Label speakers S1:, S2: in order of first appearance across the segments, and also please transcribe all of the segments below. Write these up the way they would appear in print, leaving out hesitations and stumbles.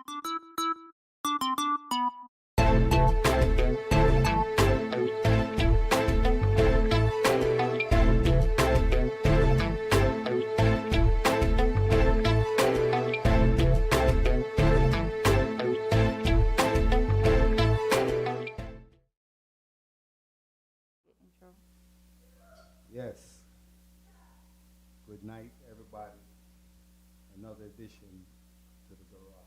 S1: Intro.
S2: Yes. Good night, everybody. Another edition to the garage.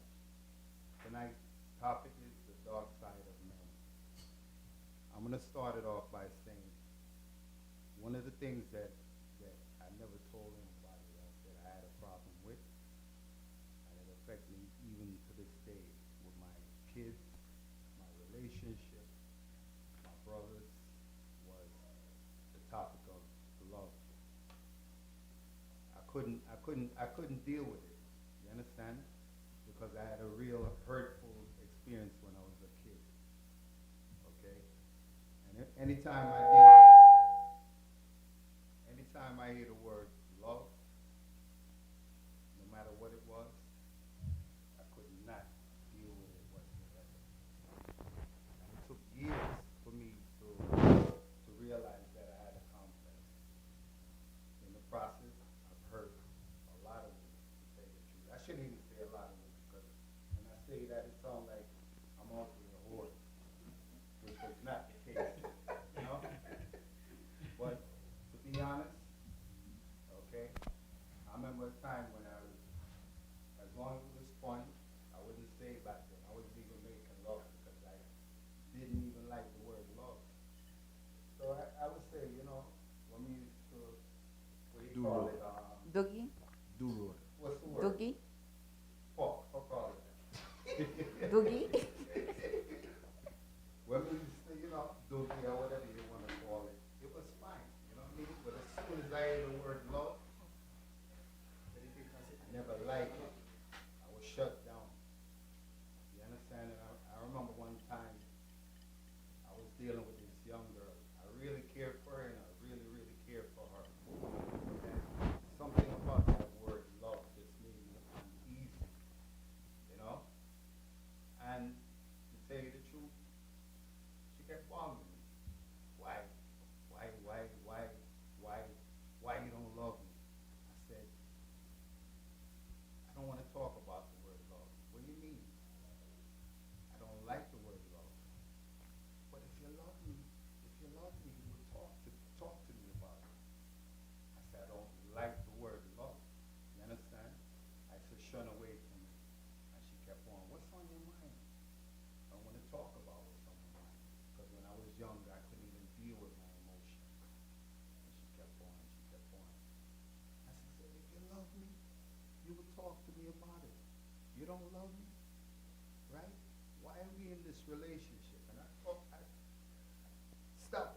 S2: Tonight's topic is the dark side of men. I'm going to start it off by saying one of the things that I never told anybody that I had a problem with, and it affects me even to this day with my kids, my relationship, my brothers, was the topic of love. I couldn't deal with it. You understand? Because I had a real hurtful experience when I was a kid. Okay? And anytime I hear the word love, no matter what it was, I could not deal with it whatsoever. And it took years for me to realize that I had a complex. In the process, I've hurt a lot of women, to say the truth. I shouldn't even say a lot of women, because when I say that, it sounds like I'm also a whore, which was not the case, you know? But to be honest, okay, I remember a time when I was, as long as it was fun, I wouldn't say back then. I wasn't even making love because I didn't even like the word love. So I would say, when we used to, what do you call it?
S1: Doogie.
S2: Duro. What's the word?
S1: Doogie.
S2: Fuck all of that.
S1: Doogie.
S2: When we used to, doogie or whatever you want to call it, it was fine, you know what I mean? But as soon as I hear the word love, I never liked it. I was shut down. You understand? And I remember one time I was dealing with this young girl. I really cared for her, and I really, really cared for her. And something about that word love just made me uneasy, you know? And to tell you the truth, she kept bothering me. Why? Why you don't love me? I said, I don't want to talk about the word love. What do you mean? I don't like the word love. But if you love me, you would talk to me about it. I said, I don't like the word love. You understand? I said, shun away from it. And she kept on, what's on your mind? I don't want to talk about what's on my mind. Because when I was younger, I couldn't even deal with my emotions. And she kept on, she kept on. I said, if you love me, you would talk to me about it. You don't love me, right? Why are we in this relationship? And I stopped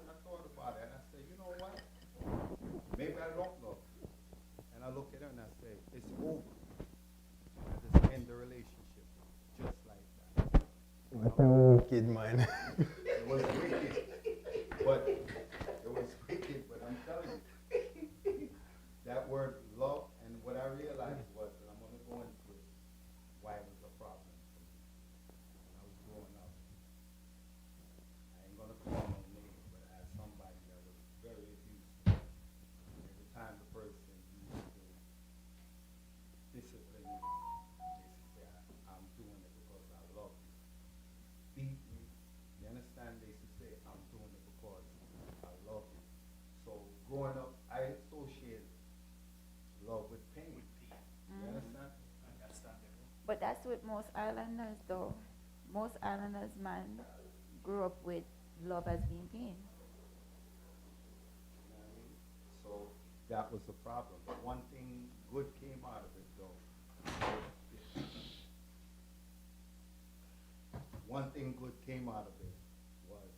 S2: and I thought about it. And I said, you know what? Maybe I don't love you. And I look at her and I say, it's over. And I just end the relationship just like that.
S3: What a wicked man.
S2: It was wicked, but I'm telling you, that word love, and what I realized was that I'm going to go into it, why it was a problem for me when I was growing up. I ain't going to call no name, but I had somebody that was very abusive. Every time the person used to discipline me, they used to say, I'm doing it because I love you. Beat me. You understand? They used to say, I'm doing it because I love you. So growing up, I associated love with pain. You understand?
S1: But that's with most islanders, though. Most islanders, man, grew up with love as being pain.
S2: You know what I mean? So that was the problem. But one thing good came out of it, though. One thing good came out of it was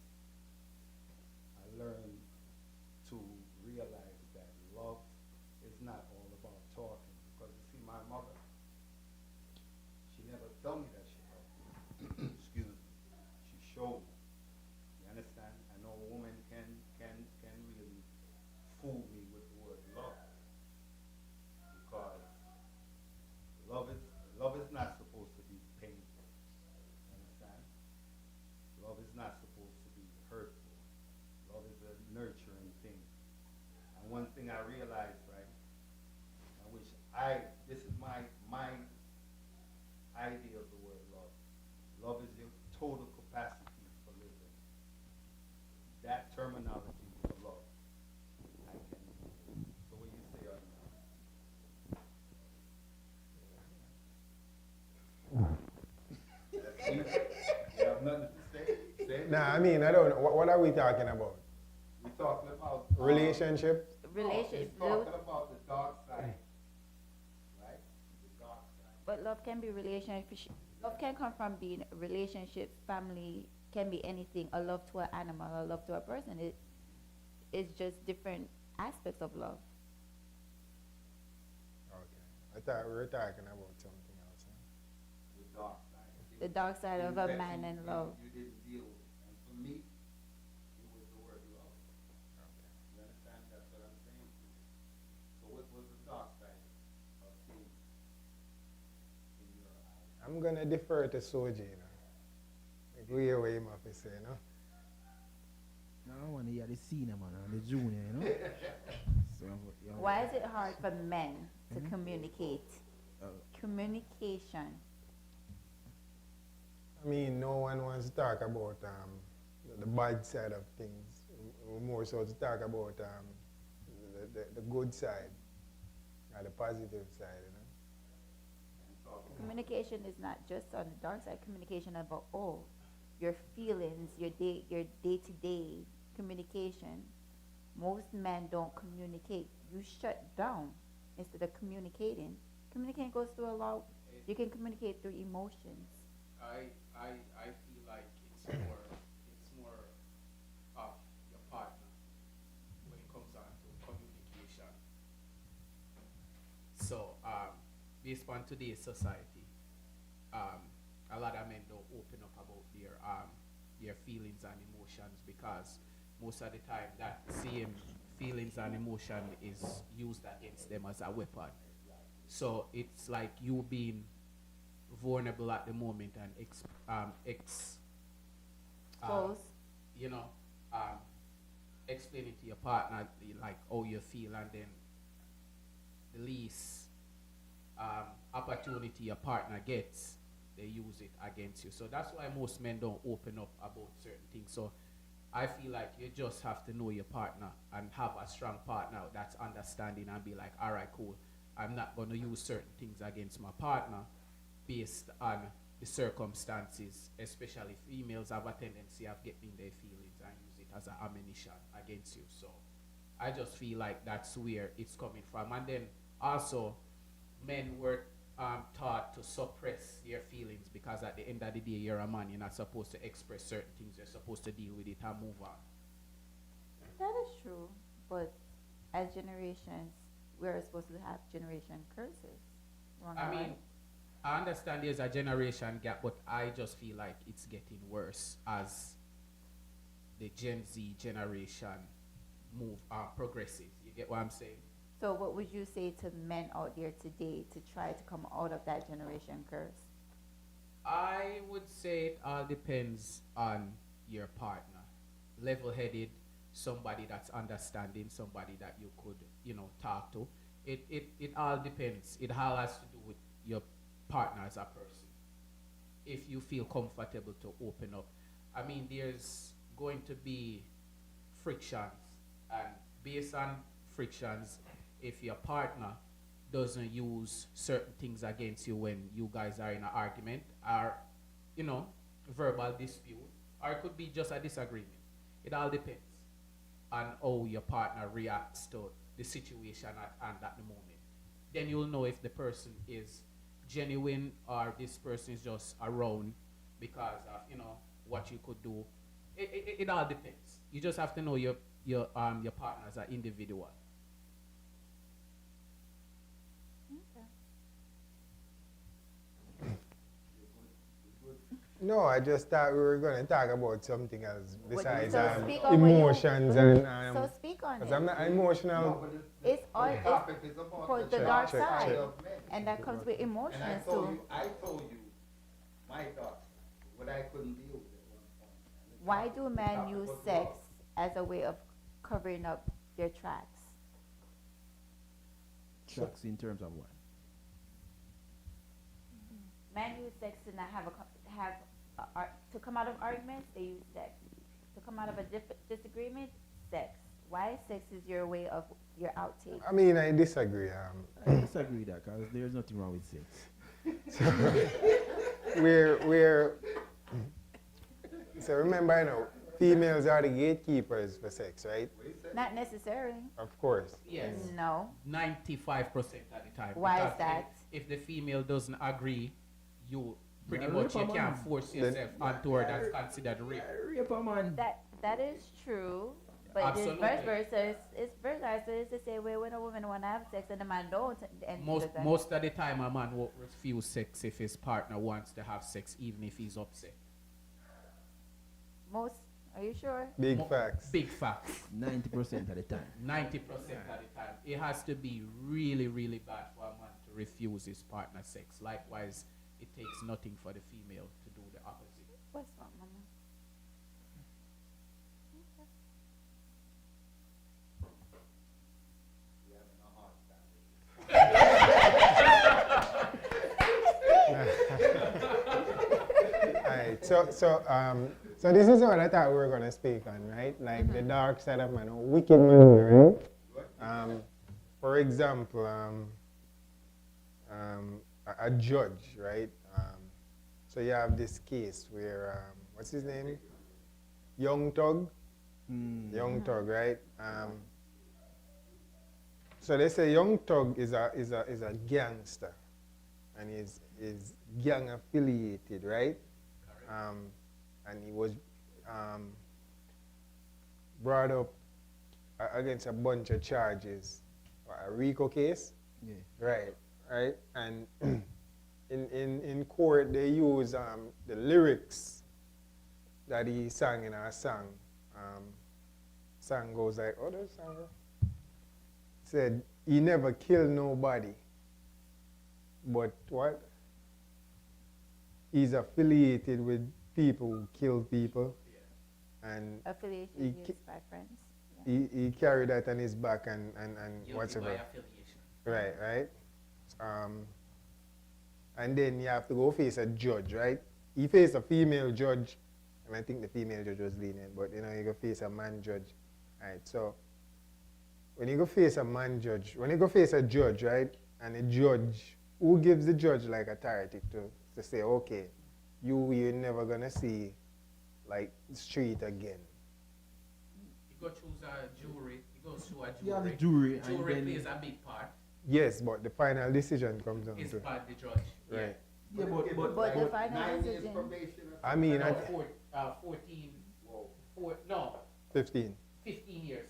S2: I learned to realize that love is not all about talking. Because you see, my mother, she never told me that she loved me. Excuse me. She showed me. You understand? I know a woman can really fool me with the word love. Because love is not supposed to be painful. this is my idea of the word love. Love is your total capacity for living. That terminology for love. I can. So what you say on that? You have nothing to say? Say it.
S3: Nah, I mean, I don't know. What are we talking about?
S2: We're talking about
S3: Relationships?
S1: Relationship,
S2: It's talking about the dark side, right? The dark side.
S1: but love can be relationship. Love can come from being a relationship, family, can be anything. A love to an animal, a love to a person. It's just different aspects of love.
S3: Okay. I thought we were talking about something else. Huh?
S2: The dark side.
S1: The dark side of a man and love.
S2: You didn't deal with it. And for me, it was the word love.
S3: Okay.
S2: You understand? That's what I'm saying to you. So what was the dark side of things in your eyes?
S3: I'm going to defer to Soji, you know. Like, we hear what him have to say, you know.
S4: No, I want to hear the senior man and the junior, you know. So, you know,
S1: Why is it hard for men to
S4: Mhm.
S1: communicate? Communication.
S3: I mean, no one wants to talk about the bad side of things. More so to talk about the good side, or the positive side, you know.
S1: Communication is not just on the dark side. Communication about your feelings, your day-to-day communication. Most men don't communicate. You shut down instead of communicating. Communicating goes through a lot. You can communicate through emotions.
S5: I feel like it's more of your partner when it comes on to communication. So based on today's society, a lot of men don't open up about their feelings and emotions because most of the time that same feelings and emotion is used against them as a weapon. So it's like you being vulnerable at the moment and
S1: Close.
S5: you know, explaining to your partner like how you feel, and then the least opportunity your partner gets, they use it against you. So that's why most men don't open up about certain things. So I feel like you just have to know your partner and have a strong partner that's understanding and be like, all right, cool. I'm not going to use certain things against my partner based on the circumstances, especially females have a tendency of getting their feelings and use it as an ammunition against you. So I just feel like that's where it's coming from. And then also, men were taught to suppress their feelings because at the end of the day, you're a man. You're not supposed to express certain things. You're supposed to deal with it and move on.
S1: That is true, but as generations, we're supposed to have generation curses. Wrong
S5: I
S1: or
S5: mean,
S1: right?
S5: I understand there's a generation gap, but I just feel like it's getting worse as the Gen Z generation progresses. You get what I'm saying?
S1: So what would you say to men out there today to try to come out of that generation curse?
S5: I would say it all depends on your partner. Level-headed, somebody that's understanding, somebody that you could, talk to. It all depends. It all has to do with your partner as a person. If you feel comfortable to open up. I mean, there's going to be frictions, and based on frictions, if your partner doesn't use certain things against you when you guys are in an argument or, verbal dispute, or it could be just a disagreement. It all depends on how your partner reacts to the situation at the moment. Then you'll know if the person is genuine or this person is just around because of, what you could do. It all depends. You just have to know your partner as an individual.
S3: No, I just thought we were going to talk about something else besides
S1: So speak on what you-
S3: emotions and
S1: So speak on
S3: because
S1: it.
S3: I'm not emotional.
S2: No, but
S1: It's all
S2: the topic is about
S1: for the
S3: Check,
S1: dark
S3: check,
S1: side,
S3: check.
S2: of men.
S1: and that comes with
S2: And
S1: emotions
S2: I
S1: too.
S2: told you my thoughts, what I couldn't deal with at one point. And the
S1: Why
S2: topic-
S1: do
S2: the
S1: men
S2: topic
S1: use
S2: was
S1: sex
S2: love.
S1: as a way of covering up their tracks?
S4: tracks in terms of what?
S1: Men use sex to not to come out of arguments. They use sex to come out of a disagreement. Sex. Why sex is your way of your outtake?
S3: I mean, I disagree.
S4: I disagree with that because there's nothing wrong with sex.
S3: We're so remember, females are the gatekeepers for sex, right?
S1: Not necessarily.
S3: Of course.
S5: Yes.
S1: No.
S5: 95% of the time.
S1: Why is
S5: Because
S1: that?
S5: If the female doesn't agree, you pretty
S4: Yeah,
S5: much
S4: rape
S5: you
S4: a
S5: can't
S4: man.
S5: force yourself onto her. That's considered rape.
S4: Rape a man.
S1: That is true. But it's
S5: Absolutely.
S1: vice versa. It's vice versa. It's the same way when a woman want to have sex and the man don't. And
S5: Most of the time, a man won't refuse sex if his partner wants to have sex, even if he's upset.
S1: most. Are you sure?
S3: Big facts.
S5: Big facts.
S4: 90% of the time.
S5: 90% of the time. It has to be really, really bad for a man to refuse his partner sex. Likewise, it takes nothing for the female to do the opposite.
S1: What's wrong, Mama?
S3: Alright, so this is what I thought we were gonna speak on, right? Like the dark side of man, wicked man, right? For example, a judge, right? So you have this case where what's his name? Young Thug. Young Thug, right? So they say Young Thug is a gangster, and is gang affiliated, right? And he was brought up against a bunch of charges, a RICO case,
S4: Yeah.
S3: right? And in court they use the lyrics that he sang in our song. Song goes like, oh, there's song. Said he never killed nobody, but what? He's affiliated with people who kill people, and
S1: Affiliation
S3: He
S1: used by friends. Yeah.
S3: he carried that on his back and
S5: Guilty
S3: whatever.
S5: by affiliation.
S3: Right. And then you have to go face a judge, right? He faced a female judge, and I think the female judge was lenient, but you go face a man judge. Right, so when you go face a man judge, when you go face a judge, right, and the judge, who gives the judge like authority to say, okay, you're never gonna see like street again.
S5: You go choose a jury. You go through a
S4: You have
S5: jury.
S4: a jury, and
S5: Jury
S4: then
S5: plays a big part.
S3: Yes, but the final decision comes down
S5: It's
S3: to
S5: by the judge.
S3: right.
S4: yeah,
S1: But the final
S2: 9 years
S1: decision.
S2: probation or
S3: I mean,
S5: No,
S3: I
S5: 14.
S2: Whoa.
S5: No,
S3: 15.
S5: 15 years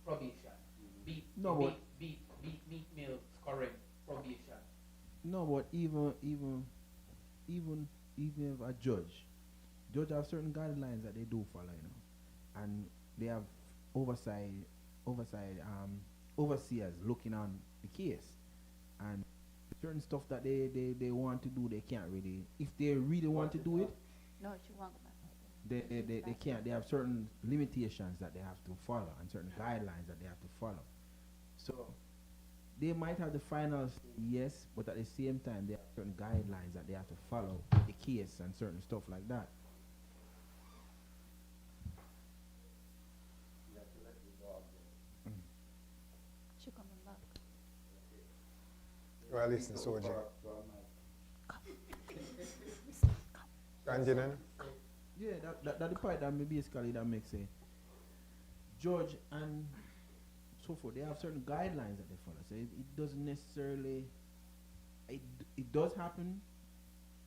S5: probation. Beat
S4: No, but-
S5: Meat Mill's current probation.
S4: no, but even if a judge have certain guidelines that they do follow, and they have overseers looking on the case, and certain stuff that they want to do, they can't really. If they really want to do it,
S1: No, she won't come
S4: they can't. They have certain limitations that they have to follow and certain guidelines that they have to follow. So they might have the final say yes, but at the same time they have certain guidelines that they have to follow with the case and certain stuff like that.
S1: She coming back.
S3: Well, listen, soldier. Anjana?
S4: Yeah, that the part that me basically that makes a judge and so forth. They have certain guidelines that they follow. So it doesn't necessarily. It does happen.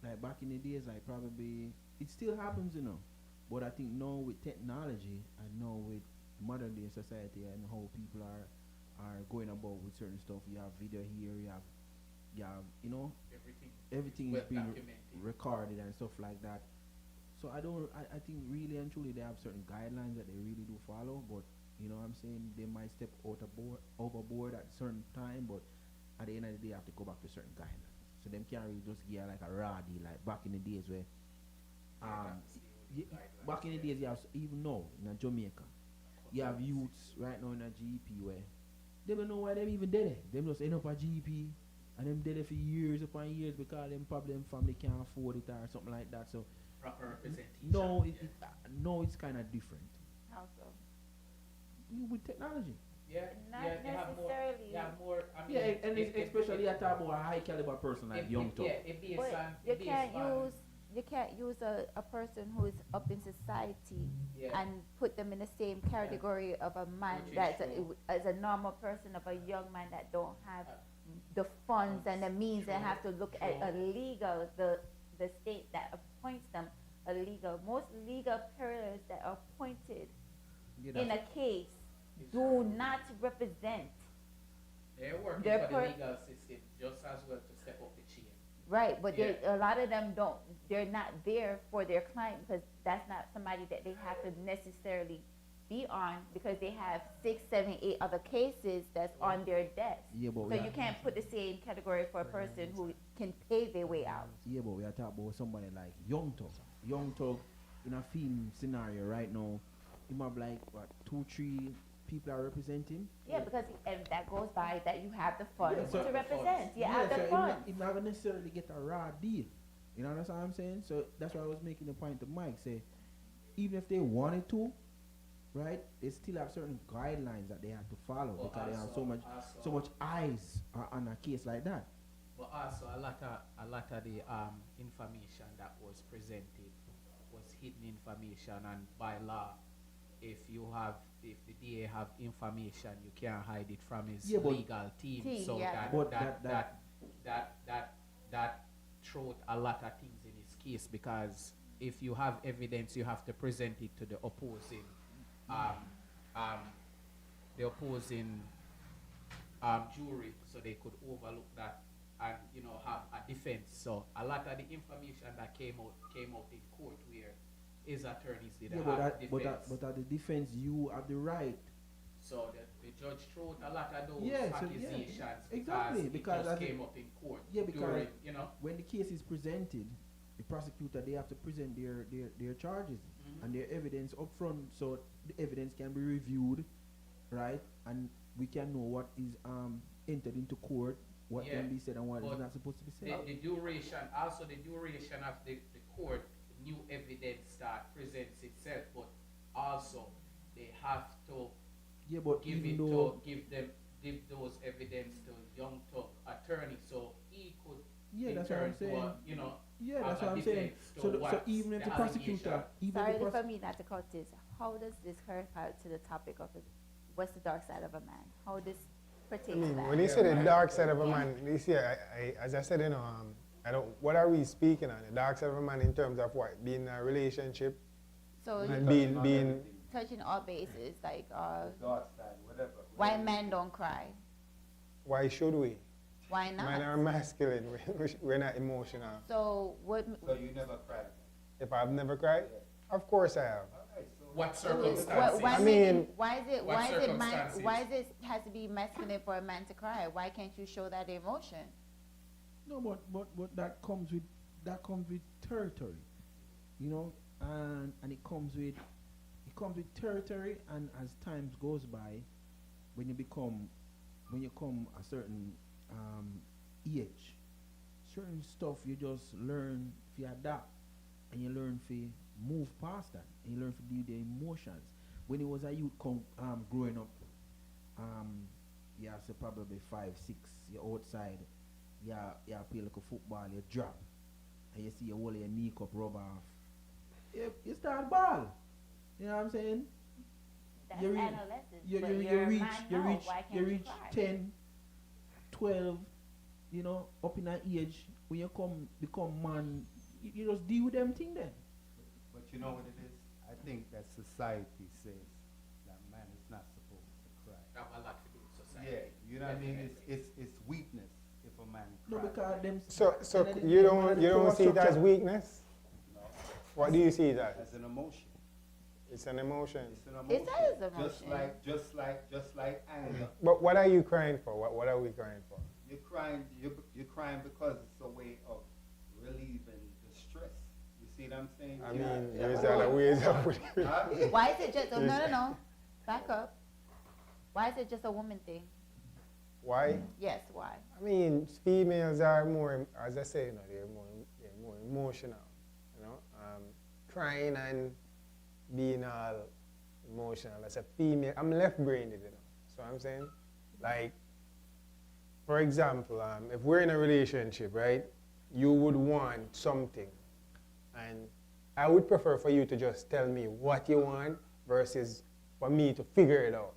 S4: Like back in the days, like probably it still happens, But I think now with technology and now with modern day society and how people are going about with certain stuff, you have video here, you have everything
S5: well
S4: is being
S5: documented.
S4: recorded and stuff like that. So I think really and truly they have certain guidelines that they really do follow, but you know what I'm saying, they might step overboard at certain time, but at the end of the day they have to go back to certain guidelines. So them can't really just get like a raw deal like back in the days where back in the days you have even now in Jamaica you have youths right now in a GP where they don't know why they even did it. Them just end up a GP and them dead for years upon years because them probably them family can't afford it or something like that. So
S5: Proper representation.
S4: no,
S5: yeah.
S4: no, it's kind of different
S1: How so?
S4: with technology.
S5: Yeah,
S1: Not
S5: yeah, they have more.
S1: necessarily.
S5: They have more. I mean,
S4: Yeah, and
S5: it-
S4: especially
S5: it-
S4: at about a high caliber person like Young Talk.
S5: Yeah, it based
S1: But
S5: on.
S1: you
S5: based
S1: can't
S5: on-
S1: use a person who is up in society
S5: Yeah.
S1: and put them in the same category of a man
S5: Which is
S1: that's
S5: true.
S1: as a normal person of a young man that don't have
S5: Uh,
S1: the funds and the means and
S5: True,
S1: have to look at
S5: true.
S1: a legal the state that appoints them a legal. Most legal perilers that are appointed
S4: Yeah,
S1: in a case do not represent.
S5: They're working
S1: They're
S5: for the legal system just as well to step up the chain.
S1: Right, but
S5: Yeah.
S1: a lot of them don't, they're not there for their client because that's not somebody that they have to necessarily be on because they have 6, 7, 8 other cases that's on their desk.
S4: Yeah, but
S1: So
S4: we
S1: you can't put the same category for a person who can pay their way out.
S4: we are talking about somebody like Young Talk. Young Talk in a film scenario right now, he might have like what 2, 3 people are representing.
S1: Yeah, because and that goes by that you have the funds
S4: Yeah, so-
S1: to represent. You have
S4: so
S1: the
S4: he
S1: funds.
S4: not gonna necessarily get a raw deal. You know what I'm saying? So that's why I was making the point to Mike. Say, even if they wanted to, right, they still have certain guidelines that they have to follow
S5: But
S4: because they have
S5: also-
S4: so
S5: also-
S4: much eyes on a case like that.
S5: But also a lot of the information that was presented was hidden information, and by law, if the DA have information, you can't hide it from his
S4: Yeah, but-
S5: legal team. So
S1: yeah.
S4: But
S5: that throws a lot of things in his case because if you have evidence, you have to present it to the opposing jury, so they could overlook that and have a defense. So a lot of the information that came out in court where his attorneys didn't have defense.
S4: but at the defense, you have the right.
S5: So the judge threw out a lot of those
S4: Yeah, so,
S5: accusations
S4: exactly, because
S5: because
S4: as
S5: it
S4: a-
S5: came up in court.
S4: Yeah, because
S5: during,
S4: when the case is presented, the prosecutor they have to present their charges
S5: Mhm.
S4: and their evidence up front, so the evidence can be reviewed, right, and we can know what is entered into court, what
S5: Yeah,
S4: can be said and what is
S5: but
S4: not supposed to be said.
S5: the duration of the court, new evidence that presents itself, but also they have to
S4: Yeah, but
S5: give
S4: even though
S5: give those evidence to Young Talk attorney, so he could
S4: yeah,
S5: in
S4: that's what I'm
S5: turn do a,
S4: saying. Yeah,
S5: have
S4: that's
S5: a
S4: what I'm saying.
S5: defense to
S4: So, so
S5: what
S4: even if the
S5: allegation.
S4: prosecutor, even
S1: Sorry
S4: if the
S1: for me not to cut this. How does this clarify to the topic of what's the dark side of a man? How this
S3: I
S1: pertains to
S3: mean,
S1: that?
S3: when you say the dark side of a man, you see, as I said, I don't. What are we speaking on? The dark side of a man in terms of what? Being in a relationship
S1: So
S3: and
S1: you
S3: being.
S1: touching all bases, like
S2: Dark side, whatever.
S1: why men don't cry?
S3: Why should we?
S1: Why
S3: Men are
S1: not?
S3: masculine. We're not emotional.
S1: So what?
S2: So you never cried?
S3: If I've never cried, of course I have.
S2: Alright, so
S5: What
S1: Why,
S5: circumstances?
S3: I mean-
S1: why is it
S5: What
S1: why is it man,
S5: circumstances?
S1: why is it has to be masculine for a man to cry? Why can't you show that emotion?
S4: No, but that comes with territory, you know, and it comes with territory, and as times goes by, when you come a certain age, certain stuff you just learn to adapt, and you learn to move past that, and you learn to deal with the emotions. When you was a youth growing up, yeah, so probably 5, 6, you're outside. Yeah, play like a football, you drop, and you see your whole your knee cup rub off. You start ball. You know what I'm saying?
S1: That's
S4: You reach-
S1: adolescence.
S4: You,
S1: but
S4: you,
S1: you're
S4: you
S1: a
S4: reach
S1: man
S4: you
S1: now,
S4: reach
S1: why
S4: you
S1: can't
S4: reach
S1: cry?
S4: 10, 12, you know, up in that age when you become man, you just deal with them thing then.
S2: But you know what it is? I think that society says that man is not supposed to cry.
S5: Have a lot to do with society.
S2: Yeah, you know what I mean?
S5: Definitely.
S2: It's weakness if a man
S4: No,
S2: cries.
S4: because them.
S3: So
S4: and then
S3: you
S4: the
S3: don't
S4: power
S3: see it as
S4: structure.
S3: weakness?
S2: No,
S3: What do you see it as?
S2: as an emotion.
S3: It's an emotion.
S2: It's an
S1: It
S2: emotion.
S1: is emotion.
S2: Just like anger.
S3: But what are you crying for? What are we crying for?
S2: You're crying because it's a way of relieving the stress. You see what I'm saying?
S3: I
S2: Yeah.
S3: mean, there's other ways of putting it.
S2: Huh?
S1: Why is it just? Oh, no. Back up. Why is it just a woman thing?
S3: Why?
S1: Yes, why?
S3: I mean, females are more, as I say, you know, they're more emotional, you know. Crying and being all emotional as a female. I'm left-brained, you know. So I'm saying, like, for example, if we're in a relationship, right, you would want something, and I would prefer for you to just tell me what you want versus for me to figure it out.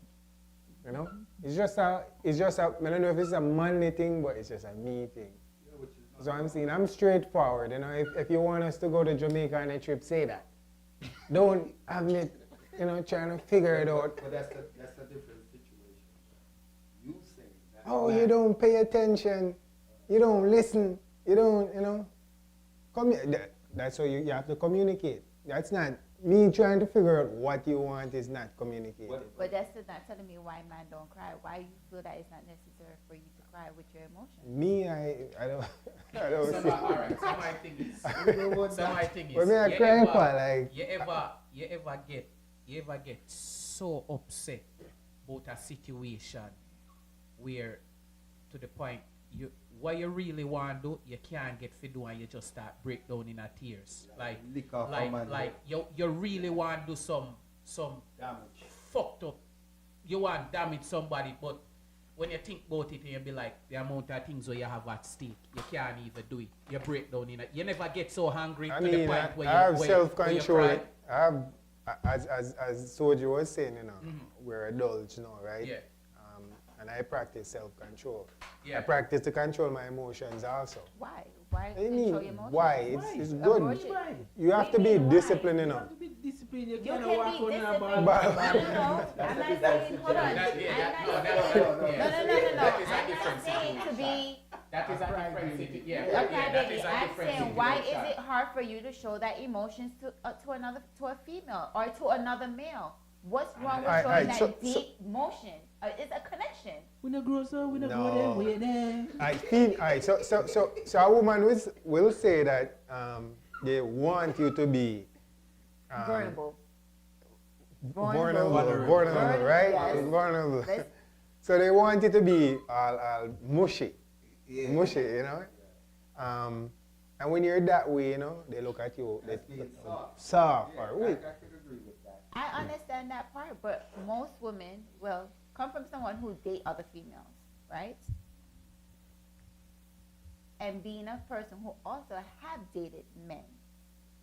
S3: You know, I don't know if it's a manly thing, but it's just a me thing. So I'm saying, I'm straightforward. You know, if you want us to go to Jamaica on a trip, say that. Don't have me, you know, trying to figure it out.
S2: But that's a different situation. You say that.
S3: Oh, you don't pay attention. You don't listen. You don't, you know. That's how you have to communicate. That's not me trying to figure out what you want is not communicating.
S1: But that's still not telling me why men don't cry. Why you feel that it's not necessary for you to cry with your emotions?
S3: Me, I don't, I don't
S5: So
S3: see.
S5: alright, so my thing is,
S3: But me, I cry for like.
S5: you ever get so upset about a situation where to the point what you really want to do, you can't get to do and you just start break down in a tears.
S2: Lick off a man.
S5: Like you really want to do some
S2: Damage.
S5: fucked up. You want damage somebody, but when you think about it, you be like the amount of things where you have at stake, you can't even do it. You break down in it. You never get so hungry
S3: I
S5: to the
S3: mean,
S5: point where
S3: I
S5: you
S3: have
S5: where
S3: self-control.
S5: you cry.
S3: I have, as Soji was saying, you know, we're adults, you know, right?
S5: Yeah.
S3: And I practice self-control.
S5: Yeah.
S3: I practice to control my emotions also.
S1: Why? Why
S3: I
S1: control
S3: mean,
S1: your emotions?
S3: why? It's good.
S1: Emotion-
S4: Why?
S3: You have to be disciplined, you
S4: You
S3: know.
S4: have to be disciplined. You
S1: You
S4: can't
S1: can
S4: walk
S1: be
S4: on a
S1: disciplined.
S4: ball.
S3: But-
S1: No, I'm not saying, hold on.
S5: That-
S1: I'm
S5: yeah,
S1: not
S5: no,
S1: saying,
S5: that-
S1: no.
S5: That is a
S1: I'm
S5: different
S1: not saying to be
S5: That is a different city. Yeah,
S1: a
S5: that is
S1: crybaby.
S5: a
S1: I'm
S5: different
S1: saying, why is
S5: situation.
S1: it hard for you to show that emotions to a female or to another male? What's wrong with
S3: Alright,
S1: showing
S3: alright,
S1: that
S3: so-
S1: deep emotion? It's a connection.
S4: We not grow so, we not
S3: No.
S4: grow them way there.
S3: I feel, so a woman will say that they want you to be
S1: Vulnerable.
S3: vulnerable, right?
S1: Yes.
S3: Vulnerable.
S1: Let's-
S3: So they want you to be all mushy, mushy, you know. And when you're that way, you know, they look at you, they
S2: That's being soft.
S3: soft
S2: Yeah,
S3: or
S2: I
S3: weak.
S2: could agree with that.
S1: I understand that part, but most women, well, come from someone who date other females, right? And being a person who also have dated men,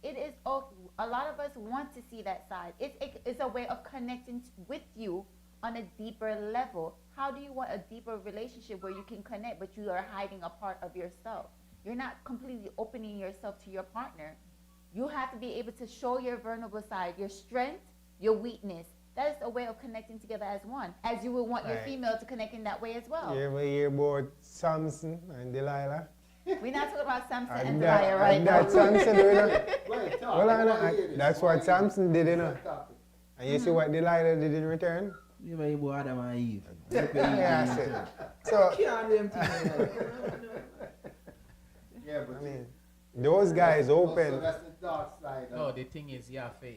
S1: it is okay. A lot of us want to see that side. It's a way of connecting with you on a deeper level. How do you want a deeper relationship where you can connect, but you are hiding a part of yourself? You're not completely opening yourself to your partner. You have to be able to show your vulnerable side, your strength, your weakness. That is a way of connecting together as one, as you would want your
S3: Right.
S1: female to connect in that way as well.
S3: You ever hear about Samson and Delilah?
S1: We're not talking about Samson and
S3: And
S1: Delilah right now.
S3: that Samson, you know?
S2: Wait, talk.
S3: Well,
S2: I wanna hear this.
S3: that's
S2: I wanna
S3: what
S2: hear
S3: Samson did, you know.
S2: this topic.
S3: And you see what Delilah did in return?
S4: You ever hear about Adam and Eve?
S3: Yeah, I said. So,
S4: Can't them things.
S2: Yeah, but
S3: I mean, those guys
S2: So
S3: open.
S2: that's the dark side
S5: No,
S2: of
S5: the thing is, you
S2: the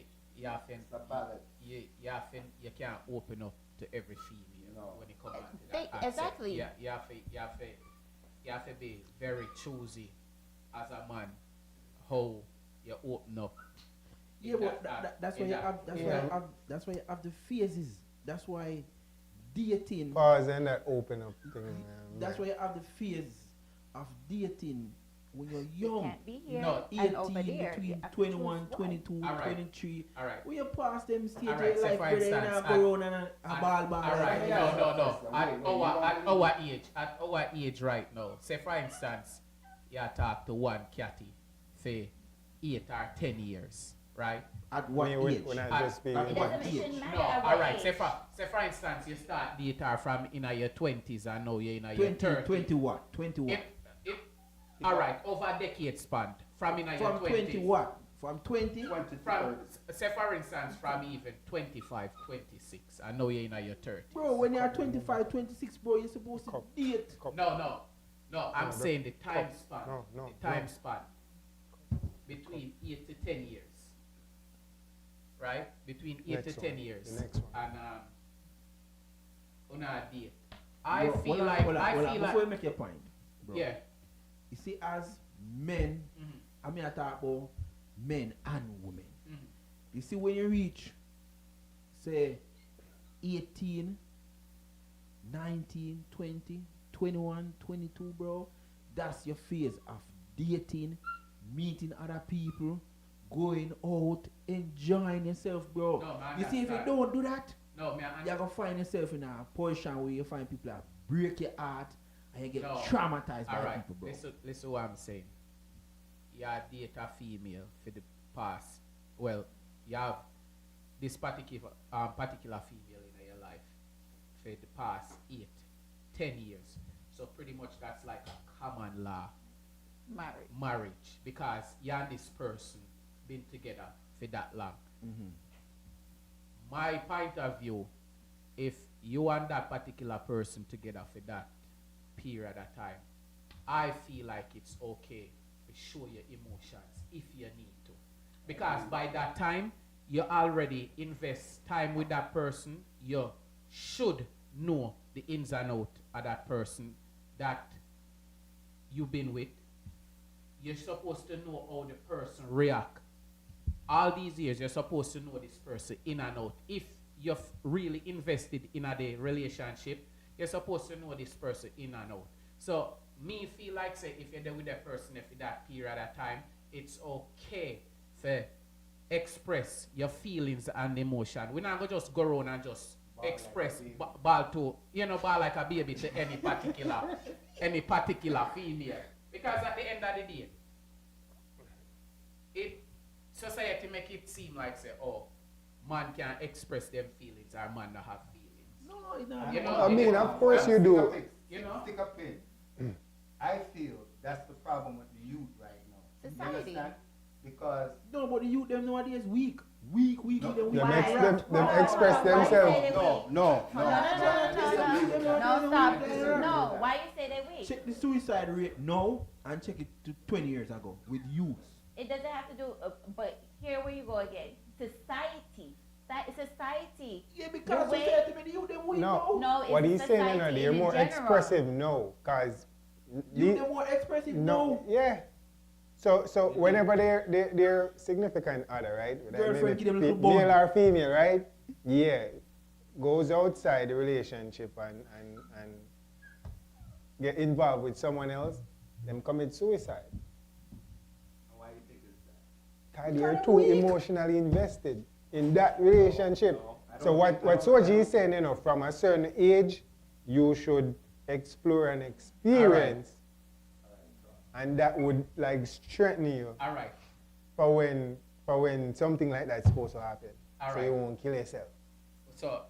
S2: balance.
S5: can't open up to every female
S2: No.
S5: when it comes to
S1: They-
S5: that. aspect.
S1: exactly.
S5: Yeah, you have to be very choosy as a man how you open up.
S4: Yeah,
S5: in
S4: but
S5: that-
S4: that's
S5: in
S4: why you
S5: that-
S4: have. That's
S5: in
S4: why
S5: that-
S4: you have. That's why you have the phases. That's why dating.
S3: Pause and that open up thing.
S4: That's why you have the phase of dating when you're
S1: You
S4: young.
S1: can't be here
S5: No,
S1: and over
S4: 18,
S1: there. You
S4: between
S1: have to
S4: 21,
S1: choose one.
S4: 22,
S5: Alright.
S4: 23.
S5: Alright.
S4: When you pass them stage
S5: Alright,
S4: of
S5: say
S4: life
S5: for
S4: where they
S5: instance,
S4: not go around and a ball.
S5: Alright,
S2: Yeah,
S5: no.
S2: wait,
S5: At our age right now, say for instance, you talk to one catty for 8 or 10 years, right?
S4: At what age?
S3: When I
S5: At-
S3: just be.
S4: at
S1: It
S4: what
S1: doesn't
S4: age?
S1: shouldn't matter
S5: No,
S1: at what
S5: alright.
S1: age.
S5: Say for instance, you start date her from in your 20s and now you're in your
S4: 20,
S5: 30s.
S4: 20 what? 20 what?
S5: Alright, over a decade span, from in your
S4: From
S5: 20s.
S4: 20 what? From 20?
S2: 20 to
S5: From,
S2: 30.
S5: say for instance, from even 25, 26, and now you're in your 30s.
S4: Bro, when you're 25, 26, bro, you're supposed to
S3: Cup.
S4: date.
S5: No, I'm
S3: No,
S5: saying the time
S3: cup.
S5: span.
S3: No,
S5: the time
S3: no.
S5: span between 8 to 10 years. Right? Between 8
S3: Next
S5: to 10
S3: one.
S5: years.
S3: The next one.
S5: And on a date I
S4: Bro,
S5: feel
S4: hold on,
S5: like
S4: hold on,
S5: I
S4: hold on.
S5: feel
S4: Before
S5: like
S4: you make your point, bro.
S5: yeah.
S4: You see, as men,
S5: Mhm.
S4: I mean, I talk about men and women.
S5: Mhm.
S4: You see, when you reach, say, 18, 19, 20, 21, 22, bro, that's your phase of dating, meeting other people, going out, enjoying yourself, bro.
S5: No, man,
S4: You see, if you
S5: that's
S4: don't do that,
S5: No, man.
S4: you're going to find yourself in a position where you find people that break your heart and you get
S5: No.
S4: traumatized by
S5: Alright,
S4: people, bro.
S5: listen what I'm saying. You date a female for the past. Well, you have this particular female in your life for the past 8, 10 years. So pretty much that's like a common law marriage because you and this person been together for that long.
S4: Mm-hmm.
S5: My point of view, if you and that particular person together for that period of time, I feel like it's okay to show your emotions if you need to. Because by that time, you already invest time with that person. You should know the ins and outs of that person that you've been with. You're supposed to know how the person react. All these years, you're supposed to know this person in and out. If you're really invested in a relationship, you're supposed to know this person in and out. So, me feel like, say, if you're there with that person for that period of time, it's okay to express your feelings and emotion. We're not going to just go around and just express ball like a baby to any particular female. Because at the end of the day, society make it seem like, say, oh, man can express them feelings or man don't have feelings.
S4: No, it's not.
S5: You know,
S3: I mean, of course you do.
S5: You know?
S2: Stick a pin. I feel that's the problem with the youth right now. You
S1: Society.
S2: understand? Because
S4: No, but the youth them nowadays weak.
S2: No.
S4: Them weak.
S3: Them express themselves.
S2: no.
S1: No, stop. No, why you say they weak?
S4: Check the suicide rate now and check it to 20 years ago with youths.
S1: It doesn't have to do, but here where you go again. Society. Society.
S4: Yeah, because
S1: The way-
S4: society made the youth them weak.
S3: No.
S1: No, it's
S3: What he's saying, you know,
S1: society
S3: they're
S1: in
S3: more
S1: general.
S3: expressive now, cause
S4: Youth them more expressive
S3: no, yeah. So whenever their significant other, right?
S4: Girlfriend give them a little
S3: male
S4: bone.
S3: or female, right? Yeah, goes outside the relationship and get involved with someone else, them commit suicide.
S2: why do you think it's that?
S3: Cause they're too emotionally invested in that relationship. So what Soji is saying, you know, from a certain age, you should explore and experience, and that would like strengthen you
S5: All right.
S3: for when something like that's supposed to happen.
S5: All
S3: So
S5: right.
S3: you won't kill yourself.
S5: So,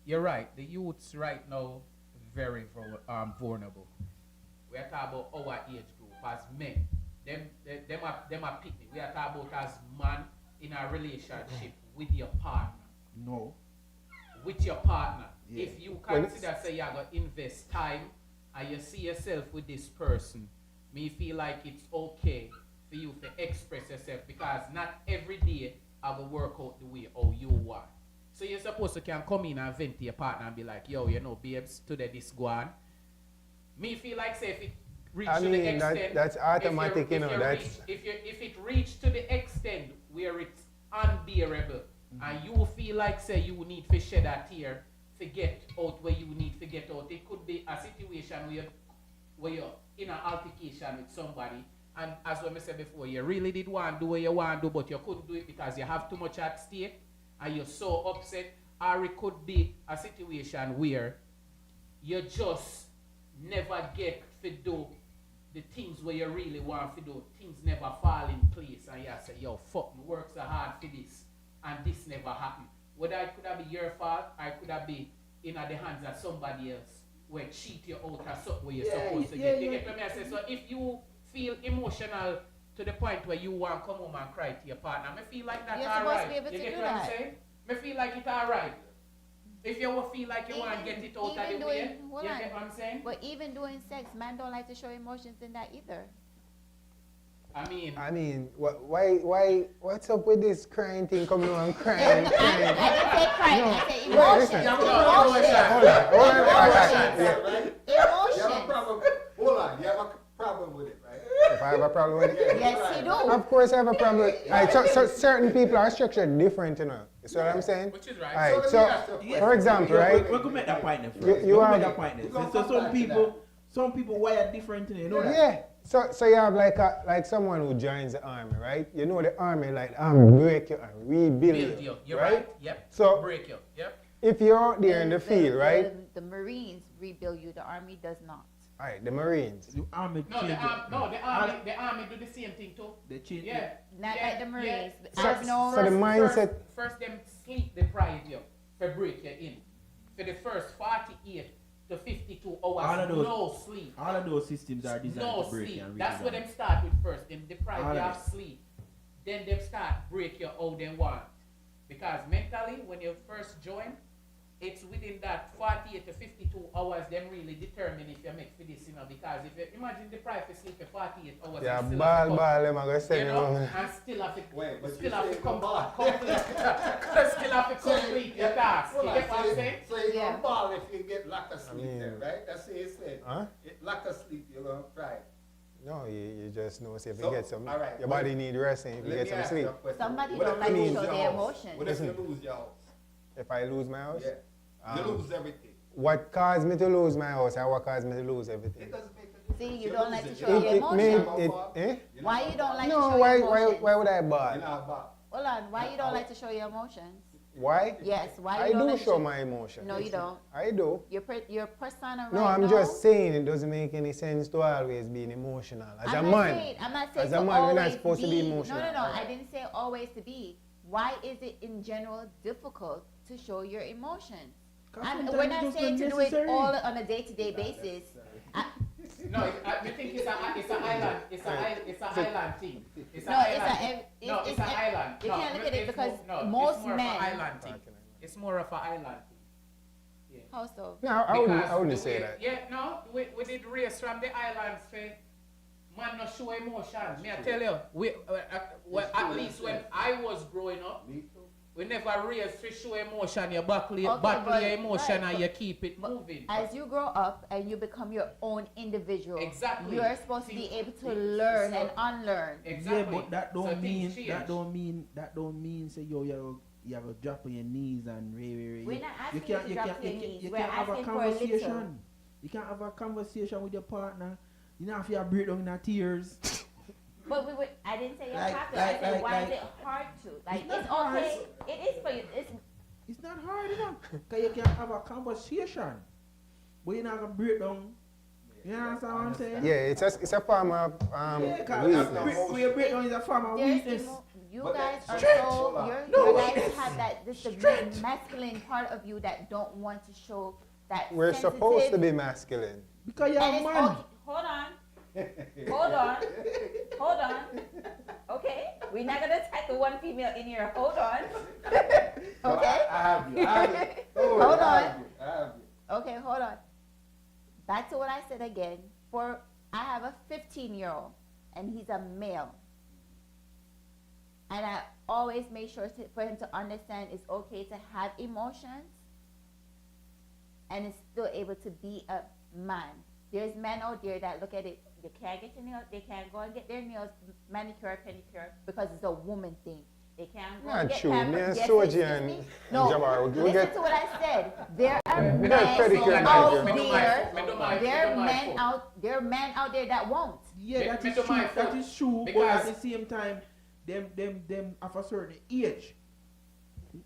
S5: you're right. The youths right now very vulnerable. We are talking about our age group as men. Them are picnic. We are talking about as man in a relationship with your partner.
S4: No.
S5: With your partner.
S4: Yeah.
S5: If you
S3: Well,
S5: consider say you're gonna invest time and you see yourself with this person, me feel like it's okay for you to express yourself because not every day I will work out the way how you want. So you're supposed to can come in and vent to your partner and be like, yo, you know, babes, today this go on. Me feel like say if it reach
S3: I
S5: to the
S3: mean,
S5: extent
S3: that's automatic, you know, that's...
S5: if it reach to the extent where it's unbearable and you feel like say you need to shed a tear to get out where you need to get out. It could be a situation where you're in an altercation with somebody and as I said before, you really did want to do what you want to do but you couldn't do it because you have too much at stake and you're so upset, or it could be a situation where you just never get to do the things where you really want to do. Things never fall in place and you say, yo, fuck, me work so hard for this and this never happened. Whether it could have been your fault or it could have been in the hands of somebody else where cheat you out or something where you're supposed to get. You get what I say? So if you feel emotional to the point where you want to come home and cry to your partner, I feel like that's
S1: You're
S5: alright.
S1: supposed to be able
S5: You
S1: to
S5: get
S1: do
S5: what I'm
S1: that.
S5: saying? I feel like it's alright. If you feel like you want to get it out of the way, you
S1: on.
S5: get what I'm saying?
S1: But even doing sex, man don't like to show emotions in that either.
S5: You get what I'm saying?
S1: But even doing sex, man don't like to show emotions in that either.
S5: I mean,
S3: what's up with this crying thing coming on crying?
S1: I didn't say crying, I said
S3: No,
S1: emotion.
S3: listen.
S1: Emotion.
S2: Right? You have a
S1: Emotion.
S2: problem. Hold on. You have a problem with it, right?
S3: If I have a problem with it?
S1: Yes, you do.
S3: Of course I have a problem with it. Right, so certain people are structured different, you know. You see what I'm saying?
S5: which is right.
S3: Alright,
S2: So
S3: so,
S2: let me ask you a question.
S3: for example, right?
S4: We could make that point there
S3: You-
S4: first.
S3: you
S4: We could
S3: are-
S4: make that point there.
S2: We gonna
S4: So
S2: come back to
S4: some people wire different, you know that?
S3: Yeah. So you have like someone who joins the army, right? You know the army, like the army break you and rebuild
S5: Build you.
S3: you,
S5: You're right. Yep.
S3: So
S5: Break you. Yep.
S3: if you're out there in the field, right?
S1: The Marines rebuild you, the Army does not.
S3: Alright, the Marines.
S4: The army
S5: No,
S4: change it.
S5: the army do the same thing too.
S4: They change
S5: Yeah.
S4: it.
S1: Not
S5: yeah,
S1: like the Marines.
S5: yeah.
S1: I've known.
S3: So the mindset.
S5: First them sleep deprive you for break you in. For the first 48 to 52 hours,
S4: All of those-
S5: no sleep.
S4: All of those systems are designed
S5: No
S4: to break
S5: sleep.
S4: you and
S5: That's what
S4: rebuild.
S5: them start with first. Them deprive
S4: All
S5: you
S4: of
S5: of
S4: it.
S5: sleep. Then them start break you how they want. Because mentally, when you first join, it's within that 48 to 52 hours, them really determine if you make for this, you know, because if you imagine deprive to sleep for 48 hours,
S3: Yeah,
S5: and still
S3: ball,
S5: have to come,
S3: them are gonna
S5: you
S3: send you
S5: know,
S3: home.
S5: and still have to,
S2: Wait, but
S5: still
S2: you
S5: have to
S2: say
S5: come
S2: ball.
S5: still have to complete your task. You
S2: Hold on,
S5: get what I'm saying?
S2: So you
S1: Yeah.
S2: don't ball if you get lack of sleep
S3: mean-
S2: then, right? That's what you said.
S3: Huh?
S2: Lack of sleep, you're gonna cry.
S3: No, you just know, say if
S2: So,
S3: you get some,
S2: all right,
S3: your
S2: what-
S3: body need resting if you
S2: Let
S3: get
S2: me
S3: some
S2: ask
S3: sleep.
S2: you a question.
S1: Somebody
S2: What
S1: don't
S2: if
S1: like
S2: you
S1: to
S2: lose
S1: show
S2: your
S1: their
S2: house?
S1: emotions.
S2: What if you
S3: Listen.
S2: lose your house?
S3: If I lose my house,
S2: Yeah. You lose everything.
S3: what caused me to lose my house and what caused me to lose
S2: It
S3: everything?
S2: doesn't make a difference.
S1: See, you
S2: You
S1: don't
S2: lose
S1: like to
S2: it.
S1: show
S2: You
S1: your
S2: don't-
S3: It made
S1: emotions.
S3: it,
S2: You're
S1: Why
S2: not
S1: you don't like to
S3: No,
S1: show
S3: why,
S1: your emotions?
S3: why would I
S2: You're
S3: ball?
S2: not ball.
S1: Hold on, why you don't like to show your emotions?
S3: Why?
S1: Yes, why
S3: I
S1: you don't
S3: do
S1: like to
S3: show my emotions.
S1: No, you don't.
S3: I do.
S1: Your persona right
S3: No,
S1: now.
S3: I'm just saying it doesn't make any sense to always be emotional. As a
S1: I'm not
S3: man,
S1: saying, I'm not saying
S3: as
S1: to
S3: a man, we're not
S1: always
S3: supposed to be
S1: No,
S3: emotional.
S1: no, no. I didn't say always to be. Why is it in general difficult to show your emotions?
S4: 'Cause
S1: We're
S4: sometimes
S1: not
S4: it's
S1: saying to do it
S4: unnecessary.
S1: all on a day-to-day basis.
S5: No, I think it's an island. It's an island thing. It's an
S1: No, it's
S5: island.
S1: a.
S5: No, it's an island.
S1: You
S5: No,
S1: can't look at it
S5: it's
S1: because
S5: no,
S1: most
S5: it's more
S1: men.
S5: Of an island thing. It's more of an island thing. Yeah.
S1: How so?
S3: No, I wouldn't
S5: Because
S3: say
S5: the way-
S3: that.
S5: Yeah, no, we did race from the islands for man no show emotion. Me I tell you, at least when I was growing up,
S2: Me too.
S5: we never raised to show emotion. You battle your
S1: but-
S5: emotion
S1: right,
S5: and you keep it
S1: but
S5: moving.
S1: As you grow up and you become your own individual,
S5: Exactly.
S1: you're supposed to be
S5: See,
S1: able to
S5: see,
S1: learn
S5: so-
S1: and unlearn.
S5: Exactly.
S4: Yeah, but that
S5: So
S4: don't
S5: things
S4: mean
S5: change.
S4: that don't mean say yo you have a drop on your knees and
S1: We're not asking you to drop your knees.
S4: you
S1: We're
S4: can't have a
S1: asking for a little.
S4: conversation. You can't have a conversation with your partner. You know if you break down in tears.
S1: But I didn't say you
S4: Like-
S1: have to.
S4: like-
S1: I said,
S4: like-
S1: why is
S4: like-
S1: it hard to? Like,
S4: not
S1: it's
S4: hard.
S1: okay. It is for you.
S4: It's not hard enough. Cause you can have a conversation. But you're not gonna break down. You understand what I'm saying?
S3: Yeah, it's a form of
S4: Yeah, cause
S3: weakness.
S4: we break down is a form of
S1: There's
S4: weakness.
S1: you
S2: But
S1: guys
S2: that's
S1: are
S2: strength.
S1: so
S2: Hold on.
S1: you guys have that this the masculine part of you that don't want to show that.
S3: We're
S1: sensitive,
S3: supposed to be masculine.
S4: Because you're
S1: and
S4: a
S1: it's
S4: man.
S1: okay. Hold on. Hold on. Hold on. Okay? We're not gonna tackle one female in here. Hold on.
S2: No,
S1: Okay?
S2: I have you. I have you. Don't worry,
S1: Hold
S2: I
S1: on.
S2: have you. I have you.
S1: Okay, hold on. Back to what I said again. I have a 15-year-old and he's a male. And I always make sure for him to understand it's okay to have emotions and is still able to be a man. There's men out there that look at it, they can't get your nails, they can't go and get their nails manicure, pedicure because it's a woman thing. They can't go
S3: Not
S1: and get
S3: true. Me
S1: pampered.
S3: and
S1: Yes,
S3: Soji
S1: excuse
S3: and
S1: me? No,
S3: Jabbar, we
S1: listen
S3: get-
S1: to what I said. There are
S3: We
S1: men
S3: got pedicure and
S1: out
S3: manicure.
S1: there are men out there that won't.
S4: Yeah, that
S5: Me
S4: is
S5: do
S4: true.
S5: my
S4: That
S5: fault.
S4: is true. But
S5: Because-
S4: at the same time, them of a certain age.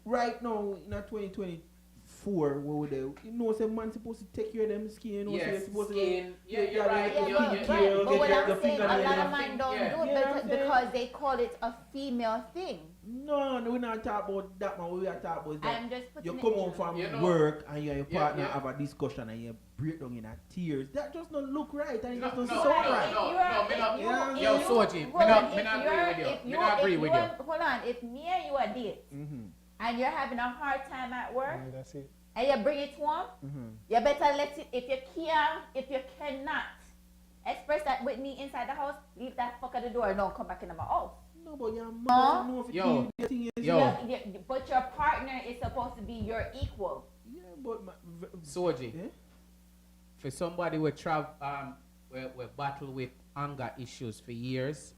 S4: Right now, in a 2024, what would they? You know, say man supposed to take care of them skin. You know, say
S5: Yes,
S4: they're supposed
S5: skin.
S4: to.
S5: Yeah, you're right.
S1: Yeah,
S5: You-
S1: but,
S5: you-
S1: right.
S4: you-
S1: But what
S4: you-
S1: I'm
S4: your
S1: saying, a
S4: fingernail
S1: lot of
S4: and
S1: men don't
S5: yeah.
S1: do it
S4: Yeah, I'm saying.
S1: because they call it a female thing.
S4: No, we're not talking about that, man. What we are talking about is that
S1: I'm just
S4: you
S1: putting
S4: come
S1: it.
S4: home from
S5: You know-
S4: work and you and your
S5: Yeah,
S4: partner
S5: yeah.
S4: have a discussion and you break down in a tears. That just don't look right and it
S5: No,
S4: just don't
S5: no,
S4: sound
S5: no,
S4: right.
S5: no.
S1: If
S5: me not-
S1: you-
S4: yeah,
S1: if
S5: yo,
S1: you-
S5: Soji, me
S1: hold
S5: not-
S1: on,
S5: me
S1: if
S5: not
S1: you're-
S5: agree with you.
S1: if
S5: Me
S1: you-
S5: not agree
S1: if
S5: with
S1: you
S5: you.
S1: are- Hold on, if me and you are date
S4: Mm-hmm.
S1: and you're having a hard time at work
S3: Yeah, that's it.
S1: and you bring it to him,
S4: Mm-hmm.
S1: you better let it. If you can, if you cannot, express that with me inside the house, leave that fuck at the door and don't come back into my house.
S4: No, but your
S1: Huh?
S4: mother know if
S5: Yo.
S4: the thing is.
S5: Yo.
S1: But your partner is supposed to be your equal.
S4: Yeah, but
S5: Soji,
S4: yeah?
S5: for somebody who travel, we battle with anger issues for years.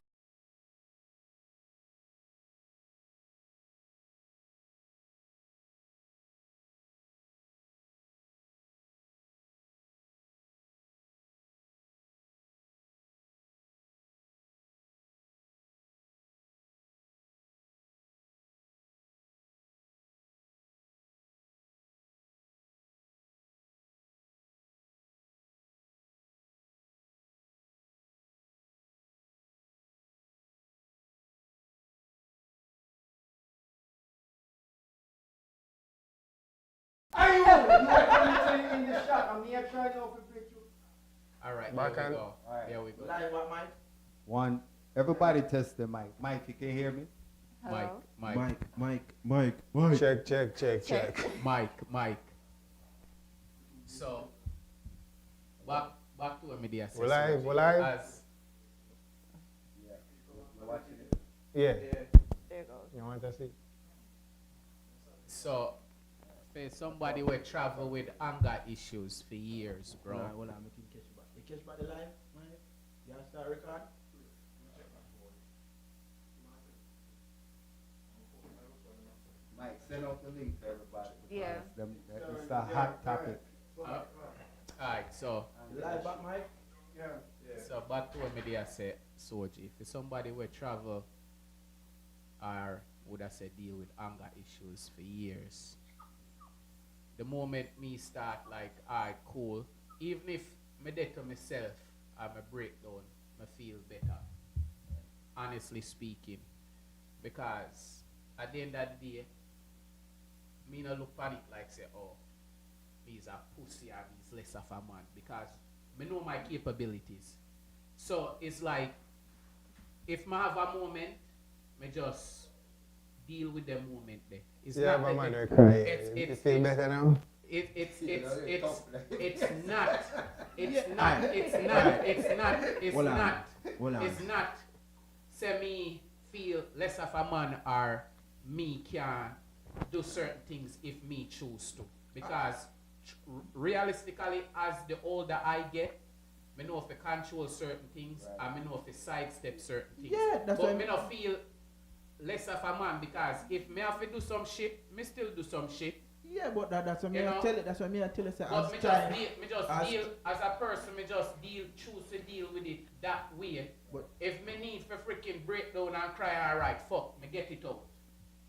S2: Are you? You are in the shop. I'm here trying to open picture.
S5: All right,
S3: Back
S5: there we
S3: on.
S5: go.
S2: All right.
S5: There we go.
S4: Live what, Mike?
S2: One. Everybody test the mic. Mike, you can hear me?
S1: Hello?
S5: Mike.
S3: Check.
S5: Mike. So, back to what media says.
S3: We live?
S5: As
S2: Yeah. You watching it?
S3: Yeah.
S1: There it goes.
S3: You want to see?
S5: So, for somebody who travel with anger issues for years, bro.
S4: Hold on, make him catch back. You catch back the live, Mike? You have to start record?
S2: Mike, send out the link to everybody.
S1: Yeah.
S2: It's a hot topic.
S5: Alright, so
S4: Live back, Mike?
S5: so back to what media say, Soji. For somebody who travel or would I say deal with anger issues for years, the moment me start like, alright, cool. Even if me dead to myself, I'm a breakdown, me feel better. Honestly speaking, because at the end of the day, me no look on it like say, oh, he's a pussy and he's less of a man, because me know my capabilities. So it's like, if I have a moment, me just deal with the moment there. It's
S3: Yeah,
S5: not
S3: my
S5: the-
S3: man, we're crying.
S5: it's-
S3: You feel better now?
S5: It's not, it's not, say me feel less of a man or me can do certain things if me choose to. Because realistically, as the older I get, me know if I control certain things, and me know if I sidestep certain things.
S4: Yeah, that's
S5: but
S4: what
S5: me not feel less of a man, because if me have to do some shit, me still do some shit.
S4: Yeah, but that's what
S5: You
S4: me I
S5: know?
S4: tell it. That's what me I tell you. Say,
S5: But me just
S4: as-
S5: deal as a person. Me just choose to deal with it that way.
S4: But-
S5: If me need for freaking breakdown and cry, alright, fuck, me get it out.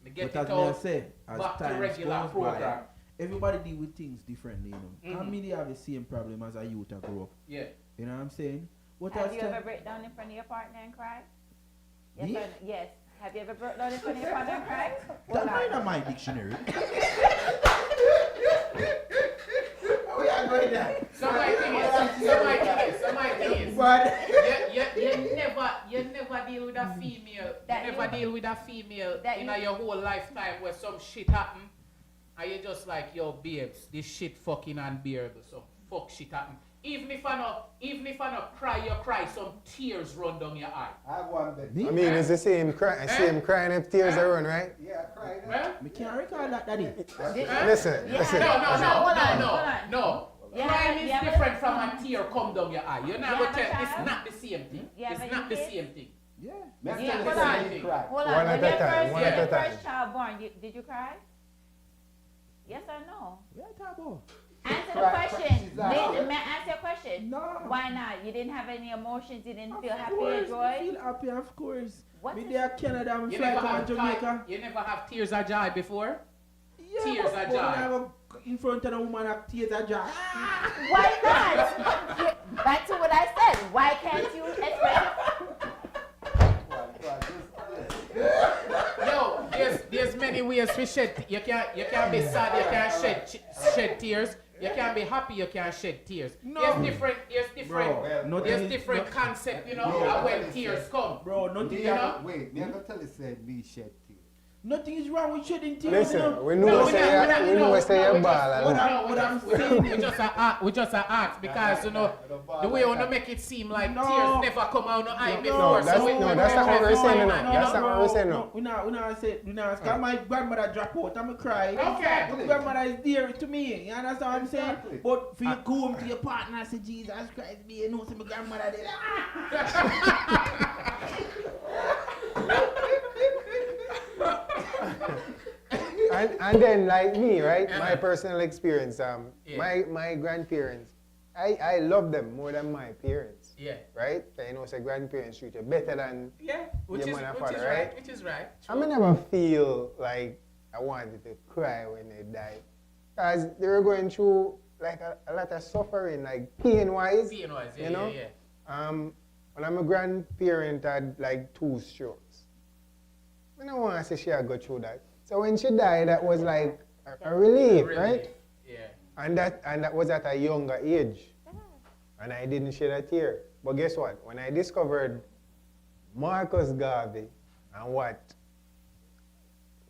S5: Me get
S4: But
S5: it
S4: as me I
S5: out.
S4: say, as
S5: back to
S4: time
S5: regular
S4: goes
S5: program.
S4: by, everybody deal with things differently, you know.
S5: Mhm.
S4: And me they have the same problem as a youth I grew up.
S5: Yeah.
S4: You know what I'm saying? What
S1: Have
S4: else
S1: you
S4: can-
S1: ever break down in front of your partner and cry? Yes.
S4: Me?
S1: Or no? Yes. Have you ever broke down in front of your partner and cried?
S4: That's not in my dictionary.
S2: We are going there.
S5: So my thing is,
S2: But
S5: you never deal with a female.
S1: That
S5: You
S1: you-
S5: never deal with a female
S1: that
S5: in
S1: you-
S5: your whole lifetime where some shit happen, and you just like, yo, babes, this shit fucking unbearable. Some fuck shit happen. Even if I not cry, you cry. Some tears run down your eye.
S2: I have one bit.
S4: Me?
S3: I mean, it's the same crying if tears are run, right?
S2: Yeah, I cried.
S5: Huh?
S4: Me can't recall that, daddy.
S3: Listen.
S1: Yeah.
S3: Listen.
S5: No.
S1: Yeah,
S5: Crying is
S1: yeah, but-
S5: different from a tear come down your eye. You're not
S1: Yeah,
S5: gonna
S1: but
S5: tell. It's
S1: child.
S5: not the same thing.
S1: Yeah,
S5: It's
S1: but
S5: not
S1: you
S5: the
S1: did.
S5: same thing.
S4: Yeah.
S2: Let's
S1: Yeah,
S2: tell
S1: hold
S2: you
S1: on.
S2: something, cry.
S1: Hold on.
S3: One
S1: When
S3: at a
S1: your
S3: time,
S1: first,
S3: one
S1: when
S3: at
S1: your
S3: a time.
S1: first child born, did you cry? Yes or no?
S4: Yeah, Tabo.
S1: Answer the
S2: Cry,
S1: question.
S2: she's out.
S1: May I answer your question?
S4: No.
S1: Why not? You didn't have any emotions. You didn't feel
S4: Of
S1: happy or
S4: course, I
S1: joy.
S4: feel happy, of course.
S1: What
S4: Me
S1: is-
S4: there Canada, I'm
S5: You
S4: fly
S5: never
S4: to
S5: have
S4: Jamaica.
S5: You never have tears of joy before.
S4: Yeah,
S5: tears
S4: but
S5: of
S4: when
S5: joy.
S4: I have in front of a woman have tears of joy.
S1: Why not? Back to what I said. Why can't you express?
S5: Yo, there's many ways to shed. You can't be sad. You can't shed tears. You can't be happy. You can't shed tears.
S4: No.
S5: There's
S4: Bro,
S5: there's different concept. You know,
S2: No.
S5: when tears come.
S4: Bro, nothing.
S2: Me,
S5: You know?
S2: wait, me I gonna tell you, say me shed tears.
S4: Nothing is wrong with shedding tears.
S3: Listen, we
S5: No,
S3: know
S5: we
S3: say
S5: not-
S3: you-
S5: we
S3: we
S5: not-
S3: know say
S5: no,
S3: you
S5: we
S3: ball
S5: just-
S3: a
S5: what
S3: lot.
S5: I'm- what I'm saying, we just a ask because you know the way you wanna make it seem like
S4: No.
S5: tears never come out no eye
S4: No,
S5: before.
S3: No, that's
S5: we-
S3: no,
S5: we-
S3: that's
S5: we-
S3: not what we're
S5: we-
S3: saying.
S5: you
S3: No,
S5: know?
S3: that's not what we're saying. No.
S4: We not say, cause my grandmother drop out, I'ma cry.
S5: Okay.
S4: My grandmother is dear to me. You understand what I'm saying?
S2: Exactly.
S4: But for you go home to your partner and say, Jesus Christ, me, you know, see my grandmother there.
S3: And then like me, right?
S5: Yeah.
S3: My personal experience.
S5: Yeah.
S3: My grandparents, I love them more than my parents.
S5: Yeah.
S3: Right? You know, say grandparents treat you better than.
S5: Yeah, which
S3: Your
S5: is
S3: mother and
S5: which is
S3: father,
S5: right.
S3: right?
S5: Which is right.
S3: I may never feel like I wanted to cry when they died, because they were going through like a lot of suffering, like pain-wise.
S5: Being wise, yeah,
S3: you know?
S5: yeah.
S3: When I'm a grandparent had like 2 strokes. I don't want to say she had go through that. So when she died, that was like a relief, right?
S5: Yeah.
S3: And that was at a younger age. And I didn't shed a tear. But guess what? When I discovered Marcus Garvey and what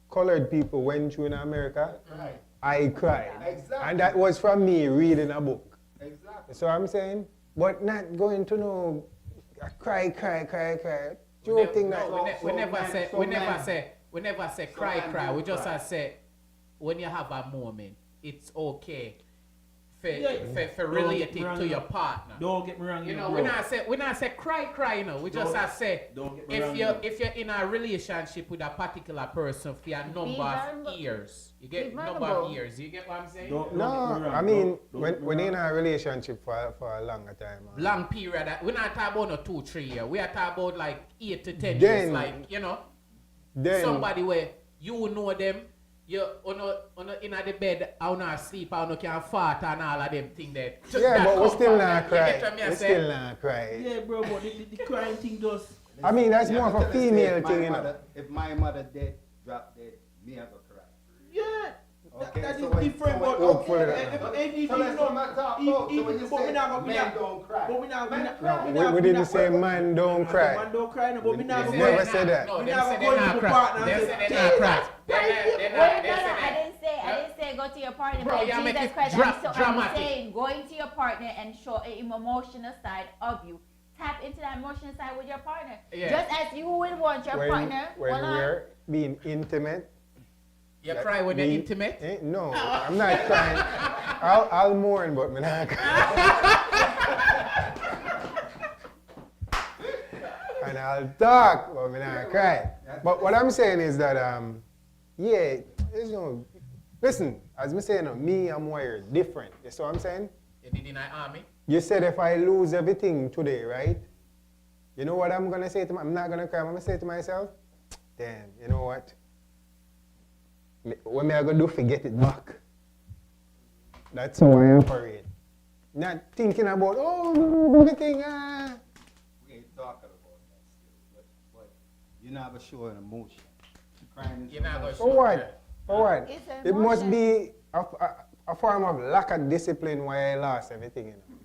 S3: colored people went through in America,
S2: Right.
S3: I cried.
S2: Exactly.
S3: And that was from me reading a book.
S2: Exactly.
S3: So I'm saying, but not going to no cry. Joke thing that.
S5: We never say
S2: So
S5: cry,
S2: man
S5: cry.
S2: don't
S5: We just
S2: cry.
S5: say when you have a moment, it's okay for
S4: Yeah.
S5: for
S4: Don't
S5: relate
S4: get me
S5: it
S4: wrong,
S5: to
S4: you
S5: your
S4: know.
S5: partner.
S4: Don't get me wrong,
S5: You know,
S4: bro.
S5: we not say cry, you know. We just
S4: Don't-
S5: say
S4: don't get me wrong, you know.
S5: if you're in a relationship with a particular person for a number of
S1: vulnerable.
S5: years, you
S1: Be
S5: get number of
S1: vulnerable.
S5: years. You get what I'm saying?
S4: Don't
S3: No,
S4: get me wrong,
S3: I mean,
S4: don't
S3: when
S4: get me
S3: when you're in
S4: wrong.
S3: a relationship for a longer time.
S5: Long period. We're not talking about no 2-3 years. We are talking about like 8 to 10
S3: Then-
S5: years. Like you know,
S3: Then
S5: somebody where you know them. You on in the bed, I not sleep, I can fart and all of them things there.
S3: yeah, but we still not
S5: You
S3: cry.
S5: get what me I
S3: We
S5: say?
S3: still not cry.
S4: Yeah, bro, but the crying thing does.
S3: I mean, that's
S2: Yeah,
S3: more of
S2: but
S3: a
S2: tell us, say,
S3: female
S2: if my
S3: thing, you know.
S2: mother- If my mother dead, drop dead, me I go cry.
S4: Yeah.
S2: Okay,
S4: That
S2: so
S4: is
S2: when-
S4: different,
S2: so
S4: but
S2: when-
S3: Hopefully
S4: okay.
S3: that-
S4: If
S2: So
S4: you
S2: that's
S4: know,
S2: what I'm talking about. So when you
S4: but we
S2: say
S4: not go-
S2: men don't cry.
S4: But we not,
S2: Men
S3: No, we didn't say man don't cry.
S4: Man don't cry, no, but we not
S3: We
S4: go
S3: never
S4: in-
S3: said that.
S5: No,
S4: We
S5: they
S4: never
S5: say
S4: go
S5: they not
S4: into
S5: cry.
S4: partner
S5: They
S4: and
S5: say
S4: say,
S5: they not cry. They
S1: Wait,
S5: not- they
S1: no,
S5: say
S1: I
S5: that.
S1: didn't say go to your partner,
S5: Bro,
S1: but
S5: you make
S1: Jesus
S5: it
S1: Christ. I'm
S5: dramatic.
S1: saying going to your partner and show an emotional side of you. Tap into that emotional side with your partner.
S5: Yeah.
S1: Just as you would want your partner.
S3: When
S1: hold on.
S3: we're being intimate.
S5: You
S3: that
S5: cry when you're
S3: we-
S5: intimate?
S3: No, I'm not crying. I'll mourn, but me not cry. And I'll talk, but me not cry. But what I'm saying is that, yeah, there's no. Listen, as me saying, me, I'm wired different. You see what I'm saying?
S5: You did in the army?
S3: You said if I lose everything today, right? You know what I'm gonna say to I'm not gonna cry. I'm gonna say to myself, damn, you know what? What me I gonna do? Forget it back. That's how I operate. Not thinking about everything.
S2: We ain't talking about that still, but you're not gonna show an emotion. Crying is
S5: You're not gonna
S2: emotion.
S3: For what? For what?
S1: It's an
S3: It must
S1: emotion.
S3: be a form of lack of discipline why I lost everything, you know.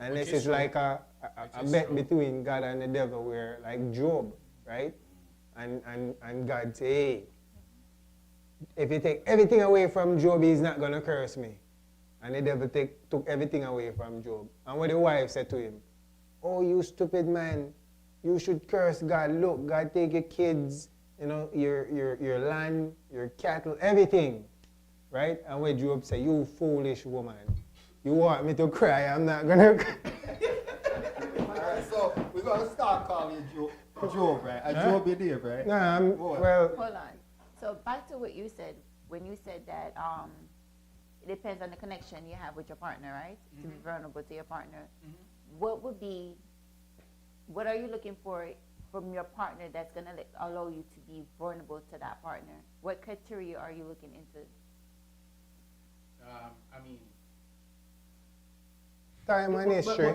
S3: Unless
S5: Which is
S3: it's
S5: true.
S3: like a
S5: Which is
S3: bet
S5: true.
S3: between God and the devil where like Job, right? And God say, hey, if you take everything away from Job, he's not gonna curse me. And the devil took everything away from Job. And what the wife said to him, oh, you stupid man, you should curse God. Look, God take your kids, you know, your land, your cattle, everything. Right? And when Job said, you foolish woman, you want me to cry, I'm not gonna cry.
S2: Alright, so we're gonna start calling you Job, right? Job you there, right?
S3: Nah,
S2: What?
S3: well,
S1: Hold on. So back to what you said when you said that it depends on the connection you have with your partner, right? To be vulnerable to your partner. What are you looking for from your partner that's gonna allow you to be vulnerable to that partner? What criteria are you looking into?
S5: I mean,
S3: time and history.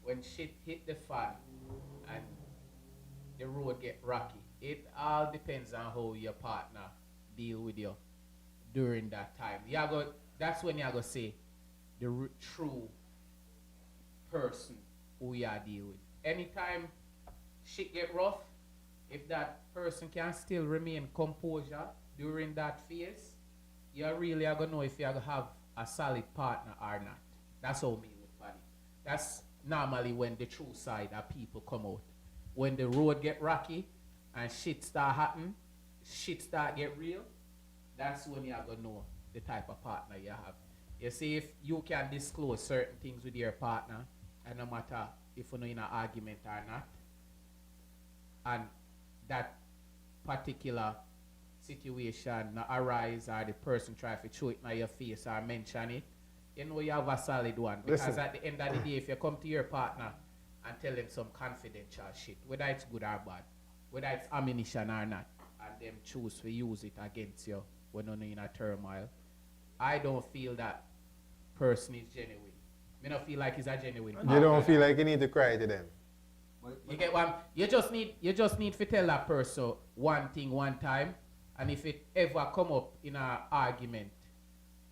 S5: when shit hit the fan, and the road get rocky, it all depends on how your partner deal with you during that time. That's when you go say the true person who you are deal with. Anytime shit get rough, if that person can still remain composure during that phase, you really are gonna know if you are gonna have a solid partner or not. That's how me look at it. That's normally when the true side of people come out. When the road get rocky and shit start happening, shit start get real, that's when you are gonna know the type of partner you have. You see, if you can disclose certain things with your partner, and no matter if you're in an argument or not, and that particular situation not arise or the person try to show it in your face or mention it, you know you have a solid one. Because
S3: Listen.
S5: at the end of the day, if you come to your partner and tell them some confidential shit, whether it's good or bad, whether it's ammunition or not, and them choose to use it against you when you're in a turmoil, I don't feel that person is genuine. I don't feel like he's a genuine partner.
S3: You don't feel like you need to cry to them.
S5: You get one. You just need to tell that person one thing one time, and if it ever come up in an argument,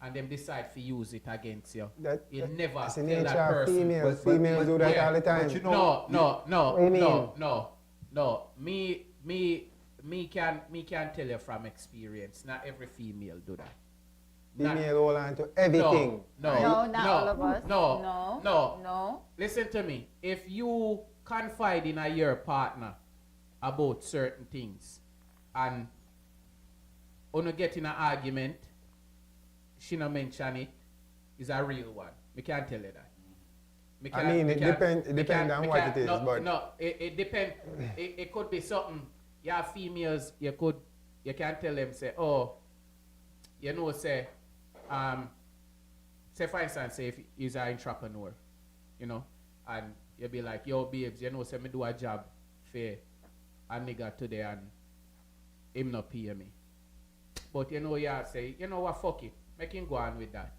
S5: and them decide to use it against you, you never
S3: That's the
S5: tell
S3: nature
S5: that
S3: of
S5: person.
S3: females. Females do that all the time.
S2: But you know,
S5: No. Me can tell you from experience. Not every female do that.
S3: Female hold on to everything.
S1: No, not all of us.
S5: No.
S1: No.
S5: Listen to me. If you confide in your partner about certain things and when you get in an argument, she not mention it, is a real one. Me can't tell you that.
S3: It depends on what it is. But
S5: No, it depends. It could be something. You have females, you can tell them, say, oh, you know, say for instance, say if he's an entrepreneur, you know, and you'll be like, yo, babes, you know, say me do a job for a nigga today and him not pay me. But you know, you say, you know what, fuck it, make him go on with that.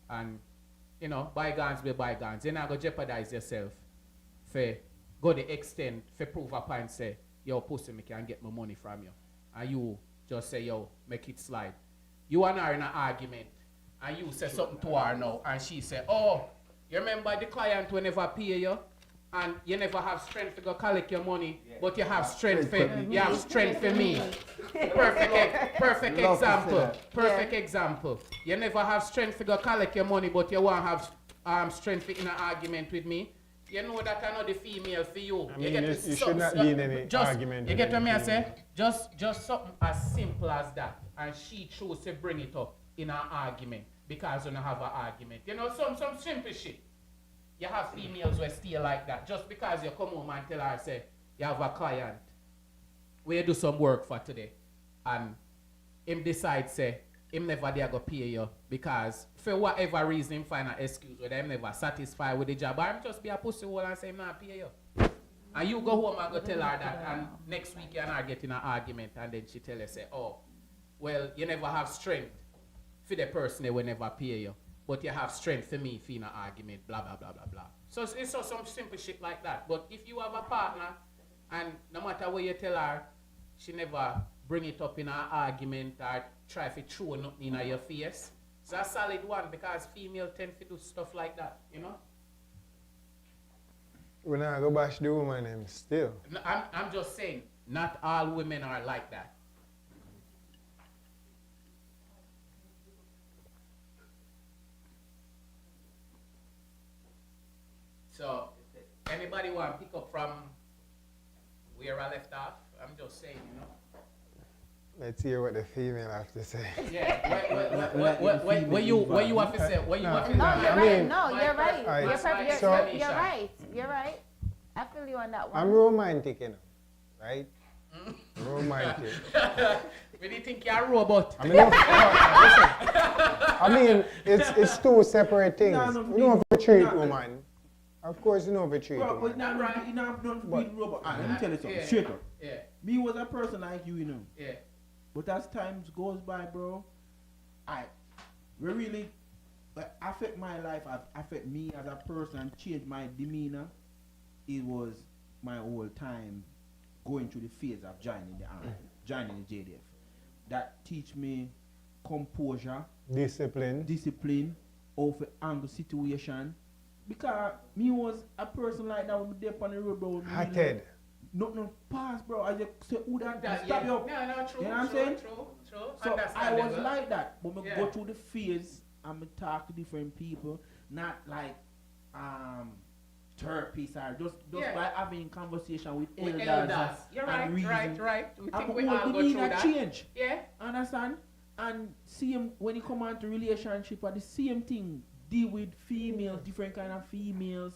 S5: And, you know, bygones be bygones. You're not going to jeopardize yourself for go the extent for prove a point, say, yo, pussy, me can get my money from you. And you just say, yo, make it slide. You and her in an argument, and you say something to her now, and she say, oh, you remember the client will never pay you, and you never have strength to go collect your money, but you have strength for me. Perfect example. Perfect example. You never have strength to go collect your money, but you won't have strength in an argument with me. You know that I know the female for you.
S3: I mean, you should not be in any argument.
S5: You get what I say? Just something as simple as that. And she chose to bring it up in an argument because you don't have an argument. You know, some simple shit. You have females who are still like that. Just because you come home and tell her, say, you have a client, we do some work for today. And him decide, say, him never there go pay you because for whatever reason him find an excuse whether him never satisfied with the job or him just be a pussy hole and say him not pay you. And you go home and go tell her that and next week you and her get in an argument and then she tell you, say, oh, well, you never have strength for the person that will never pay you, but you have strength for me for an argument, blah, blah, blah, blah, blah. So it's just some simple shit like that. But if you have a partner and no matter what you tell her, she never bring it up in an argument or try to throw nothing in your face. It's a solid one because females tend to do stuff like that, you know?
S3: We're not going to bash the woman them still.
S5: No, I'm just saying, not all women are like that. So, anybody want to pick up from where I left off? I'm just saying, you know?
S3: Let's hear what the female have to say.
S5: Yeah, what you have to say? What you have to say?
S1: No, you're right. No, you're right.
S3: Alright,
S1: You're right. You're right. I feel you on that one.
S3: I'm romantic, you know, right? Romantic.
S5: When do you think you're a robot?
S3: I mean, no, listen. I mean, it's two separate things. You know if you treat woman. Of course, you know if you treat
S4: Bro,
S3: woman.
S4: but right. You know, don't be robot. Let me tell you something. Straight up.
S5: Yeah.
S4: Me was a person like you know.
S5: Yeah.
S4: But as times goes by, bro, we really affect my life, affect me as a person, change my demeanor. It was my whole time going through the phase of joining the army, joining the JDF. That teach me composure,
S3: Discipline.
S4: how to handle situation, Because me was a person like that when me there on the road, bro.
S3: Hatted.
S4: No, pass, bro. I just say, who that?
S5: That,
S4: Stop
S5: yeah.
S4: you.
S5: No, true,
S4: You know what
S5: true,
S4: I'm saying?
S5: true.
S4: So I was
S5: Understandable.
S4: like that, but me
S5: Yeah.
S4: go through the phase and me talk to different people, not like therapists or just
S5: Yeah.
S4: by having conversation with
S5: With
S4: elders.
S5: elders. You're
S4: and
S5: right,
S4: reason.
S5: right. We
S4: And
S5: think we
S4: we
S5: all go
S4: need
S5: through
S4: a
S5: that.
S4: change.
S5: Yeah.
S4: Understand? And see him when he come on to relationship are the same thing. Deal with females, different kind of females,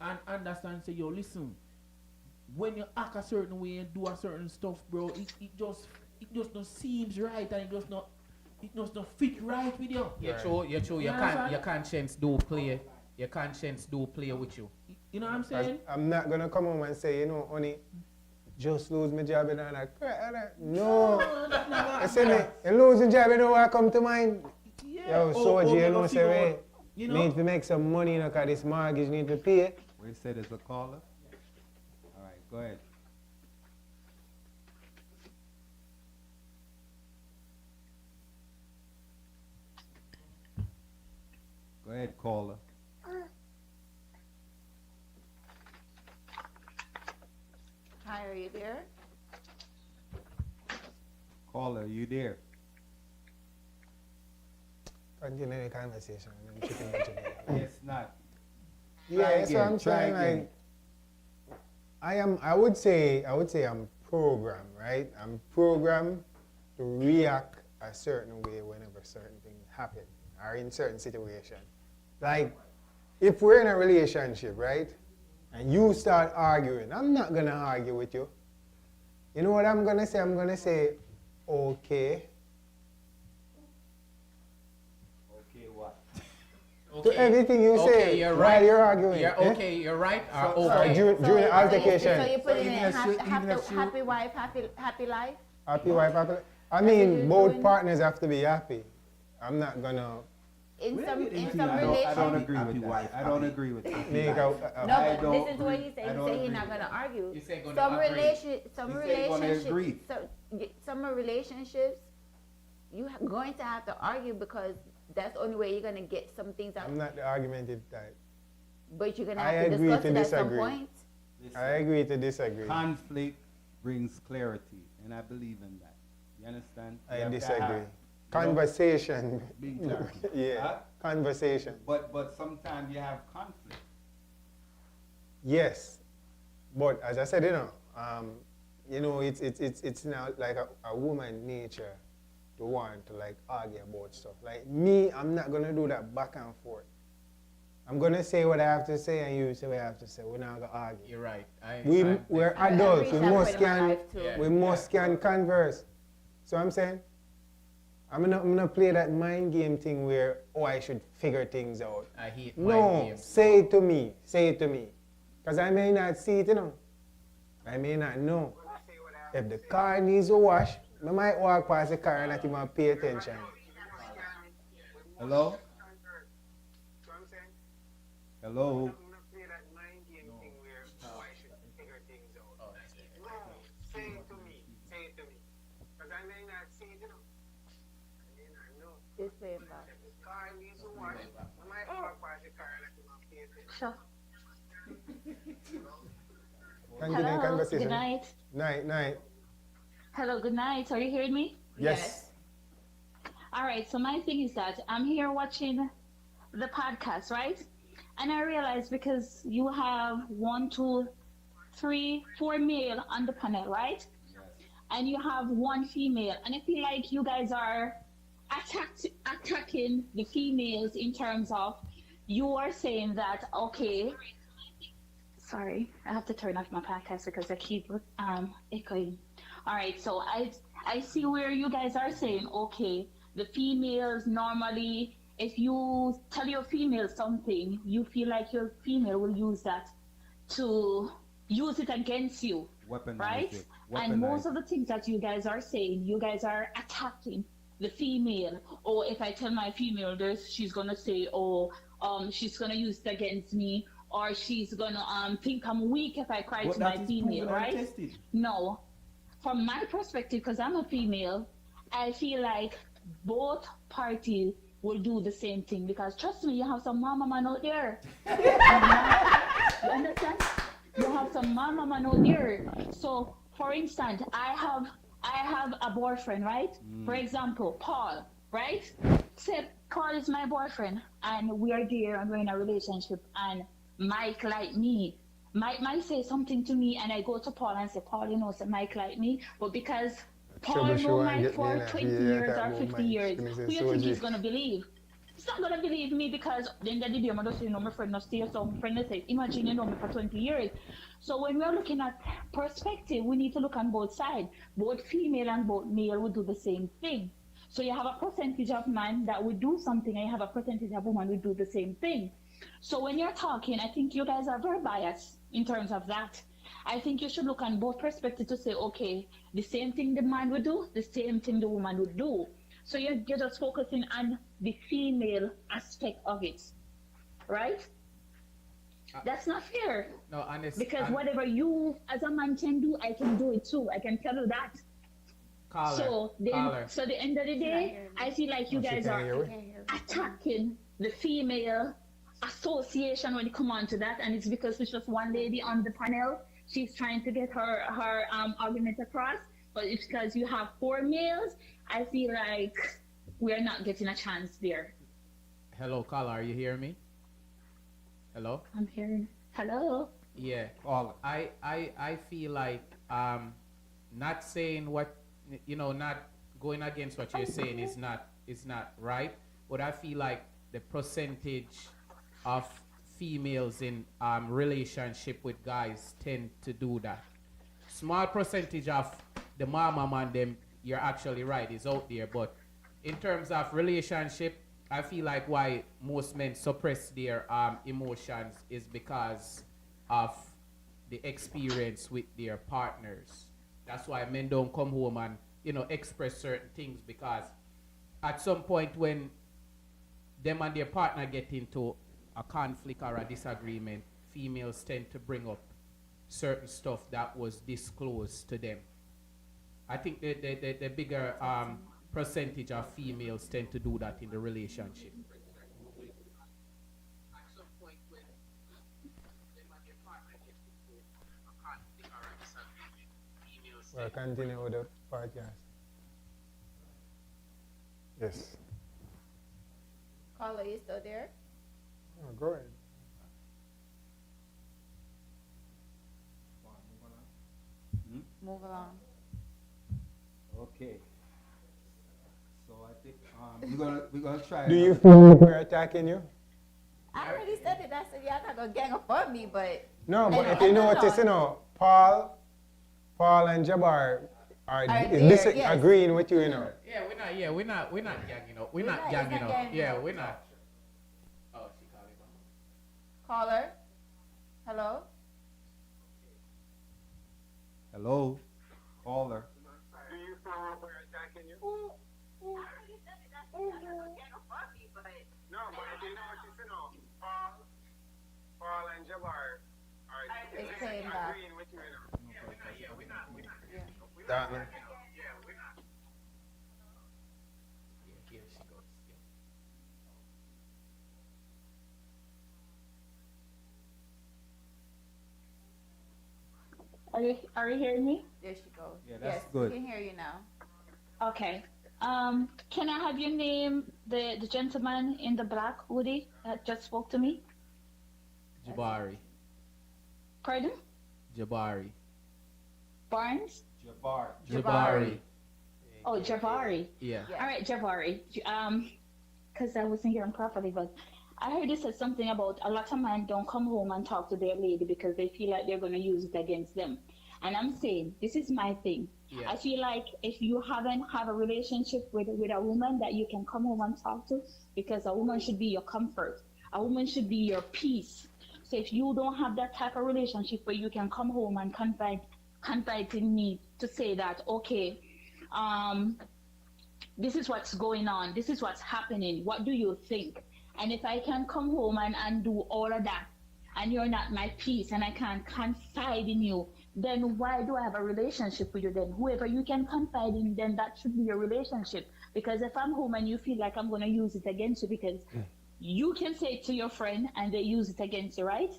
S4: and understand. Say, yo, listen. When you act a certain way and do a certain stuff, bro, it just not seems right, and it just not fit right with you.
S5: You're
S3: Right.
S5: true. Your
S4: understand?
S5: conscience do play. Your conscience do play with you.
S4: You know what I'm
S3: 'Cause
S4: saying?
S3: I'm not gonna come home and say, you know, honey, just lose my job and all that. No.
S4: That's not
S3: I say me, you lose your job, you know what come to mind?
S4: Yeah.
S3: Yo, soldier, you know, say,
S4: figure
S3: hey,
S4: out, you know?
S3: need to make some money, you know, cause this mortgage need to pay.
S2: We said there's a caller. All right, go ahead. Go ahead, caller.
S1: Hi, are you there?
S2: Caller, you there?
S3: Continue the conversation. And then chicken and chicken.
S2: Yes, not.
S3: Yeah, so
S2: again,
S3: I'm
S2: try
S3: saying
S2: again.
S3: like, I would say I'm programmed, right? I'm programmed to react a certain way whenever certain things happen or in certain situations. Like, if we're in a relationship, right? And you start arguing, I'm not gonna argue with you. You know what I'm gonna say? I'm gonna say, okay.
S2: Okay, what?
S3: To everything you
S5: Okay,
S3: say
S5: you're
S3: while
S5: right.
S3: you're arguing.
S5: You're
S3: eh?
S5: okay. You're right. Or
S2: So-
S5: okay.
S3: During the altercation.
S1: So you put
S2: So
S1: in
S2: even
S1: it,
S2: if she- even if she-
S1: happy wife, happy life?
S3: Happy wife, happy life. I
S1: That's what
S3: mean,
S1: you're
S3: both
S1: doing?
S3: partners have to be happy. I'm not gonna
S1: In
S4: Where
S1: some
S4: did
S1: in
S4: it
S1: some
S4: be?
S2: I don't
S1: relations.
S2: agree
S4: Happy
S2: with
S4: wife,
S2: that. I don't
S4: happy.
S2: agree with that.
S3: make
S1: No,
S2: I
S1: but
S2: don't
S1: listen to what
S2: agree.
S1: he's
S2: I
S1: saying.
S2: don't
S1: He's saying he's
S2: agree
S1: not
S2: with
S1: gonna argue.
S5: You say gonna
S1: Some
S5: agree.
S1: some
S2: He said gonna
S1: relationships,
S2: agree.
S1: some relationships, going to have to argue because that's the only way you're gonna get some things out.
S3: I'm not the argumentative type.
S1: But you're gonna
S3: I
S1: have to
S3: agree
S1: discuss
S3: to
S1: it at some
S3: disagree.
S1: point.
S2: Listen,
S3: I agree to disagree.
S2: conflict brings clarity, and I believe in that. You understand? You
S3: I
S2: have to
S3: disagree.
S2: have-
S3: Conversation.
S4: Being clarity.
S3: Yeah.
S2: Huh?
S3: Conversation.
S2: But sometimes you have conflict.
S3: Yes. But as I said, you know, it's now like a woman nature to want to like argue about stuff. Like me, I'm not gonna do that back and forth. I'm gonna say what I have to say and you say what I have to say. We're not gonna argue.
S5: You're right.
S3: We're
S1: I
S3: adults.
S1: preach
S3: We
S1: that
S3: must
S1: point in my
S3: can
S1: life too.
S5: Yeah.
S3: we must can converse. So I'm saying I'm gonna play that mind game thing where I should figure things out.
S5: I hate mind
S3: No,
S5: games.
S3: say it to me. Say it to me. Because I may not see it, I may not know. If the car needs a wash, I might walk past the car and not even pay attention.
S2: Hello? Hello?
S1: Just saying that.
S6: Sure.
S3: Continue the
S6: Hello,
S3: conversation.
S6: good night.
S3: Night.
S6: Hello, good night. Are you hearing me?
S3: Yes.
S6: All right, so my thing is that I'm here watching the podcast, right? And I realize because you have 1, 2, 3, 4 male on the panel, right? And you have 1 female. And I feel like you guys are attacking the females in terms of you are saying that, okay, sorry, I have to turn off my podcast because I keep echoing. All right, so I see where you guys are saying, okay, the females normally, if you tell your female something, you feel like your female will use that to use it against you,
S2: Weaponize
S6: right?
S2: it.
S6: And most
S2: Weaponize
S6: of the things that you guys are saying, you guys are attacking the female. Or if I tell my female this, she's gonna say, she's gonna use it against me, or she's gonna think I'm weak if I cry
S4: But
S6: to
S4: that
S6: my
S4: is
S6: female,
S4: proven and
S6: right?
S4: tested.
S6: No. From my perspective, because I'm a female, I feel like both parties will do the same thing, because trust me, you have some mama man out there. You understand? You have some mama man out there. So, for instance, I have a boyfriend, right? For example, Paul, right? Say Paul is my boyfriend, and we are there and we're in a relationship, and Mike like me. Mike might say something to me, and I go to Paul and say, Paul, you know, say Mike like me, but because Paul
S3: Trouble
S6: know
S3: show and
S6: Mike
S3: get me
S6: for
S3: in a
S6: 20
S3: yeah,
S6: years
S3: that
S6: or
S3: about
S6: 50
S3: Mike.
S6: years,
S3: Give me say
S6: who you think he's
S3: Soji.
S6: gonna believe? He's not gonna believe me, because then the day I'm just say, you know, my friend not stay, so my friend not say, imagine you know me for 20 years. So when we're looking at perspective, we need to look on both sides. Both female and both male would do the same thing. So you have a percentage of man that would do something, and you have a percentage of woman who do the same thing. So when you're talking, I think you guys are very biased in terms of that. I think you should look on both perspectives to say, okay, the same thing the man would do, the same thing the woman would do. So you're just focusing on the female aspect of it, right? That's not fair.
S5: No, honest.
S6: Because whatever you as a man can do, I can do it too. I can tell you that.
S5: Caller,
S6: So then,
S5: caller.
S6: so the end of the day, I feel like you
S3: Oh, she
S6: guys
S3: can't
S6: are
S3: hear me?
S6: attacking the female association when it come on to that, and it's because it's just one lady on the panel. She's trying to get her argument across, but it's because you have 4 males. I feel like we're not getting a chance there.
S5: Hello, caller. Are you hearing me? Hello.
S6: I'm hearing hello.
S5: Yeah.
S2: Caller.
S5: I feel like not saying what not going against what you're saying is not right, but I feel like the percentage of females in relationship with guys tend to do that. Small percentage of the mama man them, you're actually right, is out there, but in terms of relationship, I feel like why most men suppress their emotions is because of the experience with their partners. That's why men don't come home and express certain things, because at some point when them and their partner get into a conflict or a disagreement, females tend to bring up certain stuff that was disclosed to them. I think the bigger percentage of females tend to do that in the relationship. At some point when them and their partner get into a conflict or a disagreement, females
S3: Well, continue with the podcast. Yes.
S1: Caller, you still there?
S3: Oh, go ahead.
S1: Move along.
S2: Okay. So I think we're gonna try.
S3: Do you feel we're attacking you?
S1: I already said it. I said, y'all not gonna gang up on me, but
S3: No, but
S1: I
S3: if you
S1: don't
S3: notice,
S1: know.
S3: Paul and Jabbar are
S1: there, yes.
S3: agreeing with you, you know.
S5: Yeah, we're not ganging up. We're not
S1: not- it's
S5: ganging
S1: not
S5: up.
S1: ganging
S5: Yeah,
S1: up.
S5: we're not. Oh, she called it back.
S1: caller, hello.
S2: Hello, caller.
S3: Do you feel we're attacking you? No, but if you notice, Paul and Jabbar are
S1: It's playing back.
S3: agreeing with you, you know.
S1: Yeah.
S3: That man.
S5: Yeah, here she goes. Yeah.
S6: Are you hearing me?
S1: There she goes.
S2: Yeah, that's
S1: yes,
S2: good.
S1: we can hear you now.
S6: Okay. Can I have your name, the gentleman in the black hoodie that just spoke to me?
S5: Jabari.
S6: Pardon?
S5: Jabari.
S6: Barnes?
S5: Jabari.
S6: Oh, Javari.
S5: Yeah.
S1: Yeah.
S6: All right, Javari. Because I wasn't hearing properly, but I heard you said something about a lot of men don't come home and talk to their lady because they feel like they're going to use it against them. And I'm saying, this is my thing.
S5: Yeah.
S6: I feel like if you haven't have a relationship with a woman that you can come home and talk to, because a woman should be your comfort. A woman should be your peace. So if you don't have that type of relationship where you can come home and confide in me to say that, okay, this is what's going on, this is what's happening, what do you think? And if I can come home and do all of that, and you're not my peace, and I can't confide in you, then why do I have a relationship with you then? Whoever you can confide in, then that should be your relationship. Because if I'm home and you feel like I'm going to use it against you, because you can say it to your friend and they use it against you, right?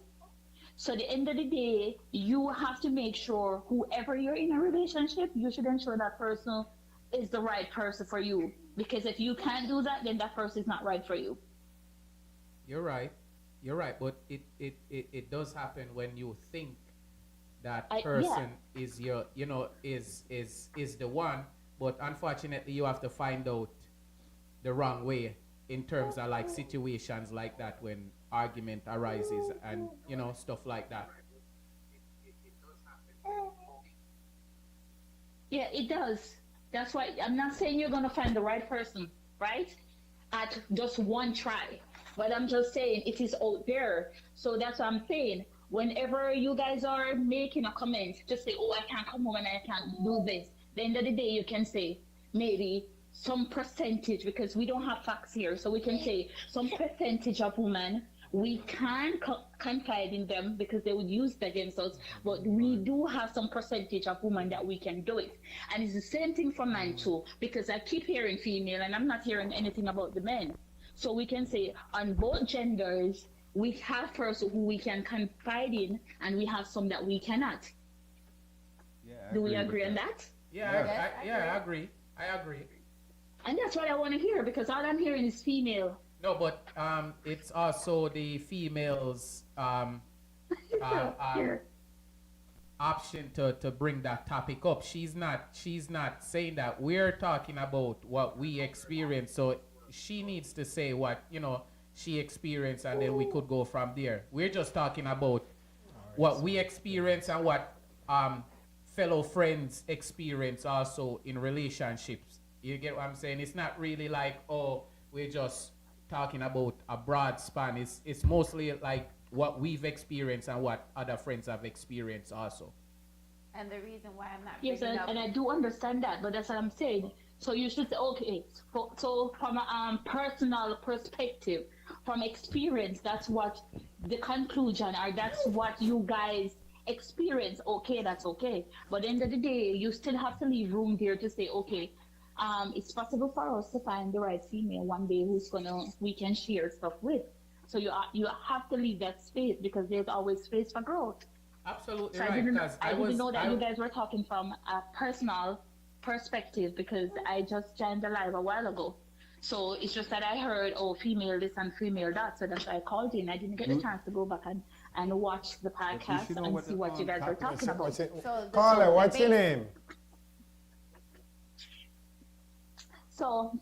S6: So at the end of the day, you have to make sure whoever you're in a relationship, you should ensure that person is the right person for you. Because if you can't do that, then that person is not right for you.
S5: You're right. You're right. But it does happen when you think that person is your, is the one. But unfortunately, you have to find out the wrong way in terms of like situations like that when argument arises and stuff like that.
S6: Yeah, it does. That's why I'm not saying you're gonna find the right person, right? At just one try. But I'm just saying it is out there. So that's what I'm saying. Whenever you guys are making a comment, just say, oh, I can't come home and I can't do this. At the end of the day, you can say maybe some percentage, because we don't have facts here. So we can say some percentage of women, we can confide in them because they would use it against us. But we do have some percentage of women that we can do it. And it's the same thing for men too, because I keep hearing female and I'm not hearing anything about the men. So we can say on both genders, we have person who we can confide in and we have some that we cannot.
S2: Yeah,
S6: Do we agree on that?
S5: Yeah, I agree. I agree.
S6: And that's what I want to hear, because all I'm hearing is female.
S5: No, but it's also the females' option to bring that topic up. She's not saying that. We're talking about what we experience. So she needs to say what she experienced, and then we could go from there. We're just talking about what we experience and what fellow friends experience also in relationships. You get what I'm saying? It's not really like, oh, we're just talking about a broad span. It's mostly like what we've experienced and what other friends have experienced also.
S1: And the reason why I'm not
S6: Yes,
S1: bringing up,
S6: and I do understand that, but that's what I'm saying. So you should say, okay, so from a personal perspective, from experience, that's what the conclusion, or that's what you guys experience. Okay, that's okay. But at the end of the day, you still have to leave room there to say, okay, it's possible for us to find the right female one day we can share stuff with. So you have to leave that space, because there's always space for growth.
S5: Absolutely
S6: So
S5: right.
S6: I didn't know that you guys were talking from a personal perspective, because I just joined the live a while ago. So it's just that I heard, oh, female this and female that, so that's why I called in. I didn't get the chance to go back and watch the podcast and see what you guys were talking about.
S3: Caller, what's your name?
S6: So,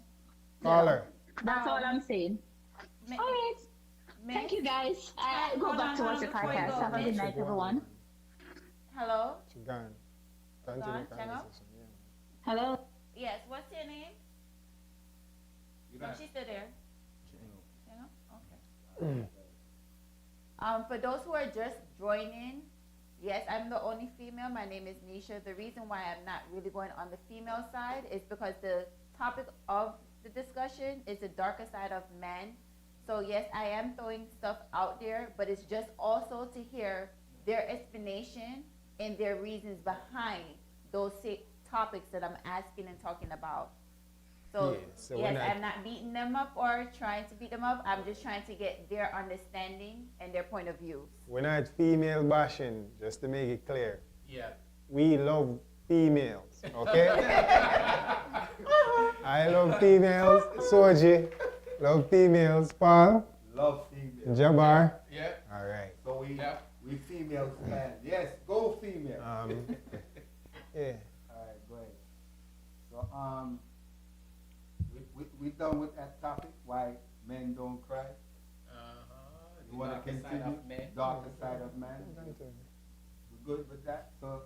S3: Caller.
S6: that's all I'm saying. All right. Thank you, guys. I go back to watch the podcast. Have a good night, everyone.
S1: hello?
S3: She's gone. Continue
S1: Gone?
S3: the
S1: Hang up?
S3: conversation, yeah.
S6: Hello.
S1: Yes, what's your name? Oh, she's still there. Channel? Okay. For those who are just joining, yes, I'm the only female. My name is Nisha. The reason why I'm not really going on the female side is because the topic of the discussion is the darker side of men. So yes, I am throwing stuff out there, but it's just also to hear their explanation and their reasons behind those topics that I'm asking and talking about. So, yes, I'm not beating them up or trying to beat them up. I'm just trying to get their understanding and their point of view.
S3: We're not female bashing, just to make it clear.
S5: Yeah.
S3: We love females, okay? I love females. Soji, love females. Paul,
S2: Love females.
S3: Jabbar.
S5: Yeah.
S3: All right.
S2: So we females stand. Yes, go female.
S3: Yeah.
S2: All right, go ahead. So we done with that topic. Why men don't cry? You want to continue? Darker side of man. We're good with that. So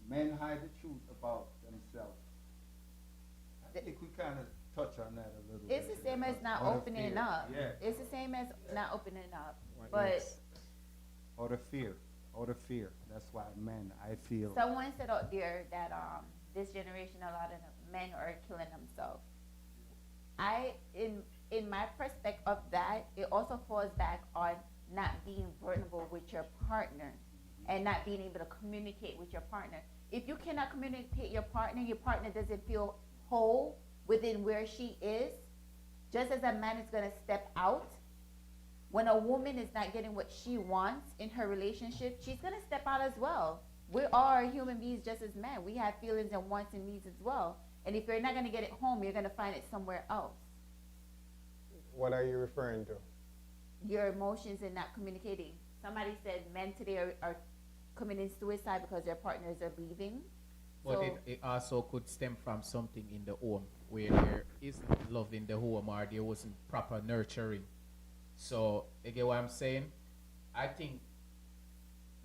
S2: men hide the truth about themselves. I think we kind of touch on that a little bit.
S1: It's the same as not opening up.
S2: Yeah.
S1: It's the same as not opening up.
S3: What
S1: But
S3: next?
S2: Or the fear. That's why men, I feel.
S1: someone said out there that this generation, a lot of men are killing themselves. In my perspective of that, it also falls back on not being vulnerable with your partner and not being able to communicate with your partner. If you cannot communicate your partner doesn't feel whole, within where she is, just as a man is going to step out. When a woman is not getting what she wants in her relationship, she's going to step out as well. We are human beings just as men. We have feelings and wants and needs as well. And if you're not going to get it home, you're going to find it somewhere else.
S3: What are you referring to?
S1: Your emotions and not communicating. Somebody said men today are committing suicide because their partners are leaving.
S5: But
S1: So
S5: it also could stem from something in the home where there isn't love in the home or there wasn't proper nurturing. So, you get what I'm saying? I think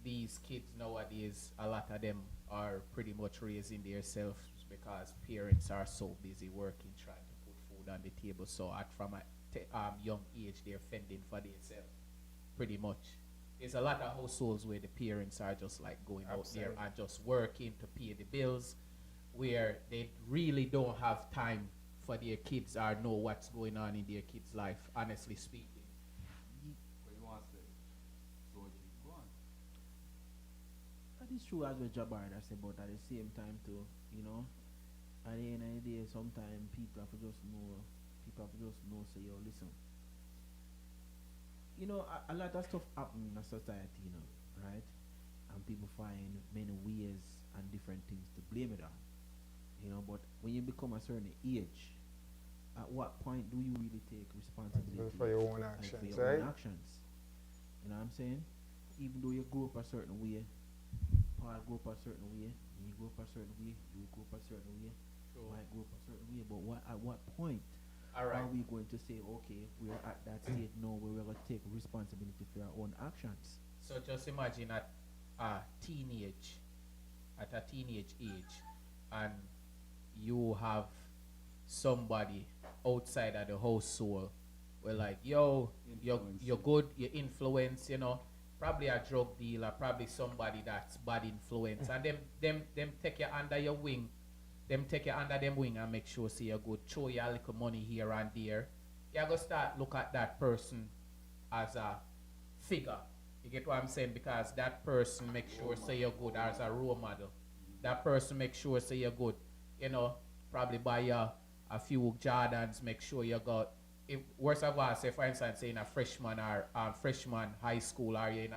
S5: these kids nowadays, a lot of them are pretty much raising themselves because parents are so busy working, trying to put food on the table. So, from a young age, they're fending for themselves, pretty much. There's a lot of households where the parents are just like going out there and just working to pay the bills, where they really don't have time for their kids or know what's going on in their kids' life, honestly speaking.
S2: What you want to say? Georgie, go on.
S4: That is true as well, Jabbar, I say, but at the same time too, at the end of the day, sometimes people have to just know, say, yo, listen. A lot of stuff happen in a society, right? And people find many ways and different things to blame it on. But when you become a certain age, at what point do you really take responsibility
S3: For your own
S4: like,
S3: actions,
S4: for your
S3: right?
S4: own actions? You know what I'm saying? Even though you grew up a certain way, Paul grew up a certain way, me grew up a certain way, you grew up a certain way, Mike grew up a certain way. But at what point
S5: All right.
S4: are we going to say, okay, we're at that stage now where we're going to take responsibility for our own actions?
S5: So just imagine at a teenage age, and you have somebody outside of the household where like, yo, you're good, you influence, probably a drug dealer, probably somebody that's bad influence, and them take you under your wing, and make sure see you're good, throw you a little money here and there. You're gonna start look at that person as a figure. You get what I'm saying? Because that person make sure say you're good as a role model. That person make sure say you're good. Probably buy you a few Jordans, make sure you got. If worse of all, say for instance, say in a freshman or freshman high school, or you're in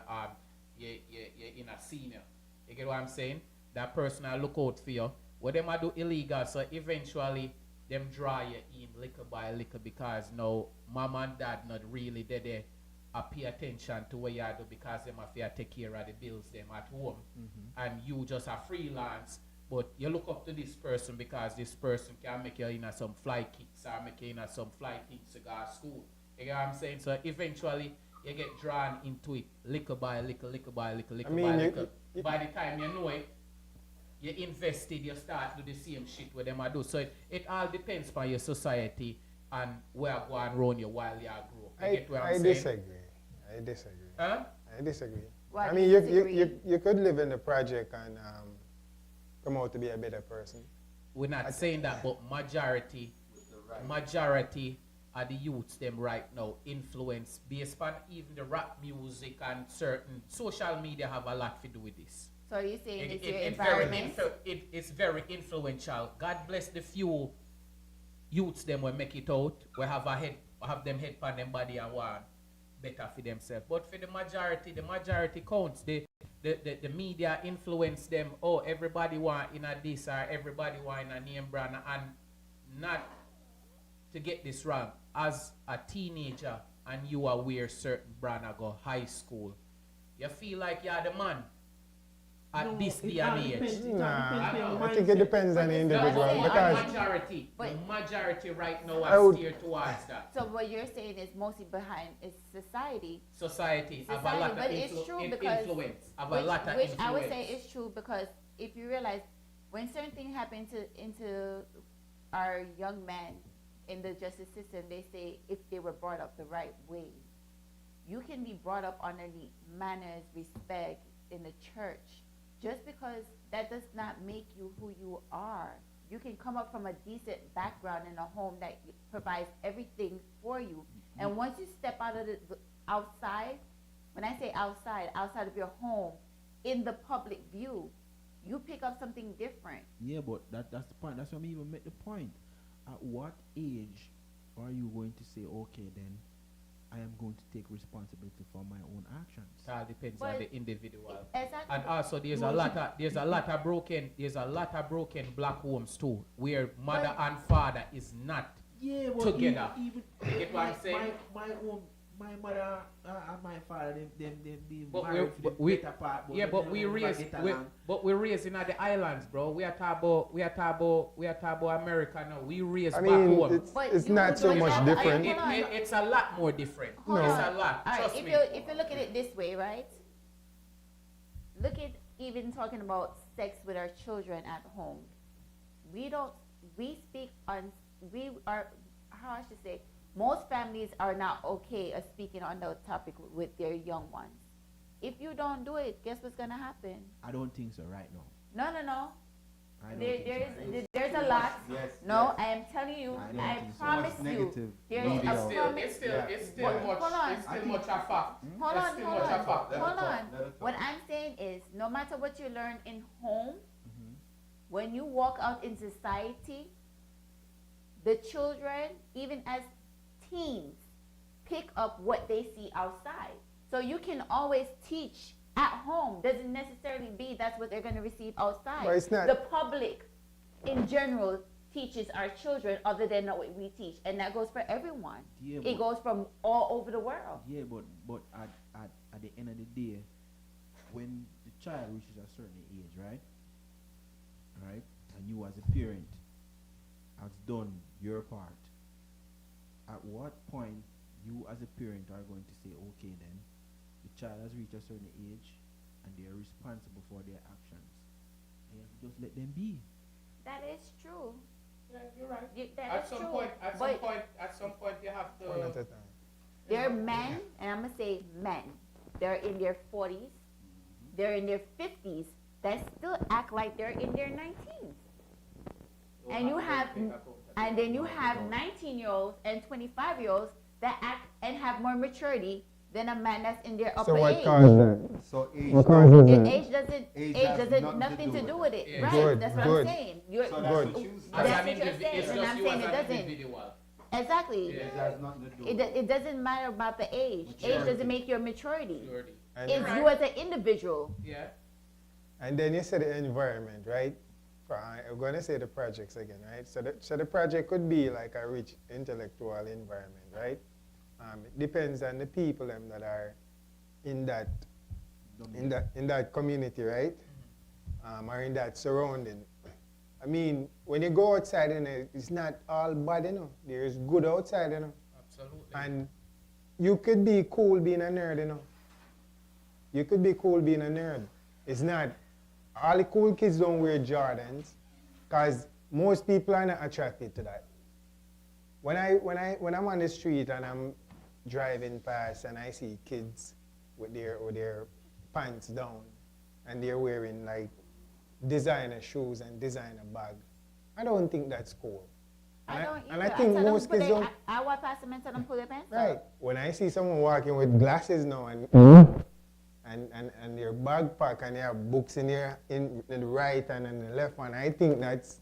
S5: you're in a senior. You get what I'm saying? That person will look out for you. What them a do illegal, so eventually them draw you in little by little because now mom and dad not really there pay attention to what you do because them have to take care of the bills them at home, and you just a freelance. But you look up to this person because this person can make you in some fly kicks or make you in some fly things to go to school. You get what I'm saying? So eventually you get drawn into it little by little by little. By the time you know it, you invested, you start to do the same shit with them I do. So it all depends on your society and where going around you while you grow. You get what I'm saying?
S3: I disagree.
S5: Huh?
S3: I disagree.
S1: why
S3: I
S1: do
S3: mean,
S1: you disagree?
S3: you could live in the project and come out to be a better person.
S5: We're not saying that, but majority of the youths them right now influence based on even the rap music and certain social media have a lot to do with this.
S1: So are you saying it's your
S5: It's
S1: environment?
S5: it's very influential. God bless the few youths them will make it out. We have them head on them body and want better for themselves. But for the majority counts. The media influence them. Oh, everybody want in a this or everybody want in a name brand, and not to get this wrong. As a teenager and you are wear certain brand and go high school, you feel like you're the man at this day and age.
S3: I think it depends on the individual because
S5: The majority right now are steered towards that.
S1: So what you're saying is mostly behind is society.
S5: Society have a lot of
S1: But it's true because
S5: influence. Have a lot of
S1: which
S5: influence.
S1: I would say is true because if you realize when certain things happen into our young men in the justice system, they say if they were brought up the right way. You can be brought up underneath manners, respect in the church. Just because that does not make you who you are. You can come up from a decent background in a home that provides everything for you. And once you step out of the outside, when I say outside of your home, in the public view, you pick up something different.
S4: Yeah, but that's the point. That's why I even make the point. at what age are you going to say, okay, then I am going to take responsibility for my own actions?
S5: It all depends
S1: But
S5: on the individual.
S1: Exactly.
S5: And also there's a lot of broken black homes too, where mother
S1: But-
S5: and father is not
S4: Yeah, but
S5: together.
S4: Even
S5: You get what I'm saying?
S4: My mother and my father, them be
S5: But
S4: married for the
S5: we-
S4: better part.
S5: Yeah, but we raised in the islands, bro. We are talking about America now. We raise
S3: I
S5: back
S3: mean,
S5: home.
S1: But
S3: it's
S1: you
S3: not so
S1: don't
S3: much
S1: have to-
S3: different.
S1: Hold on.
S5: It's a lot more different.
S1: Hold
S3: No.
S5: It's
S1: on.
S5: a lot.
S1: All right,
S5: Trust
S1: if
S5: me.
S1: you look at it this way, right? Look at even talking about sex with our children at home. We speak on, we are, how I should say, most families are not okay of speaking on the topic with their young ones. If you don't do it, guess what's gonna happen?
S4: I don't think so right now.
S1: No.
S4: I don't think so.
S1: There's a lot.
S2: Yes.
S1: No,
S2: yes.
S1: I am telling you,
S4: I don't
S1: I
S4: think so.
S1: promise
S2: So much
S1: you,
S2: negative
S1: there's
S2: media.
S1: a
S5: It's
S1: promise.
S5: still
S2: Yeah.
S5: it's still
S1: Hold
S5: much
S1: on.
S5: it's still much a fact.
S1: Hold
S5: It's
S1: on,
S5: still
S1: hold
S5: much a
S1: on,
S5: fact.
S2: Let her
S1: hold
S2: talk,
S1: on.
S2: let her talk.
S1: What I'm saying is, no matter what you learn in home,
S4: Mhm.
S1: when you walk out in society, the children, even as teens, pick up what they see outside. So you can always teach at home. Doesn't necessarily be that's what they're going to receive outside.
S3: But it's not-
S1: The public, in general, teaches our children other than what we teach, and that goes for everyone.
S4: Yeah,
S1: It
S4: but-
S1: goes from all over the world.
S4: Yeah, but at the end of the day, when the child reaches a certain age, right, and you as a parent has done your part, at what point you as a parent are going to say, okay, then the child has reached a certain age and they are responsible for their actions. And you have to just let them be.
S1: That is true.
S5: Yeah, you're right.
S1: That
S5: At
S1: is
S5: some
S1: true.
S5: point,
S1: But
S5: at some point, you have
S3: One at
S5: to.
S3: a time.
S1: they're men, and I'm gonna say men. They're in their 40s. They're in their 50s. That still act like they're in their 19s. And you have, and then you have 19-year-olds and 25-year-olds that act and have more maturity than a man that's in their upper
S3: So what
S1: age.
S3: caused that?
S2: So age.
S3: What causes
S1: Age
S3: that?
S1: age
S2: has
S1: doesn't nothing to do with it.
S5: Yeah.
S1: Right?
S3: Good,
S1: That's what
S3: good.
S1: I'm saying. You're,
S2: So that's
S3: Good.
S2: what you
S5: As
S2: said.
S1: That's
S5: an
S1: what you're
S5: individual,
S1: saying,
S5: it's
S1: and
S5: just
S1: I'm
S5: you
S1: saying
S5: as
S1: it
S5: an
S1: doesn't.
S5: individual.
S1: Exactly.
S5: Yeah.
S2: It has nothing to do
S1: It,
S2: with it.
S1: it doesn't matter about the age. Age
S5: Maturity.
S1: doesn't make your maturity.
S5: Purity.
S3: And,
S1: It's you as an individual.
S5: Yeah.
S3: and then you said the environment, right? I'm going to say the projects again, right? So the project could be like a rich intellectual environment, right? It depends on the people that are in that community, right? Or in that surrounding. I mean, when you go outside, it's not all bad, There's good outside,
S5: Absolutely.
S3: And you could be cool being a nerd, You could be cool being a nerd. It's not. All the cool kids don't wear Jordans, because most people are not attracted to that. When I'm on the street and I'm driving past and I see kids with their pants down and they're wearing like designer shoes and designer bag, I don't think that's cool.
S1: I don't either.
S3: And I think
S1: tell them
S3: most
S1: put
S3: kids
S1: their-
S3: don't.
S1: I walk past them and tell them put their pants
S3: Right.
S1: up.
S3: When I see someone walking with glasses now and their backpack and they have books in the right hand and the left one, I think that's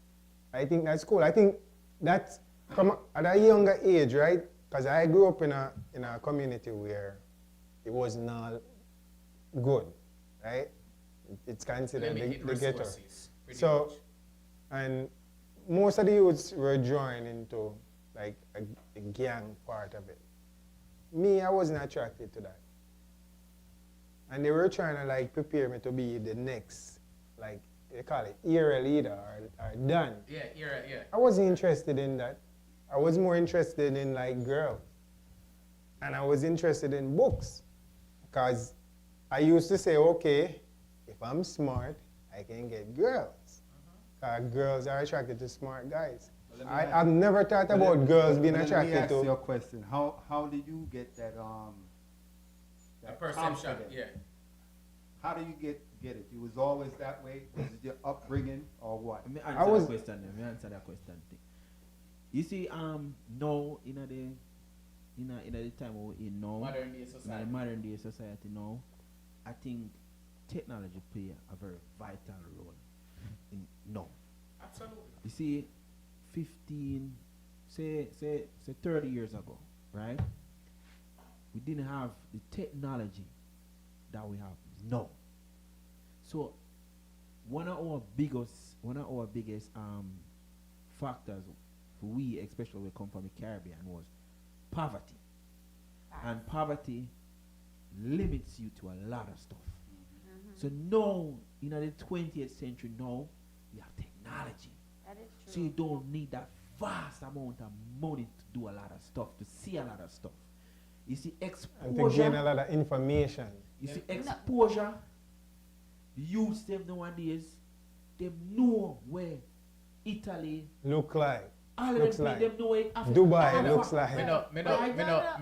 S3: cool. I think that's from at a younger age, right? Because I grew up in a community where it was not good, right? It's considered
S5: Limited
S3: the ghetto.
S5: resources, pretty
S3: So,
S5: much.
S3: and most of the youths were joined into like a gang part of it. Me, I wasn't attracted to that. And they were trying to like prepare me to be the next, like they call it era leader or Don.
S5: Yeah.
S3: I wasn't interested in that. I was more interested in like girls. And I was interested in books. Because I used to say, okay, if I'm smart, I can get girls. Girls are attracted to smart guys.
S2: Well, let me
S3: I've never thought about girls being attracted
S2: Let me ask you a
S3: to.
S2: question. How did you get that
S5: A perception.
S2: confidence?
S5: Yeah.
S2: How do you get it? You was always that way? Was it your upbringing or what?
S4: Let me
S3: I
S4: answer
S3: was-
S4: that question. Let me answer that question. You see, now in the time we're in now,
S5: Modern day
S4: in the
S5: society.
S4: modern day society now, I think technology play a very vital role in now.
S5: Absolutely.
S4: You see, 15, say 30 years ago, right? We didn't have the technology that we have now. So one of our biggest factors for we, especially when we come from the Caribbean, was poverty. And poverty limits you to a lot of stuff. So now, in the 20th century, now we have technology.
S1: That is true.
S4: So you don't need that vast amount of money to do a lot of stuff, to see a lot of stuff. You see
S3: And to
S4: exposure.
S3: gain a lot of information.
S4: You see exposure. Youths them nowadays, they know where Italy,
S3: Look like.
S4: all of
S3: Looks
S4: them,
S3: like.
S4: them know where Africa.
S3: Dubai
S4: Africa.
S3: looks like.
S5: Me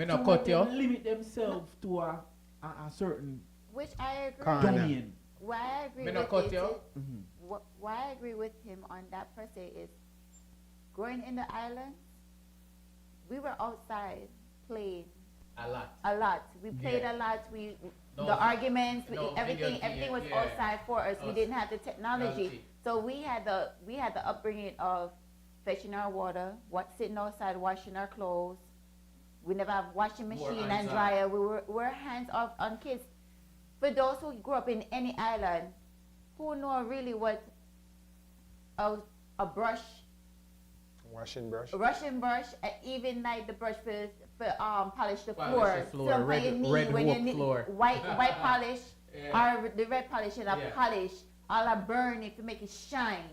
S5: no
S4: Some
S5: cut
S4: of
S5: you.
S4: them limit themselves to a certain
S1: Which I agree.
S3: Corner.
S4: domain.
S1: Why I agree
S5: Me no
S1: with
S5: cut
S1: it
S5: you.
S1: is- why I agree with him on that per se is growing in the islands, we were outside playing
S5: A lot.
S1: a lot. We played
S5: Yeah.
S1: a lot. We
S5: No,
S1: the arguments,
S5: no,
S1: everything
S5: video
S1: everything was
S5: game, yeah.
S1: outside for us. We
S5: Us.
S1: didn't have the technology.
S5: Technology.
S1: So we had the upbringing of fetching our water, sitting outside washing our clothes. We never have washing
S5: More
S1: machine and
S5: hands-on.
S1: dryer. We're hands off on kids. For those who grew up in any island, who know really what a brush,
S3: Washing brush.
S1: Russian brush, even like the brush for polish the
S5: Polish
S1: floor.
S5: the floor,
S1: Some for
S5: red-
S1: your knee,
S5: red
S1: when you
S5: hook
S1: need
S5: floor.
S1: white polish,
S5: Yeah.
S1: or the red polish and a
S5: Yeah.
S1: polish, all a burn it to make it shine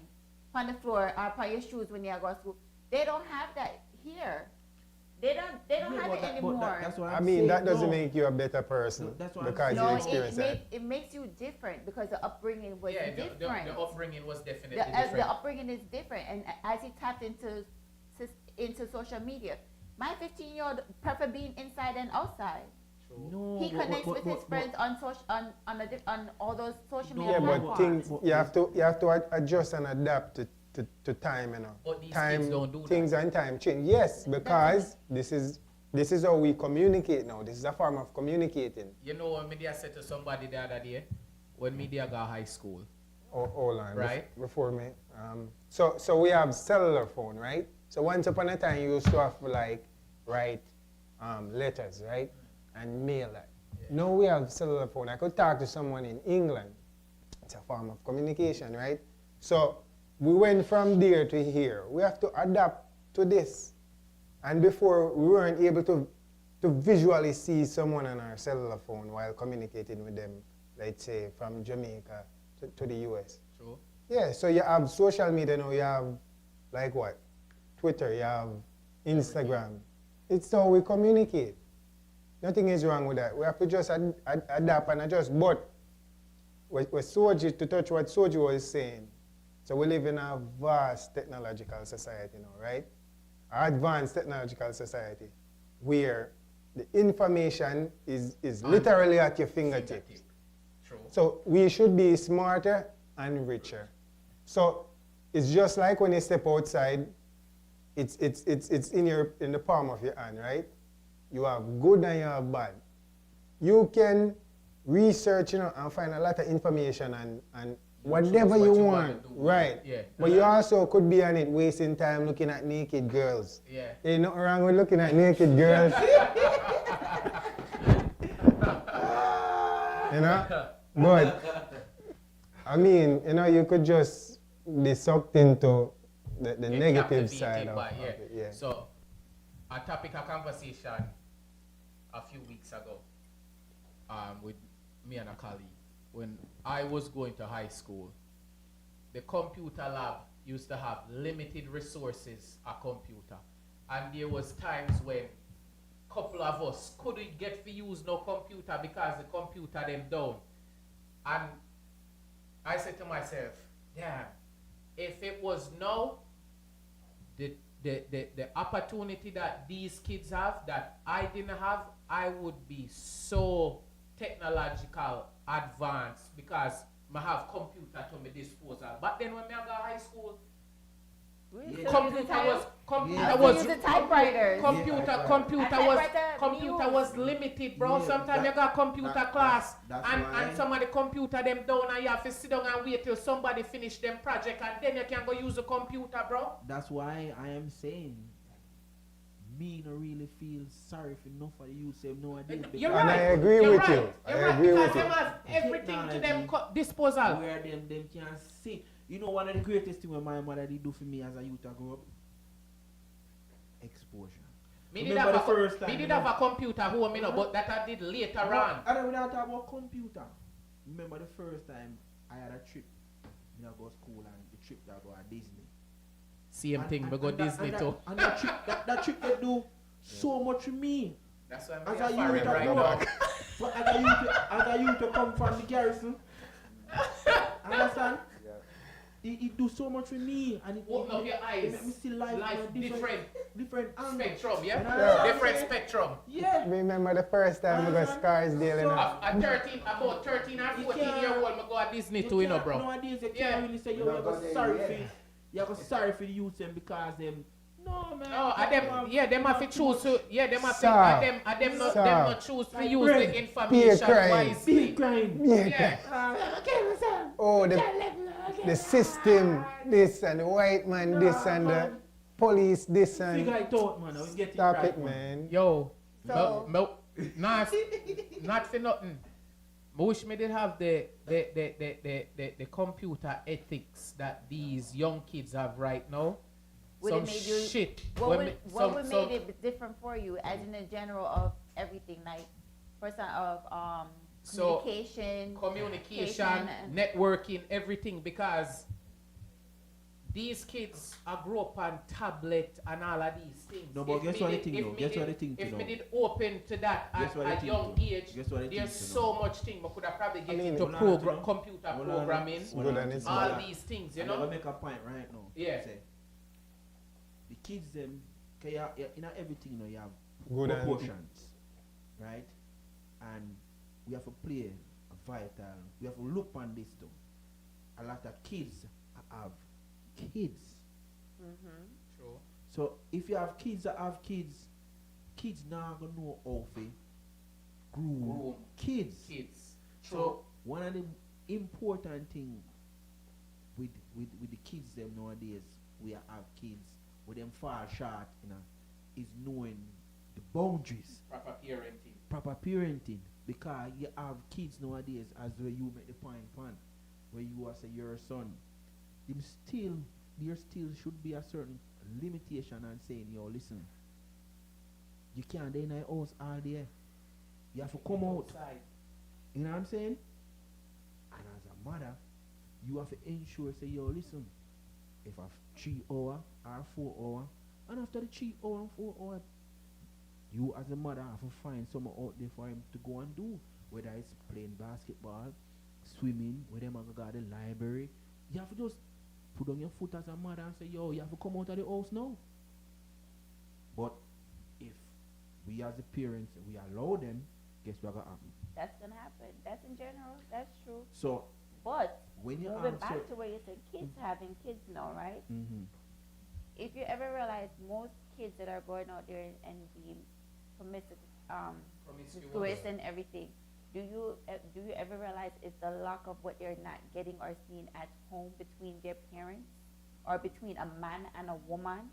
S1: on the floor or upon your shoes when you go to school. They don't have that here. They don't
S4: Yeah,
S1: have
S4: but
S1: it
S4: that-
S1: anymore.
S4: that's what
S3: I
S4: I'm
S3: mean,
S4: saying.
S3: that doesn't
S4: No.
S3: make you a better person
S4: No, that's what I'm
S3: because
S4: saying.
S3: you
S1: No,
S3: experience that.
S1: it makes you different because the upbringing was
S5: Yeah,
S1: different.
S5: the upbringing was definitely
S1: The
S5: different.
S1: upbringing is different, and as he tapped into social media, my 15-year-old prefer being inside than outside.
S5: True.
S4: No,
S1: He connects with his
S4: but-
S1: friends on social on all those social
S4: No,
S1: media
S3: Yeah, but
S1: platforms.
S3: things you have to adjust and adapt to time, you know.
S5: But these
S3: Time,
S5: kids don't do
S3: things
S5: that.
S3: and time change. Yes, because this is how we communicate now. This is a form of communicating.
S5: You know what media said to somebody the other day when media got high school.
S3: Hold on,
S5: Right.
S3: before me. So we have cellular phone, right? So once upon a time, you used to have to like write letters, right, and mail that. Now we have cellular phone. I could talk to someone in England. It's a form of communication, right? So we went from there to here. We have to adapt to this. And before, we weren't able to visually see someone on our cellular phone while communicating with them, let's say, from Jamaica to the US.
S5: True.
S3: Yeah, so you have social media now, you have, like what? Twitter, you have Instagram. It's how we communicate. Nothing is wrong with that. We have to just adapt and adjust. But with Soji, to touch what Soji was saying, so we live in a vast technological society now, right? Advanced technological society, where the information is literally at your fingertips.
S5: True.
S3: So we should be smarter and richer. So it's just like when you step outside, it's in the palm of your hand, right? You have good and you have bad. You can research, and find a lot of information and whatever
S5: choose
S3: you
S5: what you
S3: want,
S5: wanna do.
S3: right?
S5: Yeah.
S3: But you also could be on it wasting time looking at naked girls.
S5: Yeah.
S3: Ain't nothing wrong with looking at naked girls. You know? But, I mean, you could just be sucked into the
S5: Get
S3: negative
S5: captivated
S3: side of
S5: by-
S3: it. Yeah.
S5: So, a topic of conversation a few weeks ago with me and a colleague, when I was going to high school, the computer lab used to have limited resources, a computer. And there was times when couple of us couldn't get to use no computer because the computer them down. And I said to myself, damn, if it was now, the opportunity that these kids have that I didn't have, I would be so technological advanced because I have computer to my disposal. But then when I got high school, computer was
S1: the typewriters.
S5: computer was limited, bro.
S4: Yeah,
S5: Sometimes you got computer class
S4: that's
S5: and
S4: why-
S5: some of the computer them down and you have to sit down and wait till somebody finish them project and then you can go use the computer, bro.
S4: That's why I am saying me no really feel sorry for enough of the youth them nowadays.
S5: You're
S3: And
S5: right.
S3: I agree
S5: You're
S3: with
S5: right.
S3: you. I
S5: You're right,
S3: agree
S5: because
S3: with you.
S5: them have everything to them disposal.
S4: Where them can see. You know, one of the greatest things my mother did do for me as a youth I grew up? Exposure.
S5: Me did
S4: Remember
S5: have
S4: the first time,
S5: me
S4: you
S5: did
S4: know?
S5: have a computer home, you know, but that I did later on.
S4: I don't talk about computer. Remember the first time I had a trip. I go to school and the trip that go to Disney.
S5: Same thing, we go Disney too.
S4: And that trip they do so much for me.
S5: That's why
S4: As
S5: I'm
S4: a
S5: foreign
S4: youth
S5: right
S4: grow
S5: now.
S4: up. But as a youth to come from the garrison. Understand?
S2: Yeah.
S4: It do so much for me, and it
S5: Open up your eyes.
S4: It make me see life in a different angle.
S5: Spectrum, yeah?
S4: Yeah.
S5: Different spectrum.
S4: Yeah.
S3: Remember the first time we got Scarsdale in
S4: So-
S5: About 13 or 14-year-old, I go to Disney too, you know, bro.
S4: Nowadays, you
S5: Yeah.
S4: can't really say, yo,
S2: We're
S4: you
S2: not
S4: go
S2: gonna
S4: sorry
S2: yet.
S4: for you go sorry for the youth them because them. No man.
S5: No, them have to choose to, them have to,
S3: Sir.
S5: them not
S3: Sir.
S5: choose to
S4: Like
S5: use
S4: bread.
S5: the information
S3: crime.
S5: wisely.
S4: Big crime.
S3: Yeah.
S5: Yeah.
S3: Oh, the system, this and the white man, this and the police, this and.
S4: Figure it out, man. I was getting
S3: Stop
S4: right,
S3: it, man.
S5: Yo,
S1: So-
S5: not for nothing. I wish me did have the computer ethics that these young kids have right now.
S1: Would it
S5: Some
S1: made you-
S5: shit.
S1: What
S5: when
S1: would
S5: me-
S1: what
S5: some-
S1: would
S5: some-
S1: made it different for you, as in the general of everything, like percent of
S5: So,
S1: communication,
S5: communication,
S1: and-
S5: networking, everything, because these kids are grow up on tablet and all of these things.
S4: No, but
S5: If
S4: guess
S5: me
S4: what the
S5: did-
S4: thing
S5: if
S4: though?
S5: me
S4: Guess what
S5: did-
S4: the thing
S5: If
S4: to
S5: me
S4: know?
S5: did open to that
S4: Guess
S5: at
S4: what the
S5: a
S4: thing
S5: young
S4: to-
S5: age,
S4: guess what the thing
S5: there's
S4: to
S5: so much thing. I could have probably get
S3: mean,
S5: into
S4: hold on, hold on.
S5: computer
S4: Hold on,
S5: programming,
S4: hold
S3: Good
S4: on,
S3: and it's
S4: hold
S5: all
S4: on.
S5: these things, you
S4: I'm gonna
S5: know.
S4: make a point right now.
S5: Yeah.
S4: Say, the kids them, okay, you know everything, you know, you have
S3: Good and-
S4: proportions, right? And we have to play a vital. We have to look on this too. A lot of kids have kids.
S5: True.
S4: So if you have kids that have kids, kids now gonna know how to groom kids.
S5: Kids.
S4: So one of the important thing with the kids them nowadays, we have kids with them fall short, you know, is knowing the boundaries,
S5: Proper parenting.
S4: proper parenting, because you have kids nowadays, as where you make the point pan, where you are say your son, there still should be a certain limitation and saying, yo, listen, you can't stay in the house all day. You have to come out.
S5: Outside.
S4: You know what I'm saying? And as a mother, you have to ensure, say, yo, listen, if I have 3 hours or 4 hours, and after the 3 hours and 4 hours, you as a mother have to find someone out there for him to go and do, whether it's playing basketball, swimming, whether I'm going to go to the library. You have to just put on your foot as a mother and say, yo, you have to come out of the house now. But if we as the parents, we allow them, guess what going to happen?
S1: that's gonna happen. That's in general. That's true.
S4: So
S1: But
S4: when you
S1: moving
S4: answer,
S1: back to where you said kids having kids now, right? If you ever realize most kids that are going out there and being promiscuous and everything, do you ever realize it's the lack of what they're not getting or seeing at home between their parents or between a man and a woman?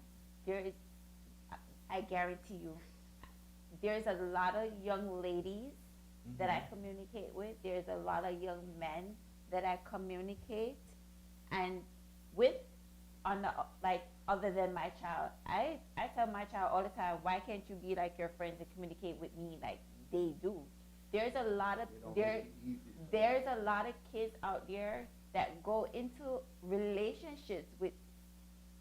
S1: There is, I guarantee you, there's a lot of young ladies that I communicate with. There's a lot of young men that I communicate and with on the like other than my child. I tell my child all the time, why can't you be like your friends and communicate with me like they do? There's a lot of there's a lot of kids out there that go into relationships with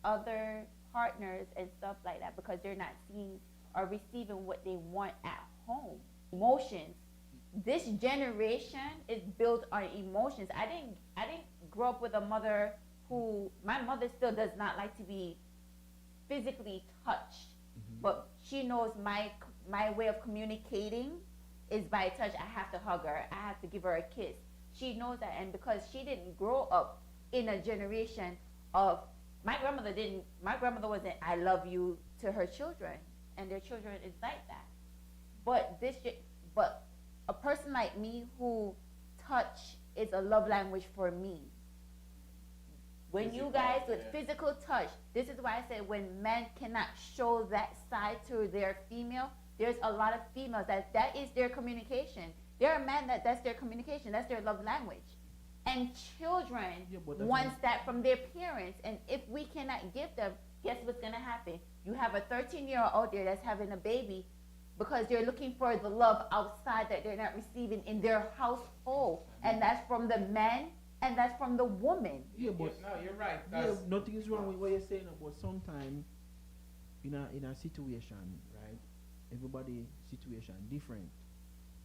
S1: other partners and stuff like that because they're not seeing or receiving what they want at home. Emotions. This generation is built on emotions. I didn't grow up with a mother who, my mother still does not like to be physically touched, but she knows my way of communicating is by touch. I have to hug her. I have to give her a kiss. She knows that, and because she didn't grow up in a generation of, my grandmother wasn't I love you to her children, and their children is like that. But a person like me who touch is a love language for me. When you guys with physical touch, this is why I said when men cannot show that side to their female, there's a lot of females that is their communication. There are men that's their communication, that's their love language. And children want that from their parents, and if we cannot give them, guess what's gonna happen? You have a 13-year-old out there that's having a baby because they're looking for the love outside that they're not receiving in their household, and that's from the men and that's from the woman.
S4: Yeah, but
S5: no, you're right.
S4: Yeah, nothing is wrong with what you're saying, but sometimes in a situation, right? Everybody situation different,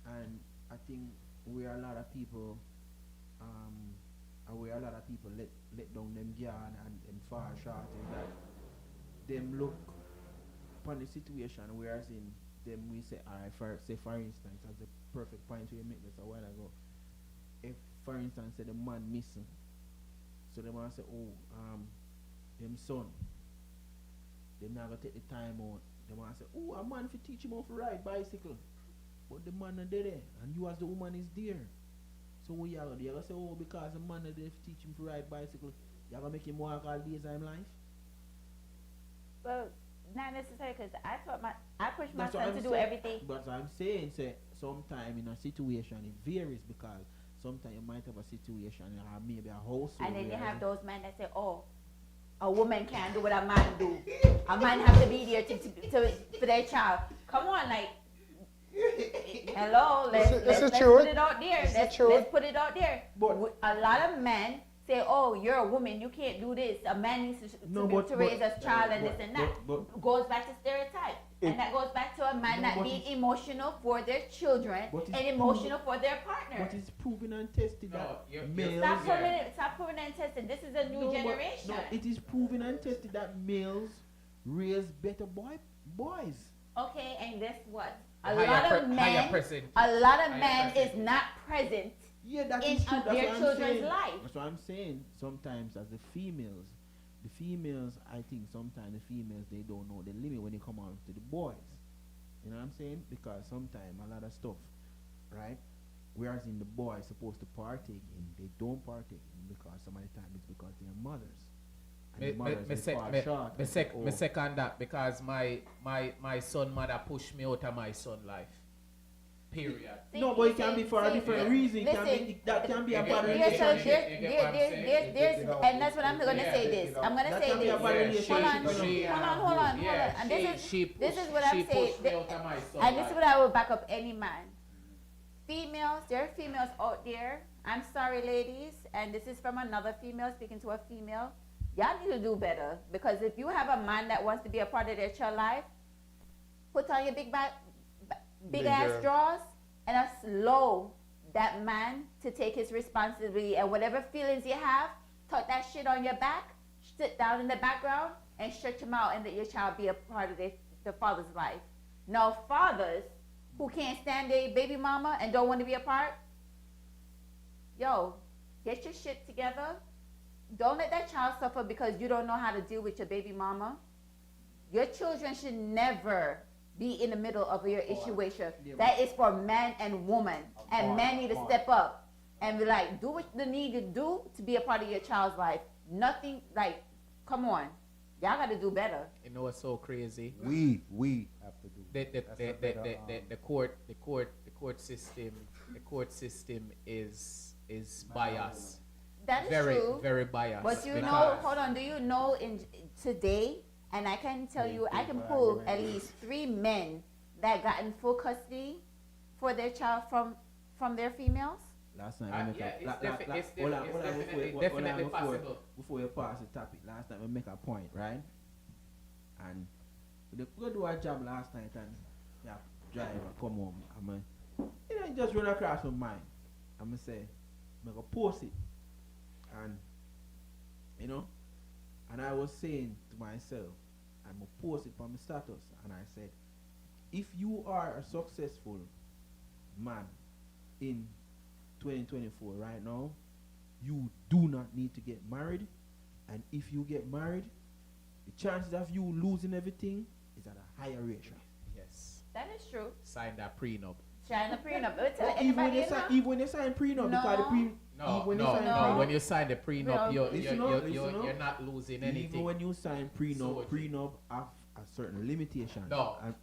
S4: and I think where a lot of people let down them guard and fall short is that them look upon the situation, whereas in them we say, alright, for instance, as a perfect point you make this a while ago, if for instance say the man missing, so them want to say, them son, them not gonna take the time out, them want to say, a man fi teach him how to ride bicycle, but the man not there, and you as the woman is there. So what you gonna do? You gonna say, because the man not there to teach him to ride bicycle, you gonna make him walk all days of his life?
S1: Well, not necessarily, because I push my son to do everything.
S4: But I'm saying, sometimes in a situation it varies, because sometimes you might have a situation, you have maybe a household.
S1: And then you have those men that say, a woman can't do what a man do. A man have to be there for their child. Come on, like, hello, let's put it out there. Let's put it out there. But a lot of men say, you're a woman, you can't do this. A man needs to raise a child and this and that. Goes back to stereotype. And that goes back to a man not being emotional for their children and emotional for their partner.
S4: But it's proven and tested that males...
S1: Stop proving and tested. This is a new generation.
S4: It is proven and tested that males raise better boys.
S1: Okay, and guess what? A lot of men is not present
S4: in
S1: their children's life.
S4: That's what I'm saying. Sometimes as the females, I think sometimes the females, they don't know the limit when they come on to the boys. You know what I'm saying? Because sometimes a lot of stuff, right? Whereas in the boys supposed to partake in, they don't partake in, because some of the time it's because they're mothers.
S5: Me second that, because my son mother pushed me out of my son life. Period.
S4: No, but it can be for a different reason. That can be a bad relationship.
S1: And that's what I'm going to say this. I'm going to say this. Hold on. And this is what I'm saying. And this is what I will back up any man. Females, there are females out there. I'm sorry, ladies. And this is from another female speaking to a female. Y'all need to do better, because if you have a man that wants to be a part of their child life, put on your big ass drawers and allow that man to take his responsibility, and whatever feelings you have, tuck that shit on your back, sit down in the background and stretch him out, and let your child be a part of the father's life. Now, fathers who can't stand their baby mama and don't want to be a part, get your shit together. Don't let that child suffer because you don't know how to deal with your baby mama. Your children should never be in the middle of your situation. That is for man and woman. And men need to step up and be like, do what you need to do to be a part of your child's life. Nothing like, come on. Y'all got to do better.
S5: You know what's so crazy?
S2: We have to do
S5: the court system is biased.
S1: That is
S5: very,
S1: true.
S5: very biased.
S1: But you know, hold on, do you know today, and I can tell you, I can pull at least 3 men that got in full custody for their child from their females?
S4: Last time
S5: definitely possible.
S4: Before you pass the topic, last time we make a point, right? And we go do our job last night, and driver come home. It just run across my mind. I'm gonna say, I'm gonna post it. And and I was saying to myself, I'm gonna post it on my status, and I said, if you are a successful man in 2024 right now, you do not need to get married, and if you get married, the chances of you losing everything is at a higher ratio.
S5: Yes.
S1: That is true.
S5: Sign that prenup.
S1: Sign the prenup.
S4: Even when you sign prenup, because the
S5: No,
S4: when you
S5: no,
S4: sign
S5: no.
S1: prenup-
S5: When you sign the prenup,
S1: No.
S5: you're not losing anything.
S4: Even when you sign
S5: So-
S4: prenup have a certain limitation.
S5: No.
S4: And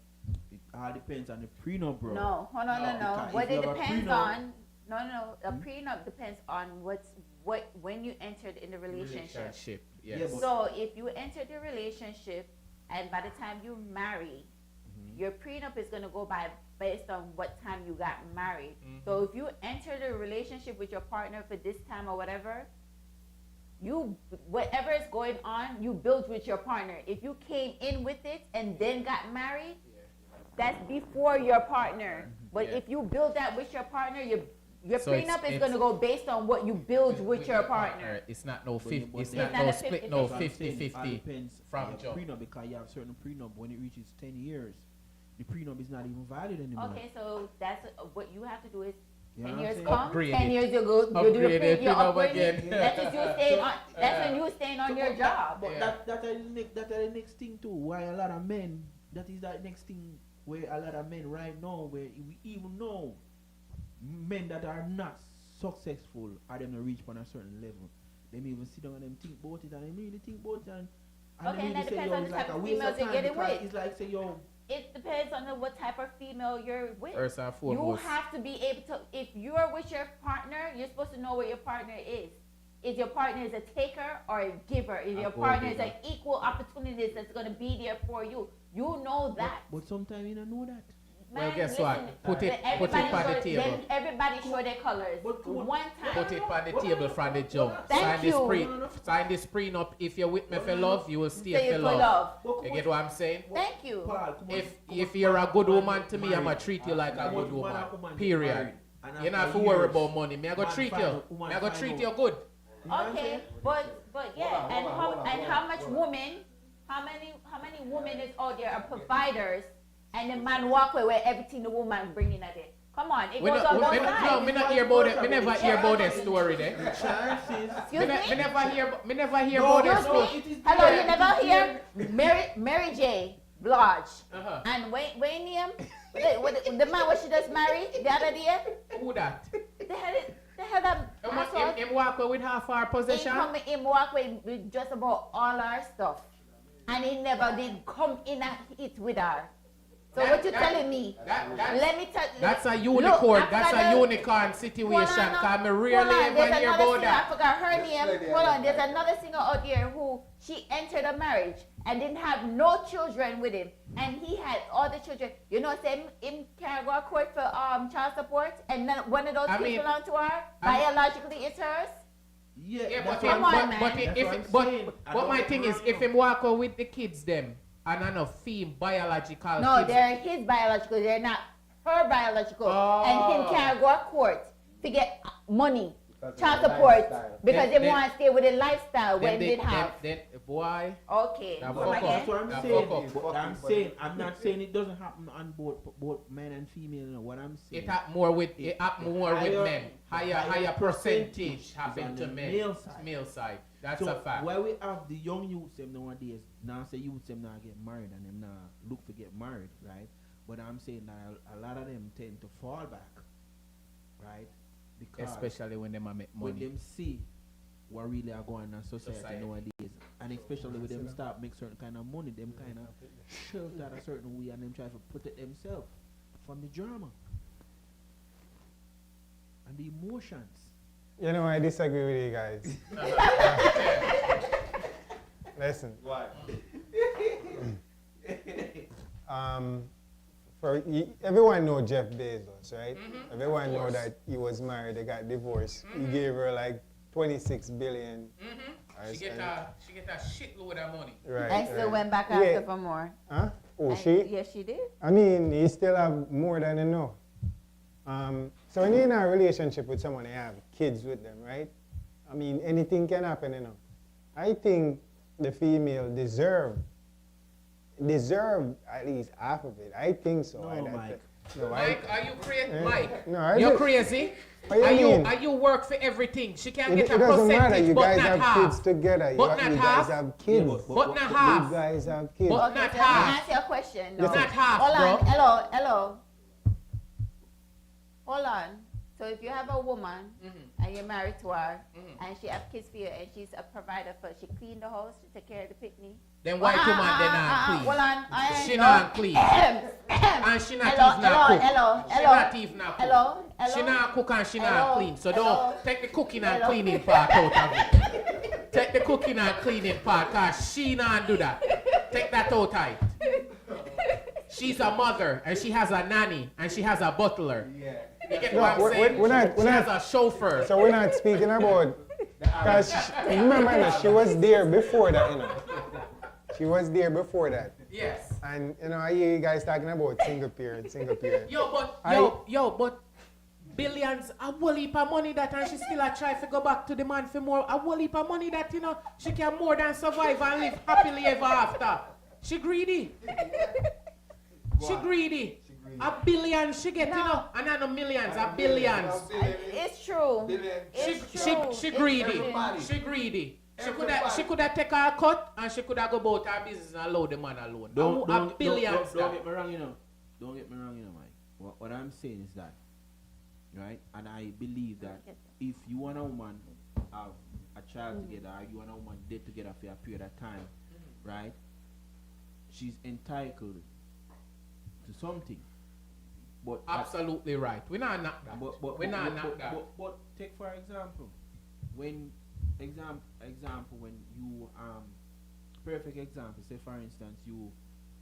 S4: it all depends on the prenup, bro.
S1: No, hold on,
S5: No,
S1: no.
S4: because
S1: What
S4: if you
S1: it
S4: have a
S1: depends
S4: prenup-
S1: on, no. A prenup depends on when you entered in the relationship.
S5: Yes.
S4: but-
S1: So if you enter the relationship and by the time you marry,
S4: Mhm.
S1: your prenup is gonna go by based on what time you got married.
S5: Mhm.
S1: So if you enter the relationship with your partner for this time or whatever, whatever is going on, you build with your partner. If you came in with it and then got married, that's before your partner. But
S5: Yeah.
S1: if you build that with your partner, your
S5: So it's-
S1: prenup is
S5: it's-
S1: gonna go based on what you build with your partner.
S5: It's not no
S4: But you-
S5: 50.
S4: but
S5: It's
S4: then-
S5: not
S1: It's
S5: no
S1: not a
S5: split.
S1: 50-50.
S5: No
S4: That's what I'm saying, it all
S5: 50-50.
S4: depends
S5: from
S4: on your
S5: jump.
S4: prenup, because you have certain prenup when it reaches 10 years, the prenup is not even valid anymore.
S1: Okay, so that's what you have to do is
S4: You know
S1: 10
S4: what I'm
S1: years
S4: saying?
S1: come,
S5: Upgrade
S1: 10
S5: it.
S1: years you go, you do
S5: Upgrade
S1: your
S5: it,
S1: you're
S5: prenup
S1: upgrading.
S5: again.
S1: That's when you staying on. That's when you staying on your job.
S4: But
S5: Yeah.
S4: that is the next thing too. Why a lot of men, that is that next thing where a lot of men right now, where we even know men that are not successful are them to reach on a certain level. Them even sit down and them think about it and them really think about it and
S1: Okay,
S4: them really
S1: that
S4: say,
S1: depends
S4: yo,
S1: on
S4: it's
S1: the
S4: like
S1: type
S4: a
S1: of
S4: waste of
S1: females you're
S4: time
S1: getting
S4: because
S1: with.
S4: it's like say yo,
S1: It depends on what type of female you're with.
S5: First and
S1: You
S5: foremost.
S1: have to be able to. If you're with your partner, you're supposed to know what your partner is. Is your partner is a taker or a giver? Is
S5: A
S1: your
S5: gold
S1: partner is
S5: digger.
S1: an equal opportunity that's going to be there for you? You know that.
S4: but sometimes you don't know that.
S5: Well,
S1: Man,
S5: guess what?
S1: listen,
S5: Put it
S1: everybody
S5: on the
S1: show-
S5: table.
S1: then everybody show their colors.
S4: But come on.
S1: One time.
S5: Put it on the table from the jump.
S1: Thank
S5: Sign
S1: you.
S5: sign this prenup. If you're with me for love, you will stay
S1: Say you
S5: for
S1: for
S5: love.
S1: love.
S4: But
S5: You get what I'm saying?
S1: Thank you.
S4: Paul, come on,
S5: If you're a good woman to me, I'ma
S4: married.
S5: treat you like a
S4: Come on,
S5: good
S4: woman
S5: woman.
S4: and woman get
S5: Period.
S4: married. And
S5: You're not
S4: after
S5: to worry
S4: years,
S5: about money. Me I go
S4: man
S5: treat
S4: find
S5: you.
S4: out, woman
S5: Me I go
S4: find
S5: treat
S4: out.
S5: you good.
S4: You know what I'm
S1: Okay,
S4: saying?
S1: but yeah, and how much women, how many women is out there are providers, and the man walk away with everything the woman bringing at it. Come on, it
S5: We
S1: goes
S5: not-
S1: on
S5: we-
S1: both
S5: me not- no,
S1: sides.
S5: me not hear about it. Me never hear about that story there.
S4: The chances.
S1: Excuse
S5: Me
S1: me.
S5: never hear. Me never hear
S4: No,
S5: about that
S1: Excuse
S5: story.
S1: me.
S4: it is
S1: Hello,
S4: there.
S1: you never
S4: It is
S1: hear Mary J. Blige
S5: Uh-huh.
S1: and Wayne name the man what she just married the other day.
S5: Who that?
S1: They had a
S5: Him walk away with half our
S1: he
S5: possession.
S1: come him walk with just about all our stuff, and he never did come in and eat with her. So what you telling me? Let me tell.
S5: That's a
S1: Look,
S5: unicorn.
S1: after
S5: That's a
S1: the-
S5: unicorn situation.
S1: Hold on,
S5: Cause me
S1: hold
S5: really
S1: on,
S5: ever
S1: there's
S5: hear
S1: another
S5: about
S1: singer,
S5: that.
S1: I forgot her
S3: Lady,
S1: name. Hold on, there's another singer out there who she entered a marriage and didn't have no children with him, and he had all the children. You know, say him can't go to court for child support, and then one of those
S5: I
S1: kids
S5: mean,
S1: belong to her.
S5: I mean-
S1: Biologically, it's hers.
S4: Yeah,
S5: Yeah,
S4: that's
S5: but,
S4: what
S1: Come
S4: I'm
S1: on,
S4: saying.
S1: man.
S5: but
S4: That's
S5: if
S4: what I'm
S5: but
S4: saying. I
S5: but
S4: don't
S5: my
S4: get
S5: thing
S4: me
S5: is,
S4: wrong,
S5: if
S4: you
S5: him
S4: know.
S5: walk out with the kids them and enough theme biological
S1: No,
S5: kids.
S1: they're his biological. They're not her biological, and him
S5: Oh.
S1: can't go to court to get money,
S2: Because of
S1: child
S2: the
S1: support,
S2: lifestyle.
S1: because
S5: Then-
S1: they want to stay with a lifestyle when
S5: Then
S1: they did have.
S5: then boy.
S1: Okay,
S5: Now
S1: come
S5: fuck
S1: again.
S5: off.
S4: That's what I'm
S5: Now
S4: saying.
S5: fuck up.
S4: But I'm saying, I'm not saying it doesn't happen on both men and female. You know what I'm saying?
S5: It happen more with
S4: higher-
S5: men. Higher percentage
S4: is
S5: happen
S4: on
S5: to
S4: the
S5: men.
S4: male side.
S5: Male side. That's
S4: So
S5: a fact.
S4: why we have the young youths them nowadays, now say youths them now get married and them now look to get married, right? But I'm saying that a lot of them tend to fall back, right? Because
S5: Especially when them a make
S4: when
S5: money.
S4: them see what really are going on in society nowadays, and especially with them start make certain kind of money, them kind of shelf that a certain way, and them try to protect themselves from the drama and the emotions.
S3: You know, I disagree with you guys. Listen,
S2: Why?
S3: everyone know Jeff Bezos, right? Everyone know that he was married, they got divorced. He gave her like 26 billion.
S5: She get a shitload of money.
S3: Right.
S1: And still
S3: right.
S1: went back
S3: Yeah.
S1: after for more.
S3: Huh? Oh,
S1: And-
S3: she?
S1: Yes, she did.
S3: I mean, you still have more than enough. So when you're in a relationship with someone, you have kids with them, right? I mean, anything can happen, you know. I think the female deserve at least half of it. I think so.
S4: No, Mike.
S3: No,
S5: Mike, are you crazy?
S3: Eh,
S5: Mike,
S3: no, I
S5: you're
S3: just-
S5: crazy.
S3: What do you mean?
S5: Are you work for everything? She can't
S3: It
S5: get a
S3: doesn't matter.
S5: percentage,
S3: You
S5: but
S3: guys
S5: not
S3: have
S5: half.
S3: kids together.
S5: But
S3: you
S5: not
S3: guys
S5: half.
S3: have kids.
S5: But not
S3: You
S5: half.
S3: guys have kids.
S5: But
S1: Okay,
S5: not
S1: so
S5: half.
S1: let me answer your question.
S5: It's not half,
S1: Hold on.
S5: bro.
S1: Hello. Hold on. So if you have a woman
S5: Mhm.
S1: and you're married to her
S5: Mhm.
S1: and she have kids for you and she's a provider for, she clean the house, she take care of the picnic.
S5: Then white woman they not clean.
S1: Hold on, I
S5: She
S1: know.
S5: not clean. And she not even not cook. She not even not cook.
S1: Hello.
S5: She not cook and she not
S1: Hello.
S5: clean. So
S1: Hello.
S5: don't take the cooking and
S1: Hello.
S5: cleaning part out of it. Take the cooking and cleaning part, cause she not do that. Take that out of it. She's a mother and she has a nanny and she has a butler.
S2: Yeah.
S5: You get
S3: No,
S5: what I'm
S3: we're
S5: saying?
S3: not-
S5: She
S3: we're
S5: has
S3: not-
S5: a chauffeur.
S3: So we're not speaking about, because remember, you know, she was there before that, you know. She was there before that.
S5: Yes.
S3: And, you know, I hear you guys talking about single parent.
S5: Yo, but billions, a whole heap of money that, and she still a try to go back to the man for more. A whole heap of money that, you know, she can more than survive and live happily ever after. She greedy. She greedy. A billion she get, you know, and not no millions, a billions.
S1: It's true. It's true.
S5: She
S1: It's
S5: greedy.
S1: true.
S5: She greedy. She coulda take her cut and she coulda go about her business and allow the man alone.
S4: Don't
S5: billions.
S4: get me wrong, you know. Don't get me wrong, you know, Mike. What I'm saying is that, right? And I believe that if you and a woman have a child together, or you and a woman date together for a period of time, right? She's entitled to something. But
S5: Absolutely right. We not knock that. We not knock that.
S4: But take for example, when when you perfect example, say for instance you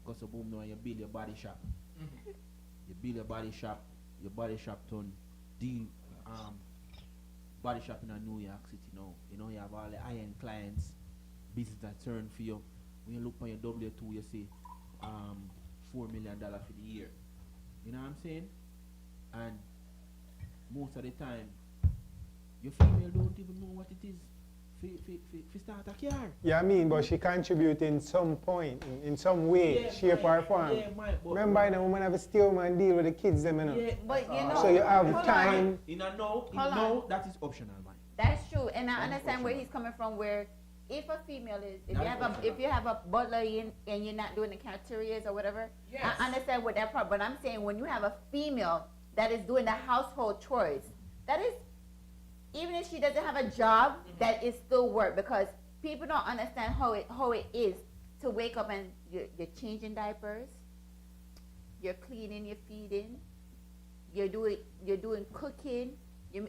S4: go to boom now and you build your body shop. You build your body shop turn deal body shop in a New York City now. You know you have all the high-end clients, business that turn for you. When you look on your W2 you see $4 million for the year. You know what I'm saying? And most of the time, your female don't even know what it is for start a car.
S3: Yeah, I mean, but she contribute in some point, in some way, shape or form.
S4: Yeah,
S3: Remember, you know, woman have to stay home and deal with the kids, them, you know.
S4: Yeah,
S1: But you know,
S3: So you have
S1: hold
S3: time.
S1: on.
S4: In a no,
S1: Hold
S4: that is optional, man.
S1: That's true, and I understand where he's coming from. Where if a female is,
S4: That's
S1: if you have a butler and you're not doing the cafeterias or whatever,
S5: Yes.
S1: I understand what that part. But I'm saying when you have a female that is doing the household chores, that is, even if she doesn't have a job, that is still work, because people don't understand how it is to wake up and you're changing diapers, you're cleaning, you're feeding, you're doing cooking. That's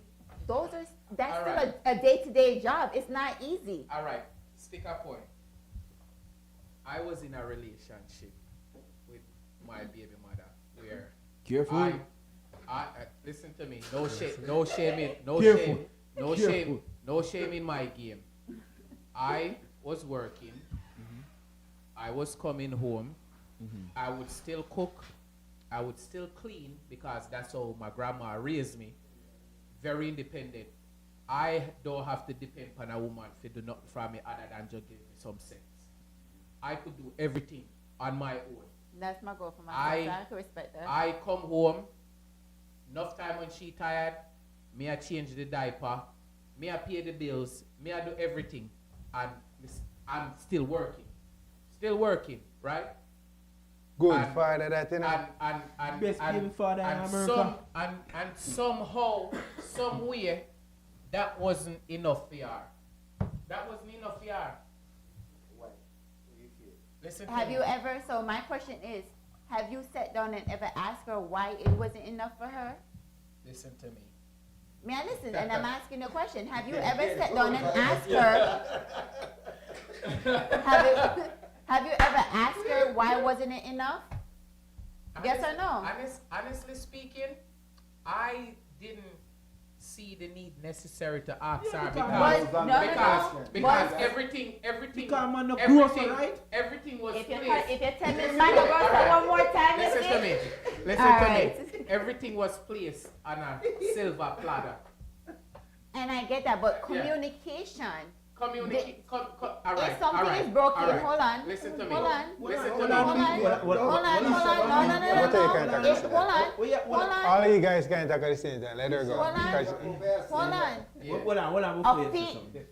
S5: All
S1: still
S5: right.
S1: a day-to-day job. It's not easy.
S5: All right, stick a point. I was in a relationship with my baby mother where
S4: Careful.
S5: I listen to me. No shame, no shame, no
S4: Careful.
S5: shame, no
S4: Careful.
S5: shame, no shame in my game. I was working. I was coming home. I would still cook. I would still clean because that's how my grandma raised me. Very independent. I don't have to depend on a woman to do nothing for me other than just give me some sense. I could do everything on my own.
S1: That's my goal for my
S5: I-
S1: I can respect that.
S5: I come home, enough time when she tired, me I change the diaper, me I pay the bills, me I do everything, and I'm still working, right?
S3: Good
S5: And-
S3: father that, you know.
S5: And
S4: Best baby father in
S5: and
S4: America.
S5: somehow, some way, that wasn't enough for her. That wasn't enough for her. Listen to
S1: Have
S5: me.
S1: you ever? So my question is, have you sat down and ever asked her why it wasn't enough for her?
S5: Listen to me.
S1: May I listen? And I'm asking the question. Have you ever sat down and asked her? Have you ever asked her why wasn't it enough? Yes or no?
S5: Honestly speaking, I didn't see the need necessary to ask her because everything
S4: Because man no gross,
S5: everything,
S4: right?
S5: everything was
S1: If you
S5: placed.
S1: tell me man go say one more time,
S5: Listen to me. Listen
S1: All
S5: to
S1: right.
S5: me. Everything was placed on a silver platter.
S1: And I get that, but
S5: Yeah.
S1: communication.
S5: Communicate. All right.
S1: If something
S5: all right,
S1: is broken,
S5: all right.
S1: hold on.
S5: Listen to me.
S1: Hold on.
S5: Listen to
S1: Hold
S5: me.
S1: on. Hold on.
S3: What
S1: No. Hold on.
S3: All of you guys can talk at the same time. Let her go.
S1: Hold on.
S3: Because-
S1: Hold on.
S5: Yeah.
S4: Hold on,
S1: A
S4: before you say
S1: fee-
S4: something.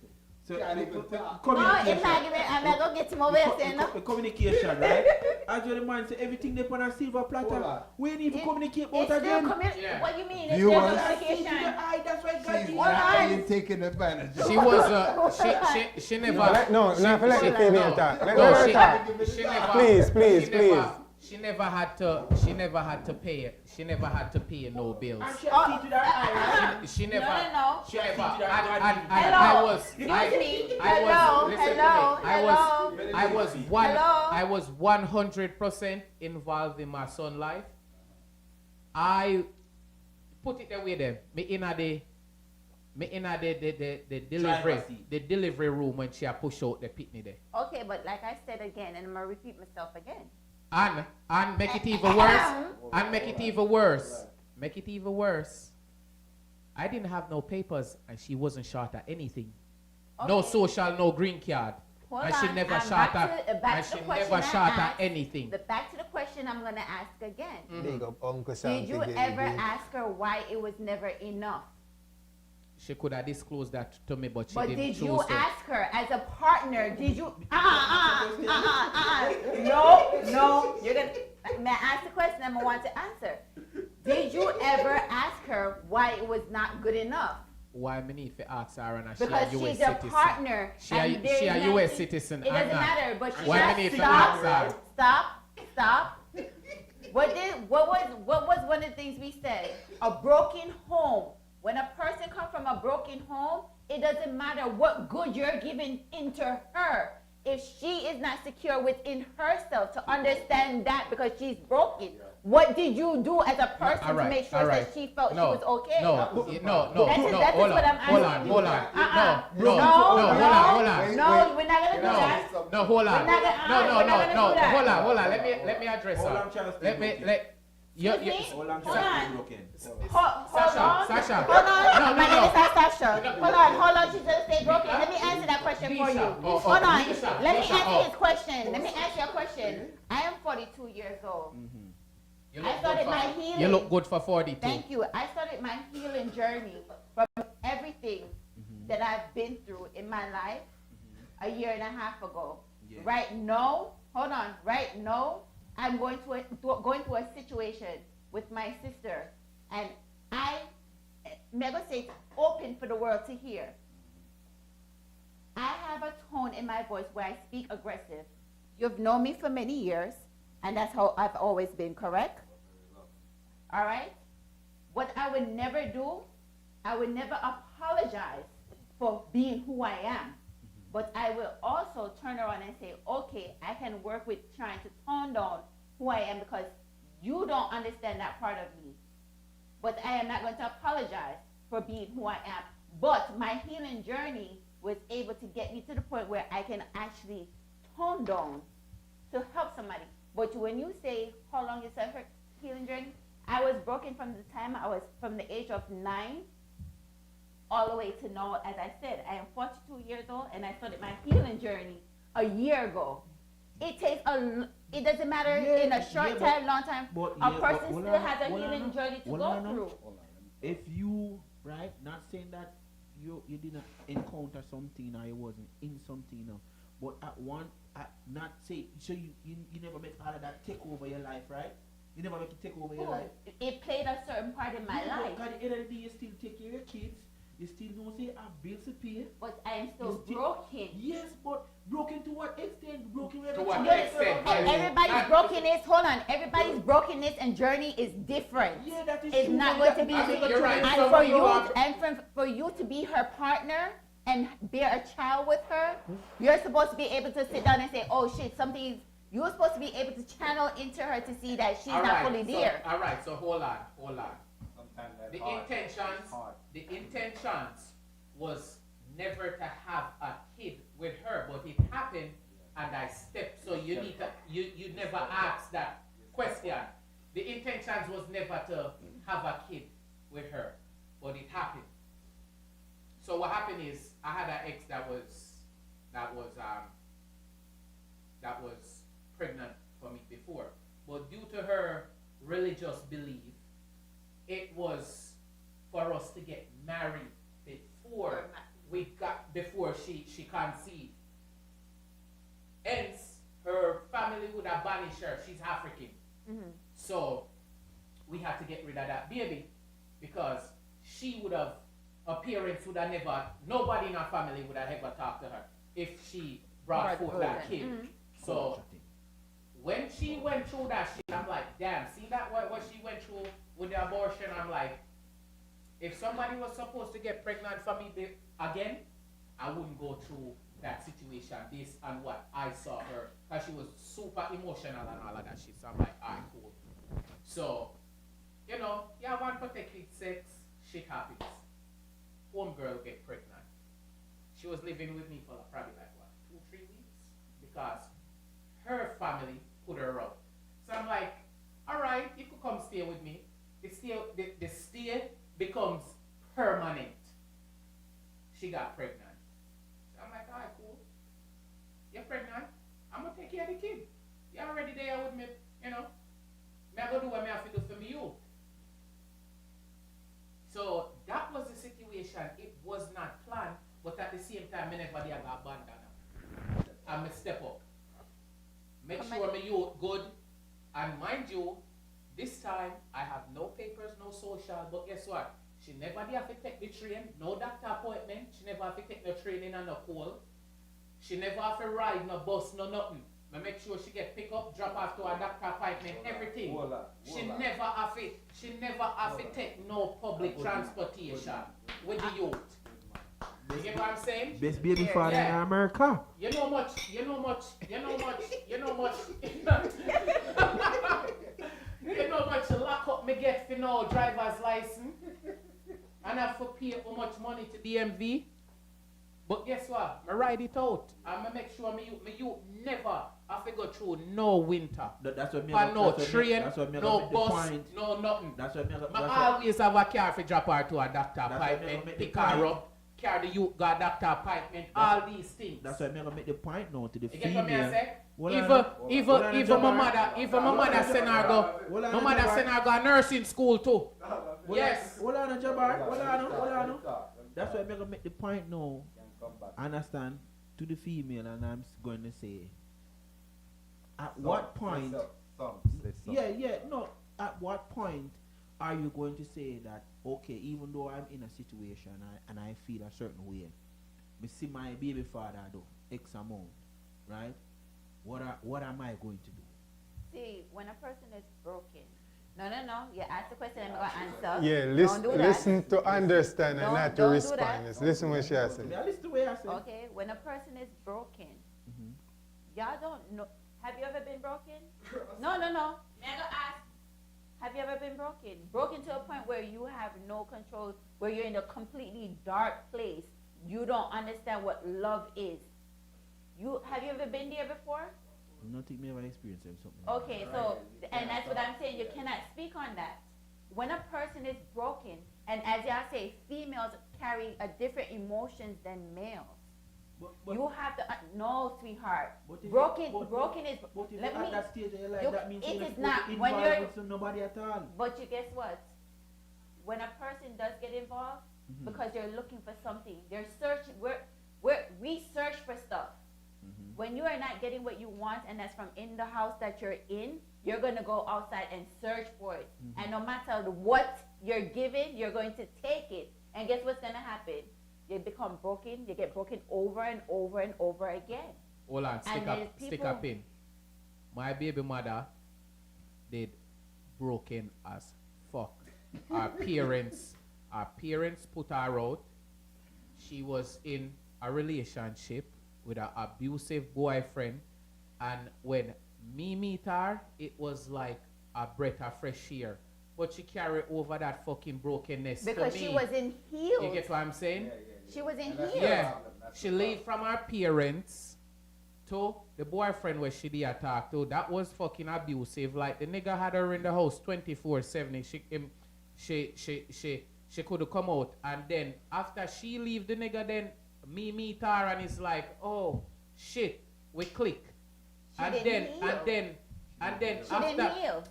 S4: So
S2: Can't even talk.
S1: No,
S4: communication.
S1: if I give it, I'm gonna go get him over here saying no.
S4: The communication, right? As well, the man say everything they put on a silver
S2: Hold
S4: platter.
S2: on.
S4: We need to communicate
S1: It's
S4: both
S1: still
S4: again.
S5: Yeah.
S1: What you mean?
S2: Do
S1: It's
S2: you
S1: still
S2: want-
S1: communication.
S4: That's why God
S2: She's
S4: did
S1: Hold
S4: that.
S1: on.
S2: actually taking advantage.
S5: She was she never.
S3: No, not for let the female
S5: no.
S3: talk. Let
S5: No,
S3: her
S5: she,
S3: talk.
S5: she never.
S3: Please, please,
S5: she
S3: please.
S5: Never, she never had to. She never had to pay. She never had to pay no bills.
S4: And she had teeth with her eye, right?
S5: She never.
S1: No.
S5: She never.
S4: Hello.
S5: And
S1: Hello.
S5: I was.
S1: Excuse
S5: I,
S1: me.
S5: I was.
S1: Hello.
S5: Listen
S1: Hello.
S5: to me.
S1: Hello.
S5: I was one.
S1: Hello.
S5: I was 100% involved in my son's life. I put it that way. Then me in the delivery
S4: Driver's seat.
S5: the delivery room when she a push out the pitney there.
S1: Okay, but like I said again, and I'm gonna repeat myself again.
S5: And make it even worse. And make it even worse. Make it even worse. I didn't have no papers and she wasn't short at anything. No
S1: Okay.
S5: social, no green card.
S1: Hold
S5: and she
S1: on,
S5: never
S1: I'm
S5: shot
S1: back
S5: at
S1: to- back
S5: and
S1: to
S5: she
S1: the question
S5: never
S1: I
S5: shot at
S1: asked.
S5: anything.
S1: But back to the question I'm gonna ask again.
S3: Big up Uncle Sam.
S1: Did you
S3: to get
S1: ever
S3: it.
S1: ask her why it was never enough?
S5: She could have disclosed that to me, but she
S1: But
S5: didn't
S1: did
S5: choose
S1: you
S5: to.
S1: ask her as a partner? Did you? No. You're gonna. May I ask the question? I'm gonna want to answer. Did you ever ask her why it was not good enough?
S5: Why me need to ask her and she
S1: Because
S5: a US
S1: she's a
S5: citizen?
S1: partner.
S5: She
S1: and
S5: a
S1: there is
S5: US
S1: nothing-
S5: citizen.
S1: It
S5: I'm
S1: doesn't
S5: not.
S1: matter. But she
S5: Why
S1: just
S5: me need to
S1: stop.
S5: ask her?
S1: Stop. What was one of the things we said? A broken home. When a person comes from a broken home, it doesn't matter what good you're giving into her. If she is not secure within herself to understand that because she's broken, what did you do as a person to make sure that she felt she was okay?
S5: No.
S1: That
S5: Hold
S1: is
S5: on.
S1: what I'm
S5: Hold
S1: asking
S5: on.
S1: you.
S5: No, hold on.
S1: No, we're not gonna do
S5: No,
S1: that.
S5: no, hold on.
S1: We're not gonna
S5: No.
S1: do that.
S5: Hold on. Let me address
S4: Hold
S5: her.
S4: on, Charles,
S5: Let me
S4: broken.
S5: let you.
S1: Excuse me?
S4: Hold on,
S1: Hold
S4: Charles,
S1: on.
S4: broken.
S5: Sasha.
S1: Hold on.
S5: No.
S1: My name is Sasha. Hold on. She's gonna stay broken. Let me answer that question for you.
S5: Oh,
S1: Hold on.
S5: Nisha.
S1: Let me
S5: Nisha,
S1: answer
S5: oh.
S1: his question. Let me answer your question. I am 42 years old.
S5: You
S1: I
S5: look
S1: started
S5: good
S1: my
S5: for-
S1: healing.
S5: You look good for 42.
S1: Thank you. I started my healing journey from everything that I've been through in my life a year and a half ago.
S4: Yeah.
S1: Right now, hold on. Right now, I'm going through a situation with my sister, and I'm gonna say it's open for the world to hear. I have a tone in my voice where I speak aggressive. You've known me for many years, and that's how I've always been, correct? All right? What I would never do, I would never apologize for being who I am. But I will also turn around and say, okay, I can work with trying to tone down who I am because you don't understand that part of me. But I am not going to apologize for being who I am. But my healing journey was able to get me to the point where I can actually tone down to help somebody. But when you say how long is a healing journey, I was broken from the time I was from the age of 9 all the way to now. As I said, I am 42 years old and I started my healing journey a year ago. It takes it doesn't matter in a short time, long time. A person still has a healing journey to go through.
S4: If you, right, not saying that you didn't encounter something or you wasn't in something, but not say, so you never make all of that take over your life, right? You never make it take over your life.
S1: It played a certain part in my life.
S4: But at the end of the day, you still take care of your kids. You still don't say, I have bills to pay.
S1: But I am still broken.
S4: Yes, but broken to what extent? Broken
S5: To what
S1: Yes,
S5: extent?
S1: everybody's brokenness, hold on, everybody's brokenness and journey is different.
S4: Yeah, that is
S1: It's
S4: true,
S1: not
S4: but
S1: going to be,
S5: I mean, you're right.
S1: and
S5: Some
S1: for
S5: people
S1: you,
S5: have-
S1: for you to be her partner and bear a child with her, you're supposed to be able to sit down and say, oh shit, something's, you're supposed to be able to channel into her to see that she's not fully there.
S5: All right, so hold on.
S2: Sometimes that's
S5: The
S2: hard.
S5: intentions,
S2: Hard.
S5: the intentions was never to have a kid with her, but it happened and I stepped. So you need to, you never asked that question. The intentions was never to have a kid with her, but it happened. So what happened is I had an ex that was pregnant for me before, but due to her religious belief, it was for us to get married before we got before she conceived. Hence, her family would have banished her. She's African.
S1: Mm-hmm.
S5: So we had to get rid of that baby because she would have, her parents would have never, nobody in her family would have ever talked to her if she brought forth that kid.
S1: Mm-hmm.
S5: So when she went through that shit, I'm like, damn, see that what she went through with the abortion? I'm like, if somebody was supposed to get pregnant for me again, I wouldn't go through that situation based on what I saw her, because she was super emotional and all of that shit. So I'm like, alright, cool. So, you know, you have unprotected sex, shit happens. Homegirl get pregnant. She was living with me for probably like what, 2-3 weeks? Because her family put her up. So I'm like, alright, you could come stay with me. The stay becomes permanent. She got pregnant. So I'm like, alright, cool. You're pregnant. I'm gonna take care of the kid. You're already there with me, you know. Me I go do what me have to do for me you. So that was the situation. It was not planned, but at the same time, me never did abandon her. I'm a step up. Make sure me you good. And mind you, this time I have no papers, no social, but guess what? She never did have to take the train, no doctor appointment. She never have to take no training and no call. She never have to ride no bus, no nothing. I make sure she get pick up, drop off to her doctor appointment, everything. She never have to take no public transportation with the youth. You get what I'm saying?
S4: Best baby father in America.
S5: You know much. You know much lock up me get for no driver's license. And I have to pay how much money to DMV. But guess what? I ride it out. And I make sure me you never have to go through no winter.
S4: That's what me.
S5: No train, no bus, no nothing.
S4: That's what me.
S5: I always have a car for drop her to a doctor appointment, pick her up, carry the youth, go a doctor appointment, all these things.
S4: That's why I'm gonna make the point now to the
S5: You
S4: female.
S5: get what me I say? Even my mother send her go nursing school too. Yes.
S4: Hold on, Jabbar. Hold on. That's why I'm gonna make the point now. Understand to the female, and I'm going to say, at what point? At what point are you going to say that, okay, even though I'm in a situation and I feel a certain way, me see my baby father do X amount, right? What am I going to do?
S1: See, when a person is broken, no. You ask the question, I'm going to answer.
S3: Yeah, listen to understand and not to respond. Listen what she has said.
S4: Listen to what I say.
S1: Okay, when a person is broken, y'all don't know. Have you ever been broken? No. Never ask. Have you ever been broken? Broken to a point where you have no control, where you're in a completely dark place. You don't understand what love is. Have you ever been there before?
S4: Nothing me ever experienced something.
S1: Okay, so, and that's what I'm saying, you cannot speak on that. When a person is broken, and as y'all say, females carry a different emotions than males. But you have to, no, sweetheart. Broken is, let me,
S4: that stage of your life, that means
S1: it
S4: you're
S1: is not,
S4: involved
S1: when you're,
S4: with nobody at all.
S1: but you guess what? When a person does get involved, because they're looking for something, they're searching, we search for stuff. When you are not getting what you want, and that's from in the house that you're in, you're going to go outside and search for it. And no matter what you're given, you're going to take it. And guess what's going to happen? You become broken. You get broken over and over and over again.
S5: Hold on, stick up in. My baby mother did broken as fuck. Our parents put her out. She was in a relationship with an abusive boyfriend, and when me meet her, it was like a breath of fresh air. But she carried over that fucking brokenness
S1: because
S5: to me.
S1: She wasn't healed.
S5: You get what I'm saying?
S1: She wasn't healed.
S5: Yeah. She leave from her parents to the boyfriend where she did talk to. That was fucking abusive. Like the nigga had her in the house 24/7. She could have come out, and then after she leave the nigga, then me meet her, and it's like, oh shit, we click. And then And then
S1: She didn't heal.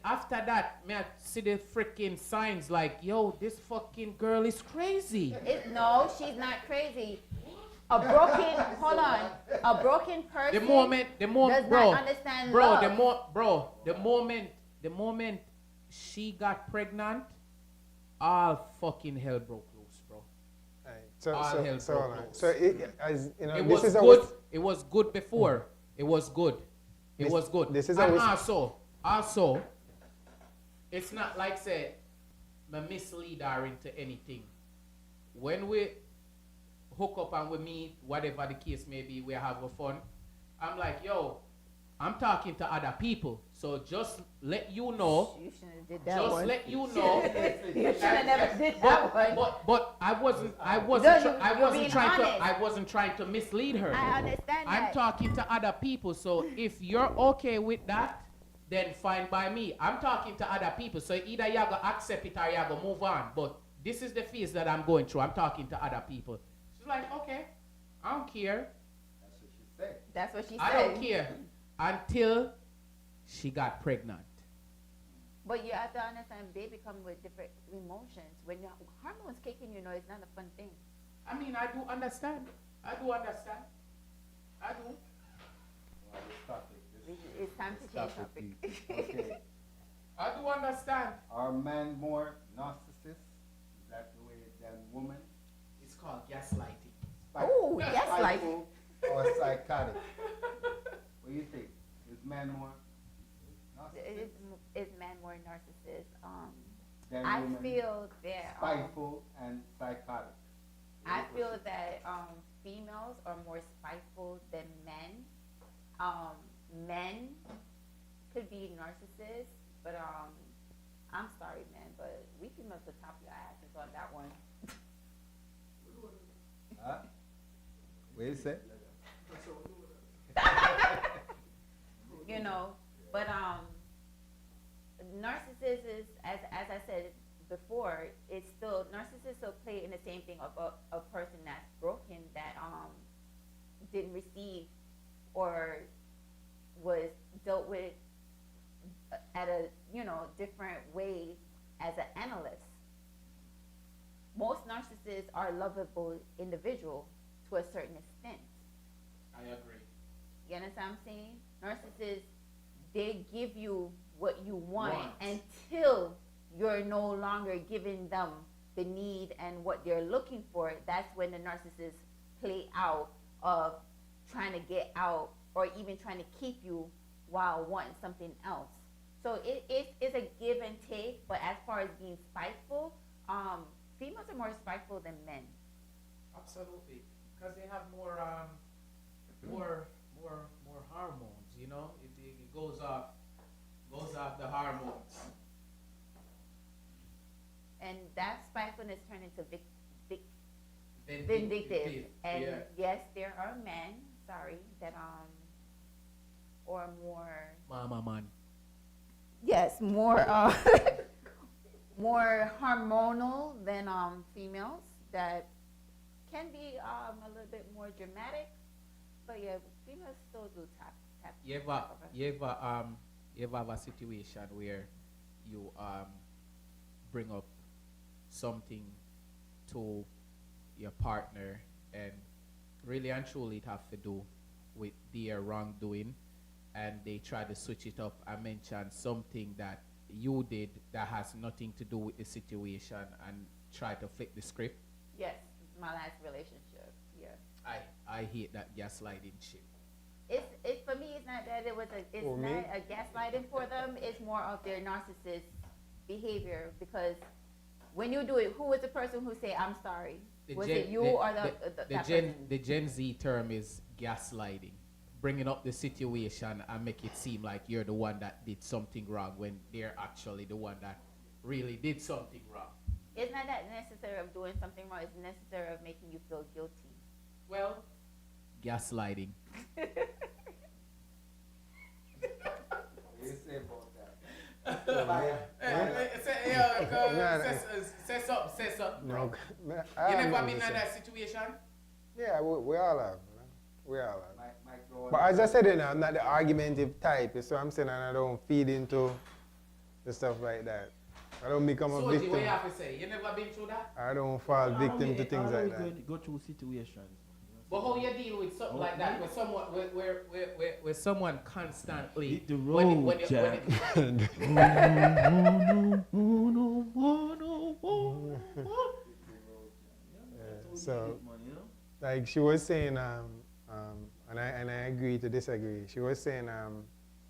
S5: after that, me I see the freaking signs like, yo, this fucking girl is crazy.
S1: No, she's not crazy. A broken, hold on, a broken person
S5: The moment,
S1: does
S5: bro,
S1: not understand
S5: bro,
S1: love.
S5: the moment she got pregnant, all fucking hell broke loose, bro.
S3: Right.
S5: All hell
S3: So,
S5: broke
S3: alright.
S5: loose.
S3: So as you know,
S5: It
S3: this
S5: was
S3: is
S5: good.
S3: our
S5: It was good before. It was good. It
S3: This-
S5: was good.
S3: this is
S5: and
S3: our-
S5: also, it's not like say, me mislead her into anything. When we hook up and we meet, whatever the case may be, we have a fun. I'm like, yo, I'm talking to other people, so just let you know.
S1: You shouldn't have did that
S5: Just
S1: one.
S5: let you know.
S1: You should have never did that one.
S5: But I wasn't
S1: being
S5: trying
S1: honest.
S5: to I wasn't trying to mislead her.
S1: I understand
S5: I'm
S1: that.
S5: talking to other people, so if you're okay with that, then fine by me. I'm talking to other people, so either you have to accept it or you have to move on. But this is the phase that I'm going through. I'm talking to other people. She's like, okay, I don't care.
S2: That's what she said.
S1: That's what she said.
S5: I don't care until she got pregnant.
S1: But you have to understand, baby come with different emotions. When your hormones kicking, you know, it's not a fun thing.
S5: I mean, I do understand. I do.
S2: Well, this topic,
S1: It's time to change topic.
S2: Okay.
S5: I do understand.
S2: Are men more narcissists? Is that the way than women?
S5: It's called gaslighting.
S1: Oh, gaslight.
S2: Spiteful or psychotic? What do you think? Is men more narcissists
S1: Is man more narcissist?
S2: than
S1: I
S2: women?
S1: feel that
S2: Spiteful and psychotic.
S1: I feel that females are more spiteful than men. Men could be narcissists, but I'm sorry, man, but we females will top your asses on that one.
S2: Huh? What you say?
S1: You know, but narcissist is, as I said before, it's still narcissists still play in the same thing of a person that's broken, that didn't receive or was dealt with at a different way as an analyst. Most narcissists are lovable individuals to a certain extent.
S5: I agree.
S1: You understand what I'm saying? Narcissists, they give you what you want until you're no longer giving them the need and what they're looking for. That's when the narcissists play out of trying to get out or even trying to keep you while wanting something else. So it's a give and take, but as far as being spiteful, females are more spiteful than men.
S5: Absolutely, because they have more hormones. You know, it goes off the hormones.
S1: And that spitefulness turned into vindictive. And
S5: yeah.
S1: yes, there are men, that or more.
S5: Mama man.
S1: Yes, more more hormonal than females that can be a little bit more dramatic, but yeah, females still do tap.
S5: You ever have a situation where you bring up something to your partner and really and truly it have to do with their wrongdoing, and they try to switch it up and mention something that you did that has nothing to do with the situation and try to flip the script?
S1: Yes, my last relationship. Yeah.
S5: I hate that gaslighting shit.
S1: It's for me. It's not that it's
S3: For me?
S1: not a gaslighting for them. It's more of their narcissist behavior, because when you do it, who was the person who say I'm sorry? Was it you or that person?
S5: The Gen Z term is gaslighting, bringing up the situation and make it seem like you're the one that did something wrong when they're actually the one that really did something wrong.
S1: It's not that necessary of doing something wrong. It's necessary of making you feel guilty.
S5: Well, gaslighting.
S2: What do you say about that?
S5: Say something.
S3: No,
S5: You never been in that situation?
S3: Yeah, we all have. You know? We all have.
S2: Might go on.
S3: But as I said, I'm not the argumentative type. So I'm saying, and I don't feed into the stuff like that. I don't become a
S5: So, what
S3: victim.
S5: you have to say? You never been through that?
S3: I don't fall victim to things like that.
S4: Go through situations.
S5: But how you deal with something like that, where someone, where someone constantly,
S4: Hit the road, Jack.
S3: So, like she was saying, and I agree to disagree. She was saying,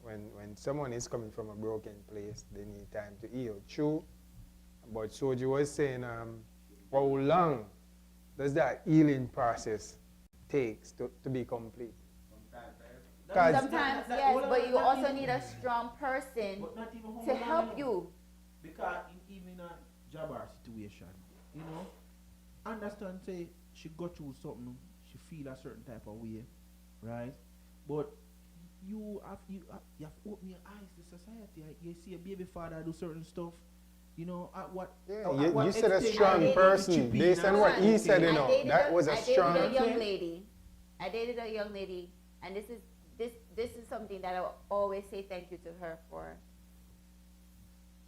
S3: when someone is coming from a broken place, they need time to heal. True, but Soji was saying, how long does that healing process takes to be complete?
S1: Sometimes, yes, but you also need a strong person to help you.
S4: Because even in a job or situation, you know, understand, say, she go through something, she feel a certain type of way, right? But you have opened your eyes to society. You see a baby father do certain stuff, you know, at what...
S3: Yeah,
S4: at what
S3: you said a
S4: extent
S3: strong
S4: you
S3: person.
S4: should be
S3: Based on
S4: now.
S3: what he said, you know, that was a strong...
S1: I dated a young lady. I dated a young lady, and this is something that I will always say thank you to her for.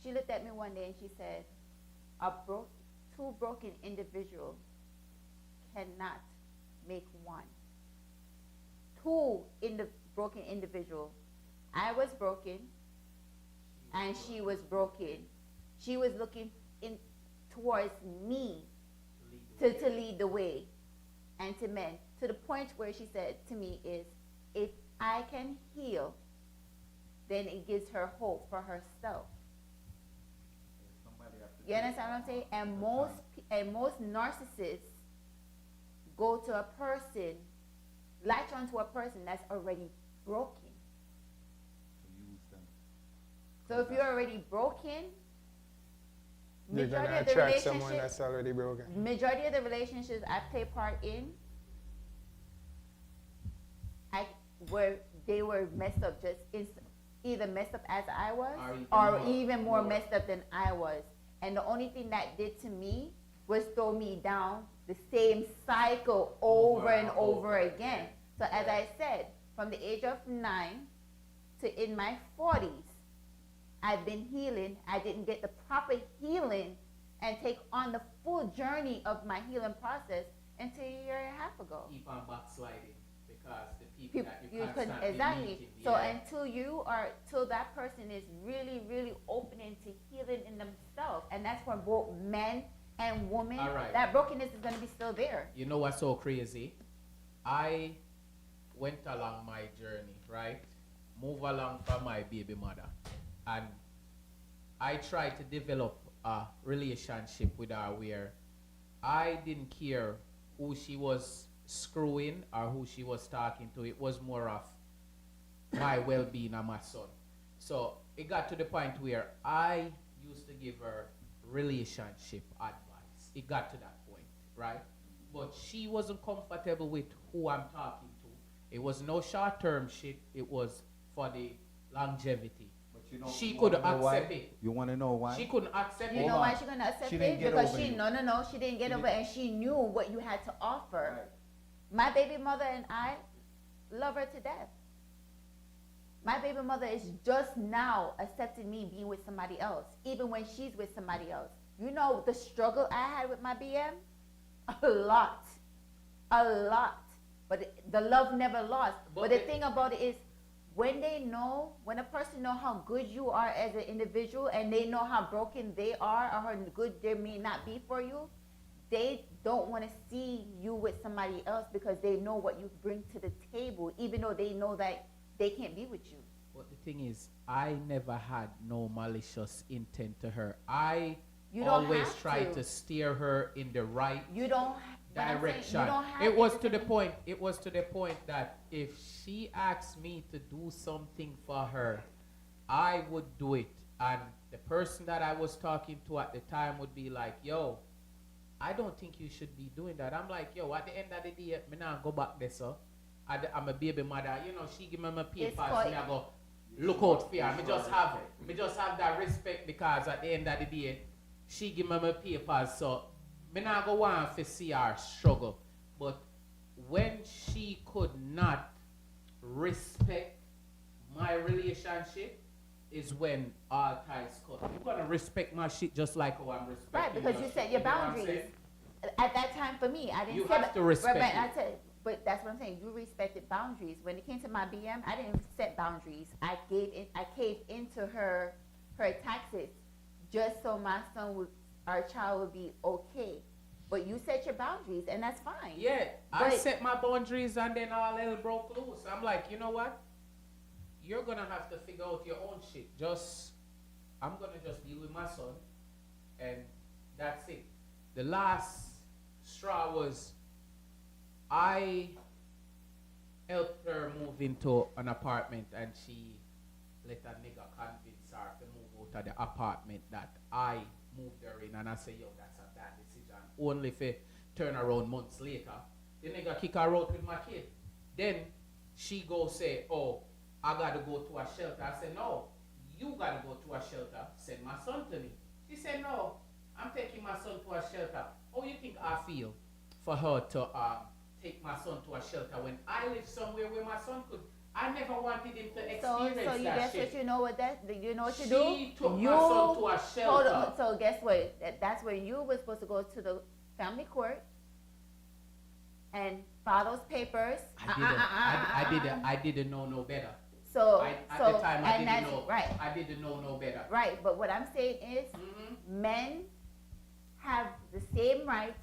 S1: She looked at me one day and she said, two broken individuals cannot make one. Broken individuals. I was broken and she was broken. She was looking towards me to lead the way and to men, to the point where she said to me is, if I can heal, then it gives her hope for herself. You understand what I'm saying? And most narcissists go to a person, latch onto a person that's already broken. So if you're already broken,
S3: You're going to attract someone that's already broken.
S1: Majority of the relationships I play part in, they were messed up, either messed up as I was, or even more messed up than I was. And the only thing that did to me was throw me down the same cycle over and over again. So as I said, from the age of 9 to in my 40s, I've been healing. I didn't get the proper healing and take on the full journey of my healing process until a year and a half ago.
S5: Keep on backsliding because the people that you
S1: couldn't
S5: constantly
S1: exactly.
S5: meeting,
S1: So
S5: yeah.
S1: till that person is really, really opening to healing in themselves, and that's for both men and women.
S5: All right.
S1: That brokenness is going to be still there.
S5: You know what's so crazy? I went along my journey, right? Move along from my baby mother. And I tried to develop a relationship with her where I didn't care who she was screwing or who she was talking to. It was more of my well-being and my son. So it got to the point where I used to give her relationship advice. It got to that point, right? But she wasn't comfortable with who I'm talking to. It was no short-term shit. It was for the longevity. She couldn't accept it.
S2: You want to know why?
S5: She couldn't accept it.
S1: You know why she couldn't accept
S2: She
S1: it?
S2: didn't get
S1: Because
S2: over
S1: she
S2: you.
S1: no, she didn't get over it, and she knew what you had to offer.
S2: Right.
S1: My baby mother and I love her to death. My baby mother is just now accepting me being with somebody else, even when she's with somebody else. You know the struggle I had with my BM? A lot. But the love never lost. But the thing about it is, when a person knows how good you are as an individual and they know how broken they are or how good they may not be for you, they don't want to see you with somebody else because they know what you bring to the table, even though they know that they can't be with you.
S5: But the thing is, I never had no malicious intent to her. I always tried to steer her in the right direction. It was to the point that if she asked me to do something for her, I would do it. And the person that I was talking to at the time would be like, yo, I don't think you should be doing that. I'm like, yo, at the end of the day, me not go back there, so I'm a baby mother. You know, she give me my papers, me I go look out for her. Me just have that respect because at the end of the day, she give me my papers, so me not go want to see her struggle. But when she could not respect my relationship is when all ties cut. You're gonna respect my shit just like how I'm respecting.
S1: Right, because you set your
S5: know what I'm
S1: boundaries.
S5: saying?
S1: At that time, for me, I didn't.
S5: You
S1: set
S5: have to respect
S1: Right,
S5: it.
S1: I said, but that's what I'm saying. You respected boundaries. When it came to my BM, I didn't set boundaries. I caved into her taxes just so our child would be okay. But you set your boundaries, and that's fine.
S5: Yeah, I
S1: But-
S5: set my boundaries and then all hell broke loose. I'm like, you know what? You're gonna have to figure out your own shit. I'm gonna just deal with my son, and that's it. The last straw was I helped her move into an apartment, and she let a nigga convince her to move out of the apartment that I moved her in, and I say, yo, that's a bad decision. Only if it turn around months later, the nigga kick her out with my kid. Then she go say, oh, I gotta go to a shelter. I said, no, you gotta go to a shelter. Send my son to me. She said, no, I'm taking my son to a shelter. How you think I feel for her to take my son to a shelter when I live somewhere where my son could? I never wanted him to experience
S1: So you
S5: that
S1: guess
S5: shit.
S1: what you know what you know what
S5: She
S1: you do?
S5: took
S1: You
S5: my son to a
S1: hold
S5: shelter.
S1: on, so guess what? That's where you were supposed to go to the family court and file those papers.
S5: I didn't know no better.
S1: So
S5: At
S1: so
S5: the time, I
S1: and
S5: didn't
S1: that's
S5: know.
S1: right.
S5: I didn't know no better.
S1: Right, but what I'm saying is men have the same rights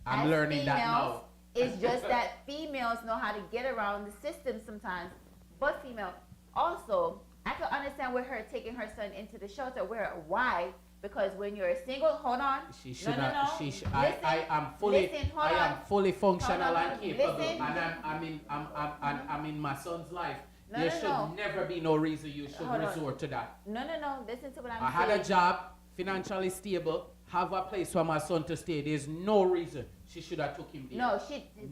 S5: I'm
S1: as
S5: learning
S1: females.
S5: that now.
S1: It's just that females know how to get around the system sometimes. But female, also, I can understand with her taking her son into the shelter. Why? Because when you're a single, hold on.
S5: She should
S1: no,
S5: not.
S1: no, no.
S5: She should,
S1: Listen,
S5: I am fully.
S1: listen, hold
S5: I am
S1: on.
S5: fully functional
S1: Hold on,
S5: and capable,
S1: listen.
S5: and I'm in my son's life.
S1: No,
S5: there
S1: no,
S5: should
S1: no.
S5: never be no reason you should
S1: Hold on.
S5: resort to that.
S1: No. Listen to what I'm
S5: I
S1: saying.
S5: had a job, financially stable, have a place for my son to stay. There's no reason she should have took him there.
S1: No,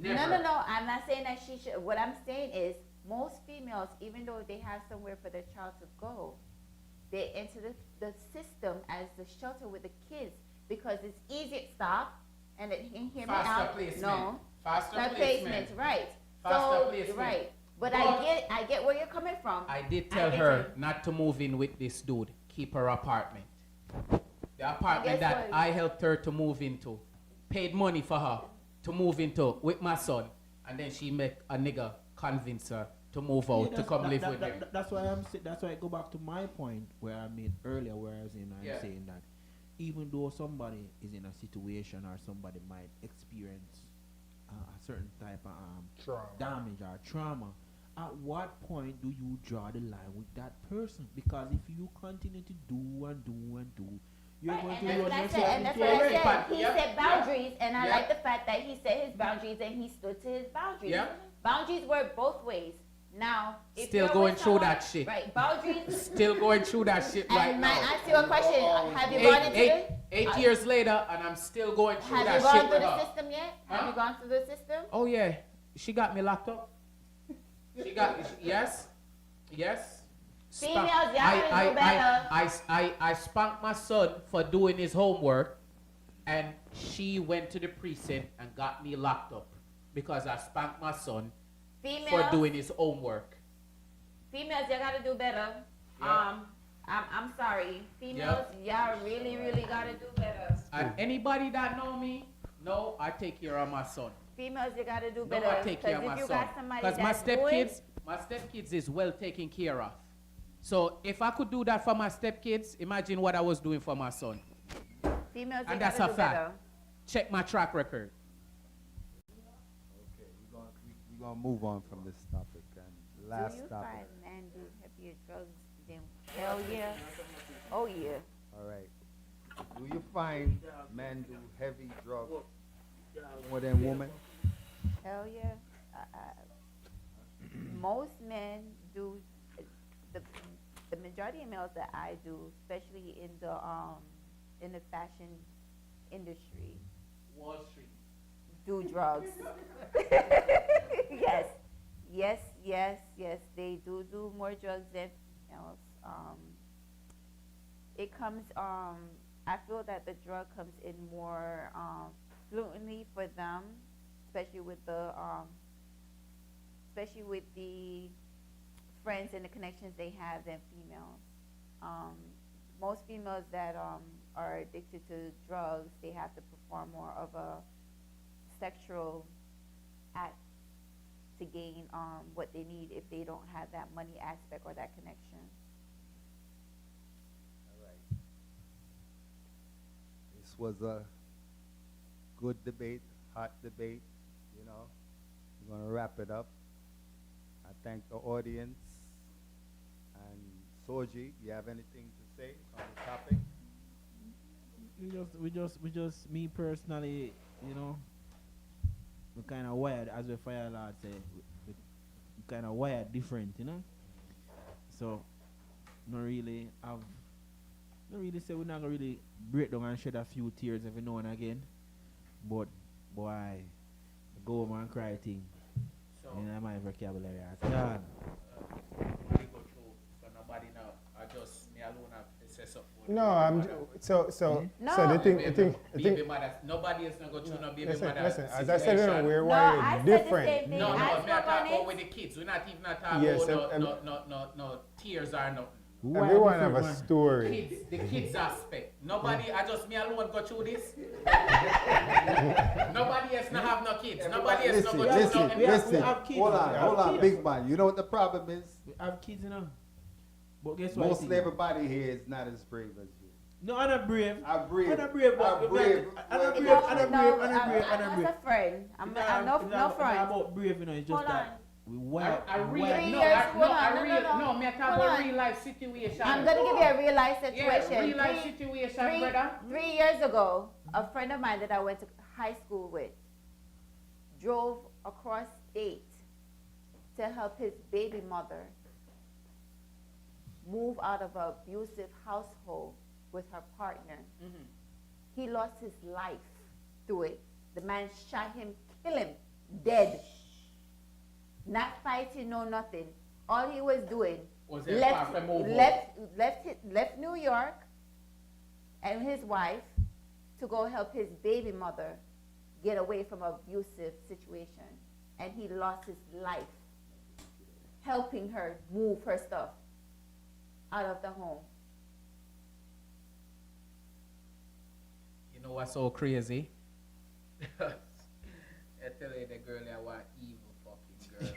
S5: Never.
S1: no. I'm not saying that she should. What I'm saying is, most females, even though they have somewhere for their child to go, they enter the system as the shelter with the kids because it's easier. Stop and hear me
S5: Faster
S1: out.
S5: placement.
S1: No,
S5: Faster
S1: placement, right?
S5: Faster
S1: So
S5: placement.
S1: right, but
S5: But-
S1: I get where you're coming from.
S5: I did tell
S1: get
S5: her
S1: you.
S5: not to move in with this dude. Keep her apartment. The apartment
S1: guess
S5: that
S1: what?
S5: I helped her to move into. Paid money for her to move into with my son. And then she make a nigga convince her to move out to come live with him.
S4: That's why that's why I go back to my point where I made earlier, where I'm saying that even though somebody is in a situation or somebody might experience a certain type of
S3: Trauma.
S4: damage or trauma, at what point do you draw the line with that person? Because if you continue to do and do and do, you're
S1: Right,
S4: going
S1: and
S4: to
S1: that's
S4: run
S1: what I said.
S4: yourself
S1: And that's
S4: into
S1: what
S4: a
S1: I
S4: wreck.
S1: said. He
S5: Yep,
S1: set boundaries, and I
S5: yep.
S1: like the fact that he set his boundaries and he stood to his boundaries.
S5: Yep.
S1: Boundaries work both ways. Now, if
S5: Still
S1: you're
S5: going
S1: with
S5: through
S1: someone-
S5: that shit.
S1: Right, boundaries.
S5: Still going through that shit right
S1: And
S5: now.
S1: might I ask you a question? Have you gone into it?
S5: Eight years later, and I'm still going through
S1: Have
S5: that
S1: you gone
S5: shit
S1: through
S5: with
S1: the
S5: her.
S1: system yet? Have
S5: Huh?
S1: you gone through the system?
S5: Oh yeah, she got me locked up. She got yes.
S1: Females, y'all gotta do better.
S5: I spanked my son for doing his homework, and she went to the precinct and got me locked up because I spanked my son
S1: Females,
S5: for doing his homework.
S1: females, y'all gotta do better.
S5: Yeah.
S1: I'm sorry. Females, y'all really gotta do better.
S5: And anybody that know me, know I take care of my son.
S1: Females, you gotta do
S5: No,
S1: better.
S5: I take care of
S1: if
S5: my
S1: you
S5: son.
S1: got somebody
S5: Because
S1: that's
S5: my stepkids is well taken care of. So if I could do that for my stepkids, imagine what I was doing for my son.
S1: good, females, you
S5: And that's
S1: gotta
S5: a
S1: do
S5: fact.
S1: better.
S5: Check my track record.
S2: Okay, we're gonna move on from this topic. And last
S1: Do you
S2: topic.
S1: find men do heavier drugs than hell yeah? Oh yeah.
S2: All right. Do you find men do heavy drugs more than women?
S1: Hell yeah. Most men do. The majority of males that I do, especially in the fashion industry,
S5: Wall Street.
S1: do drugs. yes. They do more drugs than else. It comes. I feel that the drug comes in more fluently for them, especially with the especially with the friends and the connections they have than females. Most females that are addicted to drugs, they have to perform more of a sexual act to gain what they need if they don't have that money aspect or that connection.
S2: All right. This was a good debate, hot debate, you know. We're going to wrap it up. I thank the audience. And Soji, you have anything to say on the topic?
S4: We just, me personally, you know, we kind of wired, as the fire lord say, we kind of wired different, you know. So, not really say we're not gonna really break down and shed a few tears every now and again, but boy, go home and cry thing.
S5: So,
S4: in my vocabulary at all.
S5: nobody go through, so nobody now. I just, me alone have to say something.
S3: No, I'm so
S1: No.
S3: the thing.
S5: Baby mother, nobody else not go through no baby mother.
S3: Listen, as I said,
S5: situation.
S3: we're
S1: No, I
S3: wired
S1: said the
S3: different.
S1: same thing.
S5: No,
S1: I
S5: me
S1: spoke
S5: not
S1: on
S5: talking
S1: it.
S5: about with the kids. We're not even talking
S3: Yes,
S5: about no tears or no.
S3: Everyone have a story.
S5: Kids, the kids aspect. Nobody, I just me alone go through this. Nobody else not have no kids. Nobody else not go through no.
S4: We have kids.
S2: Hold on,
S4: Kids.
S2: big man. You know what the problem is?
S4: We have kids, you know. But guess what?
S2: Most everybody here is not as brave as you.
S4: No, I'm not brave.
S2: I'm brave.
S4: I'm not brave.
S2: I'm brave.
S1: I'm a friend. I'm no friend.
S4: about brave, you know. It's just
S1: Hold on.
S4: that we wired.
S5: I real,
S1: Why-
S5: no,
S1: years,
S5: I,
S1: hold
S5: no,
S1: on,
S5: I
S1: no,
S5: real,
S1: no,
S5: no, me talk
S1: hold
S5: about
S1: on.
S5: real life situation.
S1: I'm gonna give you a real life
S5: Yeah,
S1: situation.
S5: real life situation, brother.
S1: 3 years ago, a friend of mine that I went to high school with drove across state to help his baby mother move out of an abusive household with her partner.
S5: Mm-hmm.
S1: He lost his life through it. The man shot him, killed him, dead. Not fighting, no nothing. All he was doing
S5: Was it
S1: left,
S5: far from over?
S1: left New York and his wife to go help his baby mother get away from an abusive situation. And he lost his life helping her move her stuff out of the home.
S5: You know what's so crazy? I tell you, the girl I want evil fucking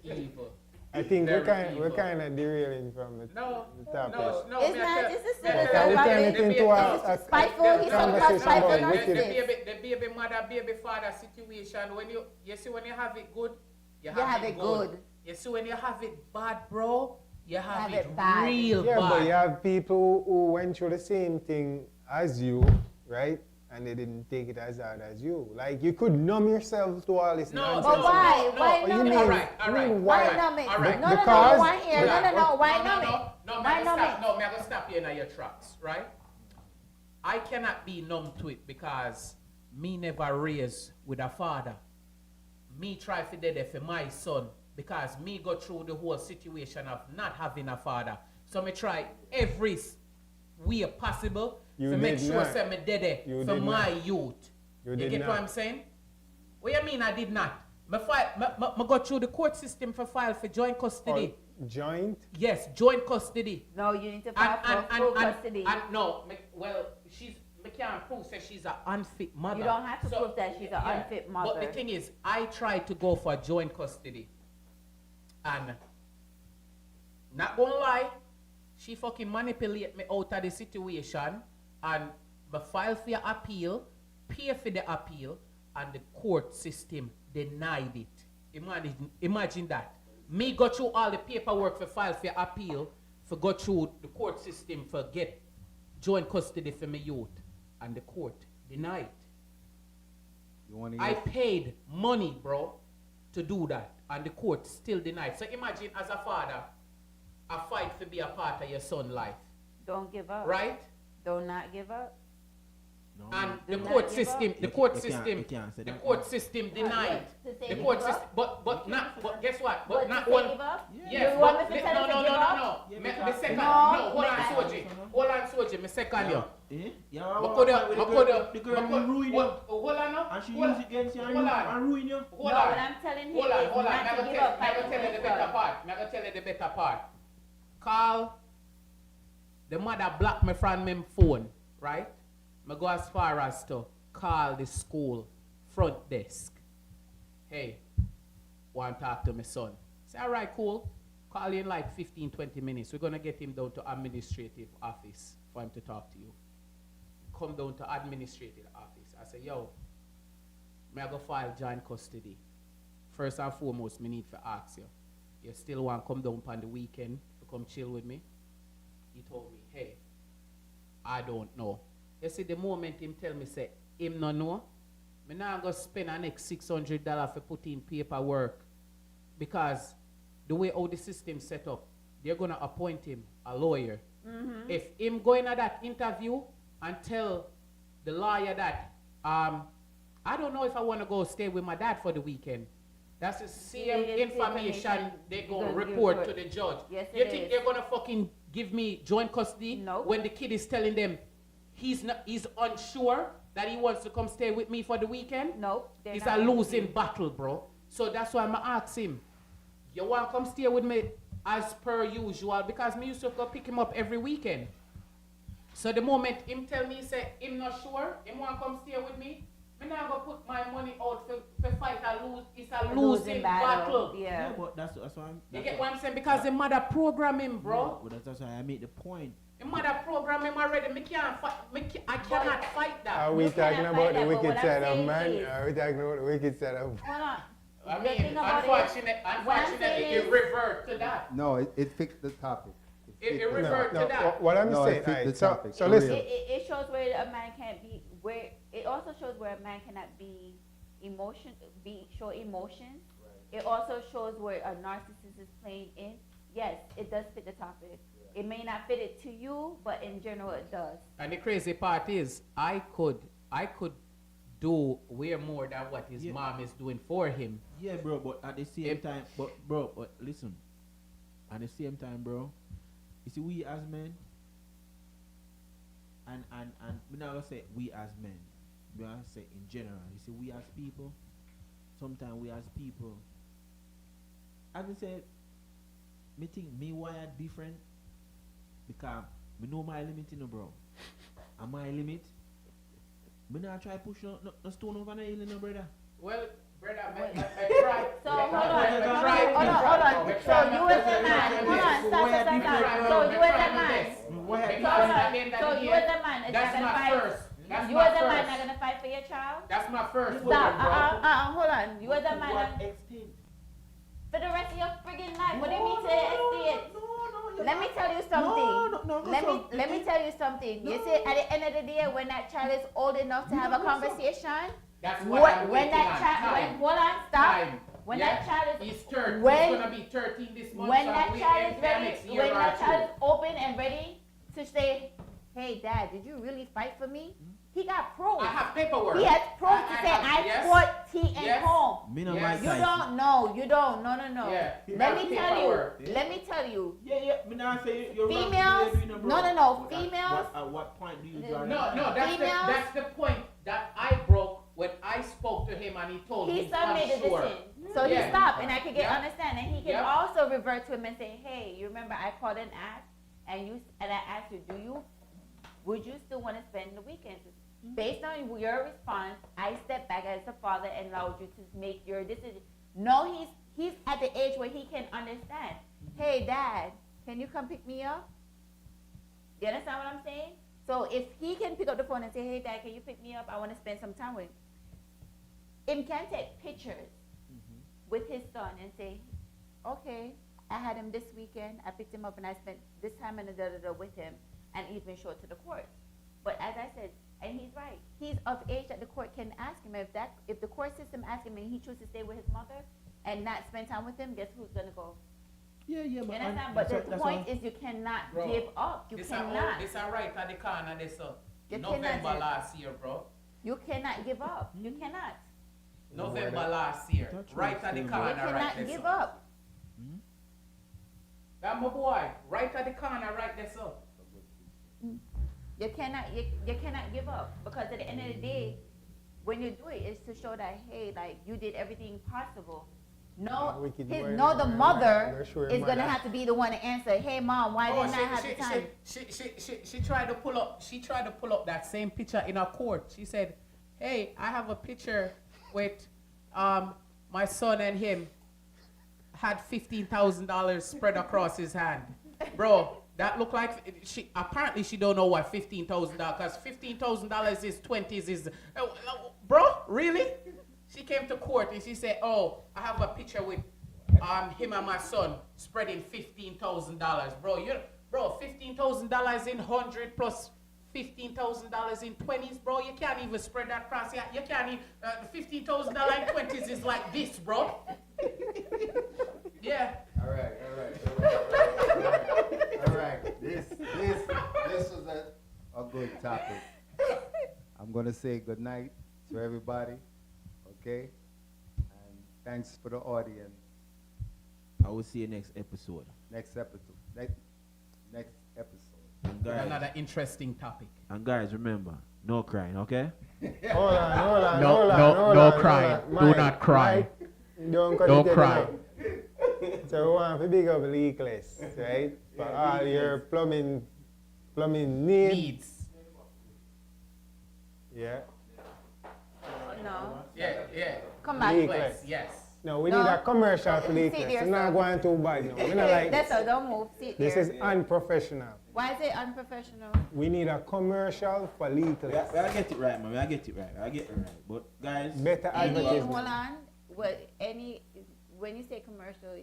S5: girl. Evil.
S3: I think
S5: Very
S3: we're
S5: evil.
S3: kind of derailing from the topic.
S5: No.
S1: It's
S5: me
S1: not,
S5: tell-
S1: it's a
S5: me
S3: Okay,
S5: tell-
S3: we
S5: the
S3: turn
S5: baby-
S3: it
S5: the
S3: into
S5: baby-
S3: a
S1: spiteful, he's
S3: talking about
S1: talking spiteful
S3: wicked.
S1: narcissist.
S5: the baby mother, baby father situation, when you see when you have it good, you
S1: have it good.
S5: You see when you have it bad, bro, you have it
S1: bad.
S5: real
S3: Yeah,
S5: bad.
S3: but you have people who went through the same thing as you, right? And they didn't take it as hard as you. Like, you could numb yourself to all this
S5: No,
S3: nonsense.
S1: But why? Why
S3: you
S1: numb
S3: mean-
S1: it?
S5: All right.
S1: Why numb it?
S5: All right.
S1: No,
S3: Because-
S1: why here? No, why numb it?
S5: No,
S1: Why
S5: me
S1: numb
S5: stop.
S1: it?
S5: No, me I gonna stop you in your tracks, right? I cannot be numb to it because me never raised with a father. Me try for dead for my son because me go through the whole situation of not having a father. So me try every way possible
S3: You
S5: to make
S3: did
S5: sure
S3: not.
S5: say me dead
S3: You
S5: for
S3: did
S5: my
S3: not.
S5: youth.
S3: You
S5: You
S3: did
S5: get
S3: not.
S5: what I'm saying? What you mean I did not? Me go through the court system for file for joint custody.
S3: Or joint?
S5: Yes, joint custody.
S1: No, you need to file for full custody.
S5: No, well, me can't prove that she's an unfit mother.
S1: You don't have to prove that she's an unfit mother.
S5: But the thing is, I tried to go for joint custody. And, not gonna lie, she fucking manipulate me out of the situation. And me file for your appeal, pay for the appeal, and the court system denied it. Imagine that. Me go through all the paperwork for file for your appeal, for go through the court system for get joint custody for me youth, and the court denied.
S2: You want
S5: I paid money, bro, to do that, and the court still denied. So imagine as a father, a fight to be a part of your son's life,
S1: Don't give up.
S5: right?
S1: Do not give up.
S4: No,
S5: And
S1: Do
S5: the
S1: not
S5: court
S1: give
S5: system,
S1: up.
S5: the court
S4: You can't-
S5: system,
S4: you can't say
S5: the
S4: that.
S5: court system denied.
S1: To say
S5: The
S1: give
S5: court
S1: up?
S5: system, but guess what? But not
S1: to
S5: one.
S1: say give up?
S5: Yes,
S1: You want
S5: but
S1: me to tell
S5: no,
S1: you to
S5: no,
S1: give
S5: no,
S1: up?
S5: no, no.
S4: Yeah,
S5: Me
S4: because-
S5: second.
S1: No,
S5: No, hold on,
S1: because-
S5: Soji. Hold on, Soji. Me second you.
S4: Eh? Yeah,
S5: The
S4: girl will ruin you.
S5: Hold on now.
S4: And she
S5: Hold
S4: use
S5: on.
S4: it against you
S5: Hold on.
S4: and ruin you.
S5: Hold
S1: No,
S5: on.
S1: what I'm telling him
S5: Hold on,
S1: is
S5: hold on.
S1: not to give up
S5: Never
S1: fighting
S5: tell
S1: for
S5: you the
S1: his
S5: better
S1: son.
S5: part. Never tell you the better part. Call the mother block me from my phone, right? I go as far as to call the school front desk. Hey, want to talk to my son. Say, all right, cool. Call you in like 15, 20 minutes. We're going to get him down to administrative office for him to talk to you. Come down to administrative office. I say, yo, may I go file joint custody? First and foremost, me need to ask you. You still want to come down on the weekend to come chill with me? He told me, hey, I don't know. You see, the moment him tell me, say, him no know, me now go spend the next $600 for putting paperwork because the way how the system set up, they're going to appoint him a lawyer.
S1: Mm-hmm.
S5: If him going to that interview and tell the lawyer that, I don't know if I want to go stay with my dad for the weekend. That's the same information they're going to report to the judge.
S1: Yes,
S5: you
S1: it
S5: think
S1: is.
S5: they're going to fucking give me joint custody
S1: No.
S5: when the kid is telling them he's unsure that he wants to come stay with me for the weekend?
S1: Nope. they're
S5: It's
S1: not
S5: a
S1: gonna
S5: losing
S1: do.
S5: battle, bro. So that's why I'm going to ask him, you want to come stay with me as per usual? Because me used to go pick him up every weekend. So the moment him tell me, say, him not sure, him want to come stay with me, me not going to put my money out for fight a lose. It's a losing battle.
S1: Yeah.
S4: But that's why I'm.
S5: You get what I'm saying? Because the mother program him, bro.
S4: But that's why I made the point.
S5: The mother program him already. Me can't fight. I cannot fight that.
S3: Are we
S1: You
S3: talking
S1: cannot
S3: about
S1: fight
S3: the
S1: that, but
S3: wicked
S1: what I'm
S3: side of
S1: saying
S3: man?
S1: is-
S3: Are we talking about the wicked side of...
S1: Hold on.
S5: I
S1: The
S5: mean,
S1: thing about
S5: unfortunately,
S1: saying
S5: it
S1: is-
S5: revert to that.
S2: No, it fixed the topic.
S5: It
S2: fixed the
S5: revert
S3: No,
S5: to that.
S3: what I'm
S2: No,
S3: saying,
S2: it fit the
S3: alright, so
S2: topic.
S3: so
S2: For
S3: listen.
S2: real.
S1: It shows where a man can't be, where it also shows where a man cannot be show emotions. It also shows where a narcissist is playing in. Yes, it does fit the topic. It may not fit it to you, but in general it does.
S5: And the crazy part is, I could do way more than what his mom is doing for him.
S4: Yeah, bro, but at the same time, but listen. At the same time, bro, you see, we as men, and we're not gonna say we as men, we're gonna say in general. You see, we as people, sometimes we as people, as I said, me think me wired different because me know my limit, you know, bro. And my limit, me not try push no stone over the hill, you know, brother.
S5: Well, brother,
S1: Wait.
S5: I tried.
S1: So hold on.
S5: I tried.
S1: So you as a man, hold on, stop. So you as a man, so you as a man is not
S5: That's
S1: gonna
S5: my
S1: fight.
S5: first. That's
S1: You
S5: my
S1: as a man
S5: first.
S1: not gonna fight for your child.
S5: That's my first.
S1: Stop. Hold on. You as a man
S4: What
S1: not-
S4: extent?
S1: for the rest of your friggin' life. What do you mean to estate?
S4: No,
S1: Let me tell you something.
S4: No,
S1: Let me tell you something. You see, at the end of the day, when that child is old enough to have a conversation,
S5: That's what I'm
S1: when
S5: waiting
S1: that
S5: on.
S1: child,
S5: Time.
S1: hold on, stop.
S5: Time.
S1: When
S5: Yeah.
S1: that child is
S5: He's 13.
S1: when-
S5: He's gonna be 13 this month.
S1: when
S5: so
S1: that
S5: we
S1: child
S5: in
S1: is ready,
S5: next year
S1: when
S5: or
S1: that
S5: two.
S1: child is open and ready to say, "Hey, Dad, did you really fight for me?" He got proof.
S5: I have paperwork.
S1: He has proof to
S5: I
S1: say,
S5: have-
S1: "I
S5: yes.
S1: fought T and
S5: Yes.
S1: home."
S4: Me no
S5: Yes.
S4: Mike
S1: You
S4: Tyson.
S1: don't know. You don't. No.
S5: Yeah.
S1: Let me tell
S5: Paperwork.
S1: you. Let me tell you.
S4: Yeah. Me not say you're wrong.
S1: Females-
S4: You're doing it, bro.
S1: no,
S4: But
S1: females-
S4: At what point do you draw
S5: No,
S4: that?
S5: no, that's the point that I broke when I spoke to him and he told me
S1: His son made a
S5: unsure.
S1: decision. So
S5: Yeah.
S1: he stopped, and I could get
S5: Yeah.
S1: understand. And he can
S5: Yeah.
S1: also revert to him and say, "Hey, you remember I called and asked, and I asked you, would you still want to spend the weekends?" Based on your response, I stepped back as a father and allowed you to make your decision. No, he's at the age where he can understand. Hey, Dad, can you come pick me up? You understand what I'm saying? So if he can pick up the phone and say, "Hey, Dad, can you pick me up? I want to spend some time with him." Him can take pictures with his son and say, "Okay, I had him this weekend. I picked him up and I spent this time and with him," and even show it to the court. But as I said, and he's right, he's of age that the court can ask him. If the court system asks him and he chooses to stay with his mother and not spend time with him, guess who's gonna go?
S4: Yeah,
S1: You
S4: but
S1: understand? But the point is, you cannot
S5: Bro,
S1: give up. You cannot.
S5: This are right at the corner. This
S1: You
S5: November
S1: cannot.
S5: last year, bro.
S1: You cannot give up. You cannot.
S5: November last year,
S4: That's
S5: right at the
S4: true.
S5: corner,
S1: You cannot
S5: right there.
S1: give
S5: so.
S1: up.
S5: That my boy, right at the corner, right there, so.
S1: You cannot give up, because at the end of the day, when you do it, it's to show that, hey, like, you did everything possible. No, the mother is gonna have to be the one to answer. Hey, mom, why didn't I have the time?
S5: She tried to pull up that same picture in a court. She said, "Hey, I have a picture with my son and him had $15,000 spread across his hand, bro." That looked like she don't know what $15,000, because $15,000 is 20s is, bro, really? She came to court and she said, "Oh, I have a picture with him and my son spreading $15,000, bro. $15,000 in 100 plus $15,000 in 20s, bro. You can't even spread that across. You can't even $15,000 in 20s is like this, bro." Yeah.
S2: All right. This was a good topic. I'm gonna say good night to everybody. Okay? And thanks for the audience.
S4: I will see you next episode.
S2: Next episode.
S4: And guys,
S5: Another interesting topic.
S4: And guys, remember, no crying, okay?
S3: Hold on.
S5: No crying. Do not cry.
S3: Don't
S5: cry.
S3: So we want to big up Leakless, right? For all your plumbing needs. Yeah.
S1: No.
S5: Yeah.
S1: Come back.
S3: Leakless.
S5: Yes.
S3: No, we need a commercial for Leakless.
S1: there,
S3: It's not
S1: sir.
S3: going too bad. No. We're not like
S1: That's
S3: this.
S1: all. Don't move. Sit
S3: This
S1: there.
S3: is unprofessional.
S1: Why is it unprofessional?
S3: We need a commercial for Leakless.
S4: I get it right, man. I get it right. But guys,
S3: Better
S1: Hold
S3: advertisement.
S1: on. When you say commercial,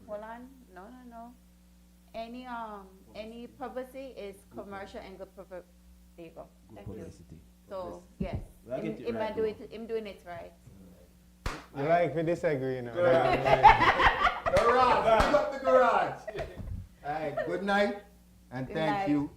S1: hold on. No. Any publicity is commercial and good publicity. There you go.
S4: good
S1: Thank you.
S4: publicity.
S1: So yes,
S4: Well, I get it
S1: I'm
S4: right,
S1: doing it right.
S3: You like to disagree, you know.
S2: Garage. Pick up the garage. All right. Good night, and
S1: Good
S2: thank
S1: night.
S2: you